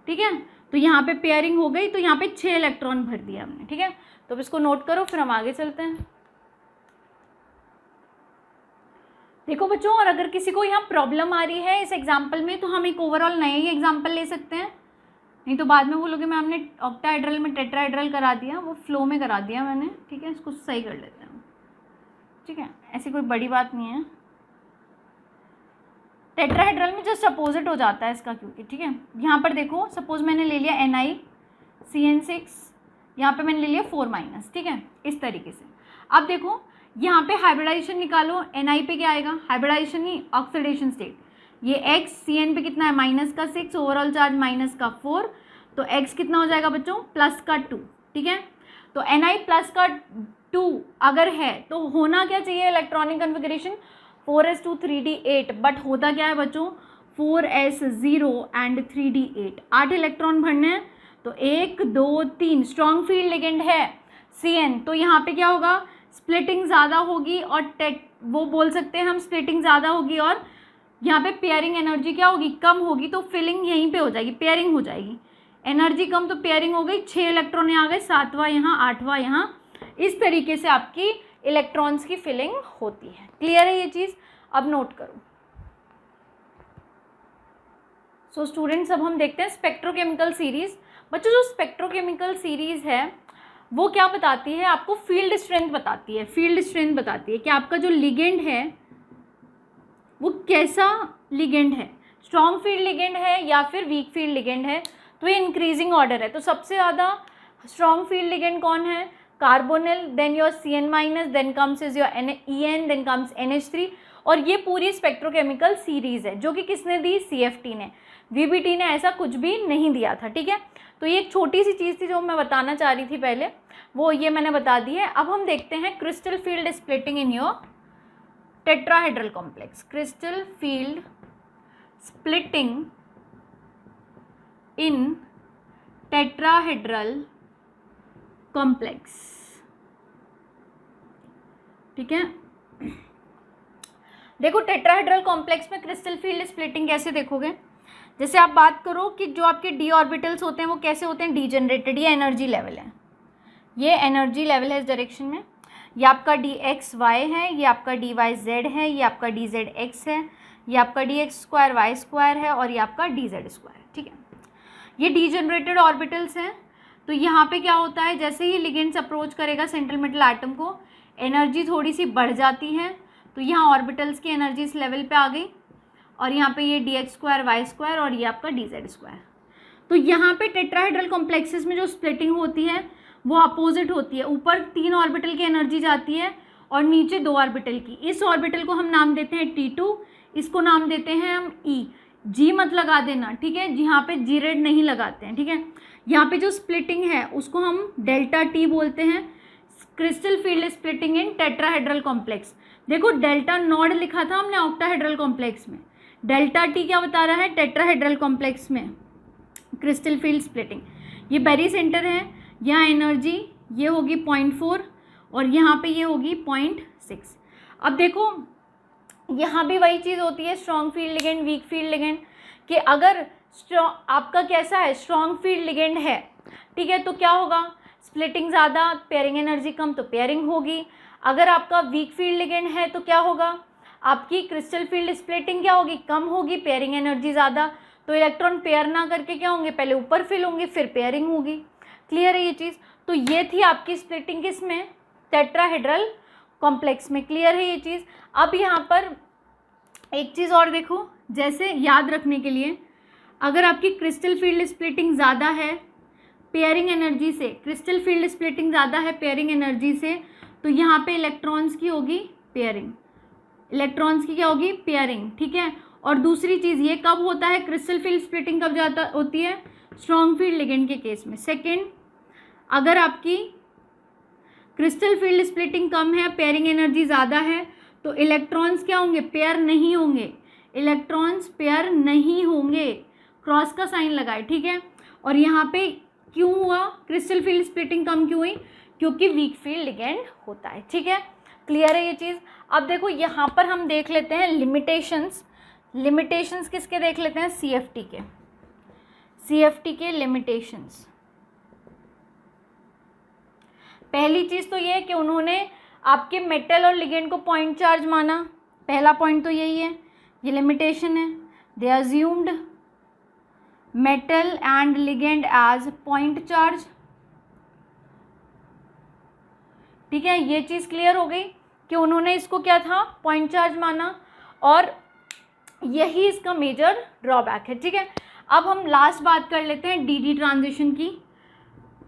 ठीक है। तो यहाँ पे पेयरिंग हो गई, तो यहाँ पे 6 इलेक्ट्रॉन भर दिया हमने, ठीक है। तो अब इसको नोट करो, फिर हम आगे चलते हैं। देखो बच्चों, और अगर किसी को यहाँ प्रॉब्लम आ रही है इस एग्जाम्पल में, तो हम एक ओवरऑल नया ही एग्जाम्पल ले सकते हैं, नहीं तो बाद में बोलोगे मैम ने ऑक्टाहेड्रल में टेट्राहेड्रल करा दिया, वो फ्लो में करा दिया मैंने, ठीक है। इसको सही कर लेते हैं, ठीक है, ऐसी कोई बड़ी बात नहीं है। टेट्राहेड्रल में जस्ट अपोजिट हो जाता है इसका, क्योंकि ठीक है। यहाँ पर देखो सपोज मैंने ले लिया NiCN6, यहाँ पे मैंने ले लिया 4-, ठीक है, इस तरीके से। अब देखो यहाँ पे हाइब्रिडाइजेशन निकालो, Ni पे क्या आएगा, हाइब्रिडाइजेशन ही ऑक्सीडेशन स्टेट, ये x Cn पे कितना है -6, ओवरऑल चार्ज -4, तो x कितना हो जाएगा बच्चों +2, ठीक है। तो Ni +2 अगर है तो होना क्या चाहिए electronic configuration 4s2 3d8, but होता क्या है बच्चों 4s0 एंड 3d8, 8 इलेक्ट्रॉन भरने हैं। तो 1 2 3 स्ट्रॉन्ग फील्ड लिगेंड है Cn, तो यहाँ पे क्या होगा स्प्लिटिंग ज़्यादा होगी और वो बोल सकते हैं हम स्प्लिटिंग ज़्यादा होगी और यहाँ पे पेयरिंग एनर्जी क्या होगी कम होगी, तो फिलिंग यहीं पे हो जाएगी, पेयरिंग हो जाएगी। एनर्जी कम तो पेयरिंग हो गई, 6 इलेक्ट्रॉन यहाँ आ गए, 7वां यहाँ 8वां यहाँ, इस तरीके से आपकी इलेक्ट्रॉन्स की फिलिंग होती है। क्लियर है ये चीज़, अब नोट करो। सो स्टूडेंट्स अब हम देखते हैं स्पेक्ट्रोकेमिकल सीरीज़। बच्चों जो स्पेक्ट्रोकेमिकल सीरीज़ है वो क्या बताती है आपको फील्ड स्ट्रेंथ बताती है, फील्ड स्ट्रेंथ बताती है कि आपका जो लिगेंड है वो कैसा लिगेंड है, स्ट्रॉन्ग फील्ड लिगेंड है या फिर वीक फील्ड लिगेंड है। तो ये इंक्रीजिंग ऑर्डर है, तो सबसे ज़्यादा स्ट्रॉन्ग फील्ड लिगेंड कौन है carbonyl, then your Cn-, then comes is your En, then comes NH3। और ये पूरी स्पेक्ट्रोकेमिकल सीरीज़ है जो कि किसने दी CFT ने, VBT ने ऐसा कुछ भी नहीं दिया था, ठीक है। तो ये एक छोटी सी चीज़ थी जो मैं बताना चाह रही थी पहले, वो ये मैंने बता दी है। अब हम देखते हैं crystal field splitting in your tetrahedral complex, crystal field splitting in tetrahedral complex, ठीक है। देखो टेट्राहेड्रल कॉम्प्लेक्स में क्रिस्टल फील्ड स्प्लिटिंग कैसे देखोगे, जैसे आप बात करो कि जो आपके डी ऑर्बिटल्स होते हैं वो कैसे होते हैं डीजनरेटेड, ये एनर्जी लेवल है, ये एनर्जी लेवल है इस डायरेक्शन में, ये आपका dxy है, ये आपका dyz है, ये आपका dzx है, ये आपका dx² y² है और ये आपका dz², ठीक है। ये डीजनरेटेड ऑर्बिटल्स हैं। तो यहाँ पे क्या होता है जैसे ही लिगेंड्स अप्रोच करेगा सेंट्रल मेटल एटम को एनर्जी थोड़ी सी बढ़ जाती है, तो यहाँ ऑर्बिटल्स की एनर्जी इस लेवल पे आ गई और यहाँ पे ये dx² y² और ये आपका dz²। तो यहाँ पे टेट्राहेड्रल कॉम्प्लेक्सेस में जो स्प्लिटिंग होती है वो अपोजिट होती है, ऊपर 3 ऑर्बिटल की एनर्जी जाती है और नीचे 2 ऑर्बिटल की। इस ऑर्बिटल को हम नाम देते हैं T2, इसको नाम देते हैं हम E, G मत लगा देना, ठीक है, यहाँ पे G रेड नहीं लगाते हैं, ठीक है। यहाँ पे जो स्प्लिटिंग है उसको हम डेल्टा T बोलते हैं, क्रिस्टल फील्ड स्प्लिटिंग इन टेट्राहेड्रल कॉम्प्लेक्स। देखो डेल्टा नॉड लिखा था हमने ऑक्टाहेड्रल कॉम्प्लेक्स में, डेल्टा T क्या बता रहा है टेट्राहेड्रल कॉम्प्लेक्स में क्रिस्टल फील्ड स्प्लिटिंग। ये बेरी सेंटर है, यहाँ एनर्जी ये होगी 0.4 और यहाँ पे ये होगी 0.6। अब देखो यहाँ भी वही चीज़ होती है strong field ligand weak field ligand, कि अगर आपका कैसा है स्ट्रॉन्ग फील्ड लिगेंड है, ठीक है, तो क्या होगा स्प्लिटिंग ज़्यादा, पेयरिंग एनर्जी कम, तो पेयरिंग होगी। अगर आपका वीक फील्ड लिगेंड है तो क्या होगा आपकी क्रिस्टल फील्ड स्प्लिटिंग क्या होगी कम होगी, पेयरिंग एनर्जी ज़्यादा, तो इलेक्ट्रॉन पेयर ना करके क्या होंगे पहले ऊपर फिल होंगे फिर पेयरिंग होगी। क्लियर है ये चीज़। तो ये थी आपकी स्प्लिटिंग किस में टेट्राहेड्रल कॉम्प्लेक्स में। क्लियर है ये चीज़। अब यहाँ पर एक चीज़ और देखो, जैसे याद रखने के लिए अगर आपकी क्रिस्टल फील्ड स्प्लिटिंग ज़्यादा है पेयरिंग एनर्जी से, क्रिस्टल फील्ड स्प्लिटिंग ज़्यादा है पेयरिंग एनर्जी से, तो यहाँ पे इलेक्ट्रॉन्स की होगी पेयरिंग, इलेक्ट्रॉन्स की क्या होगी पेयरिंग, ठीक है। और दूसरी चीज़ ये कब होता है क्रिस्टल फील्ड स्प्लिटिंग कब जाता होती है स्ट्रॉन्ग फील्ड लिगेंड के केस में। सेकेंड, अगर आपकी क्रिस्टल फील्ड स्प्लिटिंग कम है पेयरिंग एनर्जी ज़्यादा है तो इलेक्ट्रॉन्स क्या होंगे पेयर नहीं होंगे, इलेक्ट्रॉन्स पेयर नहीं होंगे, क्रॉस का साइन लगाए, ठीक है। और यहाँ पे क्यों हुआ क्रिस्टल फील्ड स्प्लिटिंग कम क्यों हुई, क्योंकि वीक फील्ड लिगेंड होता है, ठीक है। क्लियर है ये चीज़। अब देखो यहाँ पर हम देख लेते हैं लिमिटेशंस, लिमिटेशंस किसके देख लेते हैं CFT के, CFT के लिमिटेशंस। पहली चीज़ तो ये है कि उन्होंने आपके मेटल और लिगेंड को पॉइंट चार्ज माना, पहला पॉइंट तो यही है, ये लिमिटेशन है। They assumed metal and ligand as point charge, ठीक है। ये चीज़ क्लियर हो गई कि उन्होंने इसको क्या था पॉइंट चार्ज माना और यही इसका मेजर ड्रॉबैक है, ठीक है। अब हम लास्ट बात कर लेते हैं DD ट्रांजिशन की।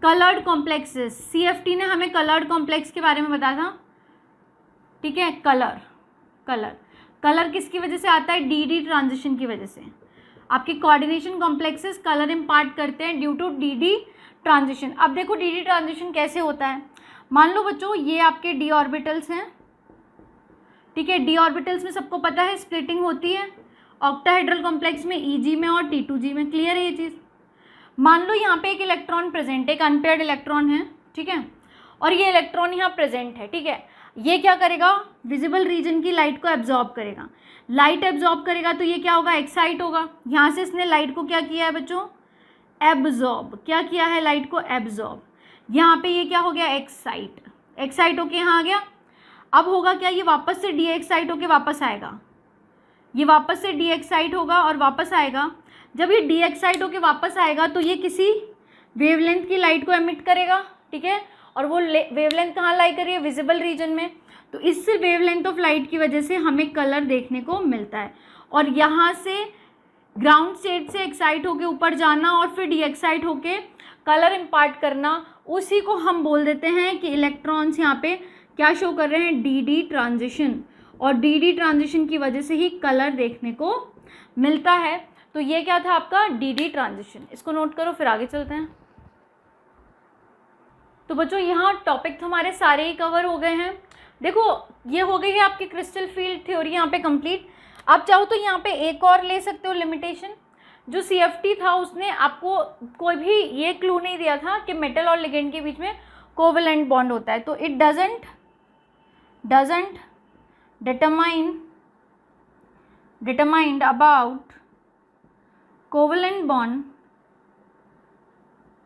कलर्ड कॉम्प्लेक्सेस, CFT ने हमें कलर्ड कॉम्प्लेक्स के बारे में बताया था, ठीक है, कलर। कलर किसकी वजह से आता है? डी ट्रांजिशन की वजह से। आपके कोऑर्डिनेशन कॉम्प्लेक्सेस कलर इम्पार्ट करते हैं ड्यू टू डी ट्रांजिशन। अब देखो डी ट्रांजिशन कैसे होता है। मान लो बच्चों ये आपके डी ऑर्बिटल्स हैं, ठीक है। डी ऑर्बिटल्स में सबको पता है स्प्लिटिंग होती है ऑक्टाहेड्रल कॉम्प्लेक्स में, ईजी में और T2G में। क्लियर है ये चीज़? मान लो यहाँ पे एक इलेक्ट्रॉन प्रेजेंट है, एक अनपेयर्ड इलेक्ट्रॉन है, ठीक है, और ये इलेक्ट्रॉन यहाँ प्रेजेंट है, ठीक है। ये क्या करेगा? विजिबल रीजन की लाइट को एब्जॉर्ब करेगा। लाइट एब्जॉर्ब करेगा तो ये क्या होगा? एक्साइट होगा। यहाँ से इसने लाइट को क्या किया है बच्चों? एब्जॉर्ब। क्या किया है? लाइट को एब्जॉर्ब। यहाँ पे ये क्या हो गया? एक्साइट। एक्साइट होके यहाँ आ गया। अब होगा क्या? ये वापस से डी एक्साइट होके वापस आएगा। ये वापस से डी एक्साइट होगा और वापस आएगा। जब ये डी एक्साइट होके वापस आएगा तो ये किसी वेवलेंथ की लाइट को एमिट करेगा, ठीक है, और वो वेवलेंथ कहाँ लाई कर रही है? विजिबल रीजन में। तो इससे वेवलेंथ ऑफ लाइट की वजह से हमें कलर देखने को मिलता है। और यहाँ से ग्राउंड स्टेट से एक्साइट होके ऊपर जाना और फिर डी एक्साइट होके कलर इम्पार्ट करना, उसी को हम बोल देते हैं कि इलेक्ट्रॉन्स यहाँ पे क्या शो कर रहे हैं? D transition. और डी ट्रांजिशन की वजह से ही कलर देखने को मिलता है। तो ये क्या था आपका? D transition. इसको नोट करो, फिर आगे चलते हैं। तो बच्चों यहाँ टॉपिक तो हमारे सारे ही कवर हो गए हैं। देखो ये हो गई है आपकी क्रिस्टल फील्ड थ्योरी यहाँ पे कंप्लीट। आप चाहो तो यहाँ पे एक और ले सकते हो लिमिटेशन। जो CFT था उसने आपको कोई भी ये क्लू नहीं दिया था कि मेटल और लिगेंड के बीच में कोवेलेंट बॉन्ड होता है। तो it doesn't determined about covalent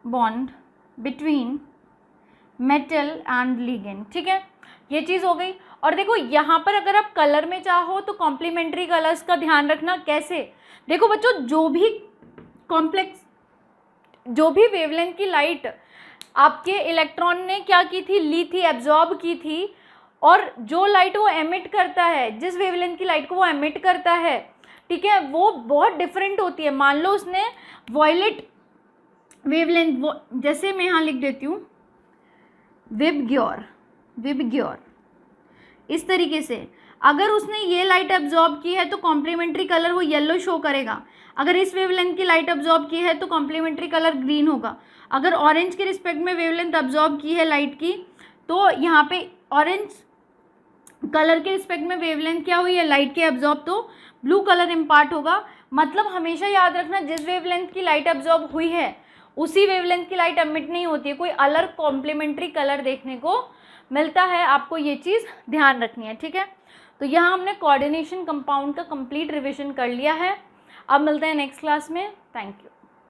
bond between metal and ligand, ठीक है, ये चीज़ हो गई। और देखो यहाँ पर अगर आप कलर में चाहो तो कॉम्प्लीमेंट्री कलर्स का ध्यान रखना। कैसे? देखो बच्चों जो भी वेवलेंथ की लाइट आपके इलेक्ट्रॉन ने क्या की थी? ली थी, एब्जॉर्ब की थी। और जो लाइट वो एमिट करता है, जिस वेवलेंथ की लाइट को वो एमिट करता है, ठीक है, वो बहुत डिफरेंट होती है। मान लो उसने वॉयलेट वेवलेंथ, वो जैसे मैं यहाँ लिख देती हूँ विबग्योर, इस तरीके से अगर उसने ये लाइट एब्जॉर्ब की है तो कॉम्प्लीमेंट्री कलर वो येलो शो करेगा। अगर इस वेवलेंथ की लाइट एब्जॉर्ब की है तो कॉम्प्लीमेंट्री कलर ग्रीन होगा। अगर ऑरेंज के रिस्पेक्ट में वेवलेंथ एब्जॉर्ब की है लाइट की तो यहाँ पे ऑरेंज कलर के रिस्पेक्ट में वेवलेंथ क्या हुई है? लाइट के एब्जॉर्ब, तो ब्लू कलर इम्पार्ट होगा। मतलब हमेशा याद रखना जिस वेवलेंथ की लाइट एब्जॉर्ब हुई है उसी वेवलेंथ की लाइट एमिट नहीं होती है, कोई अलग कॉम्प्लीमेंट्री कलर देखने को मिलता है। आपको ये चीज़ ध्यान रखनी है, ठीक है। तो यहाँ हमने कोऑर्डिनेशन कंपाउंड का कंप्लीट रिविजन कर लिया है। अब मिलते हैं नेक्स्ट क्लास में। Thank you.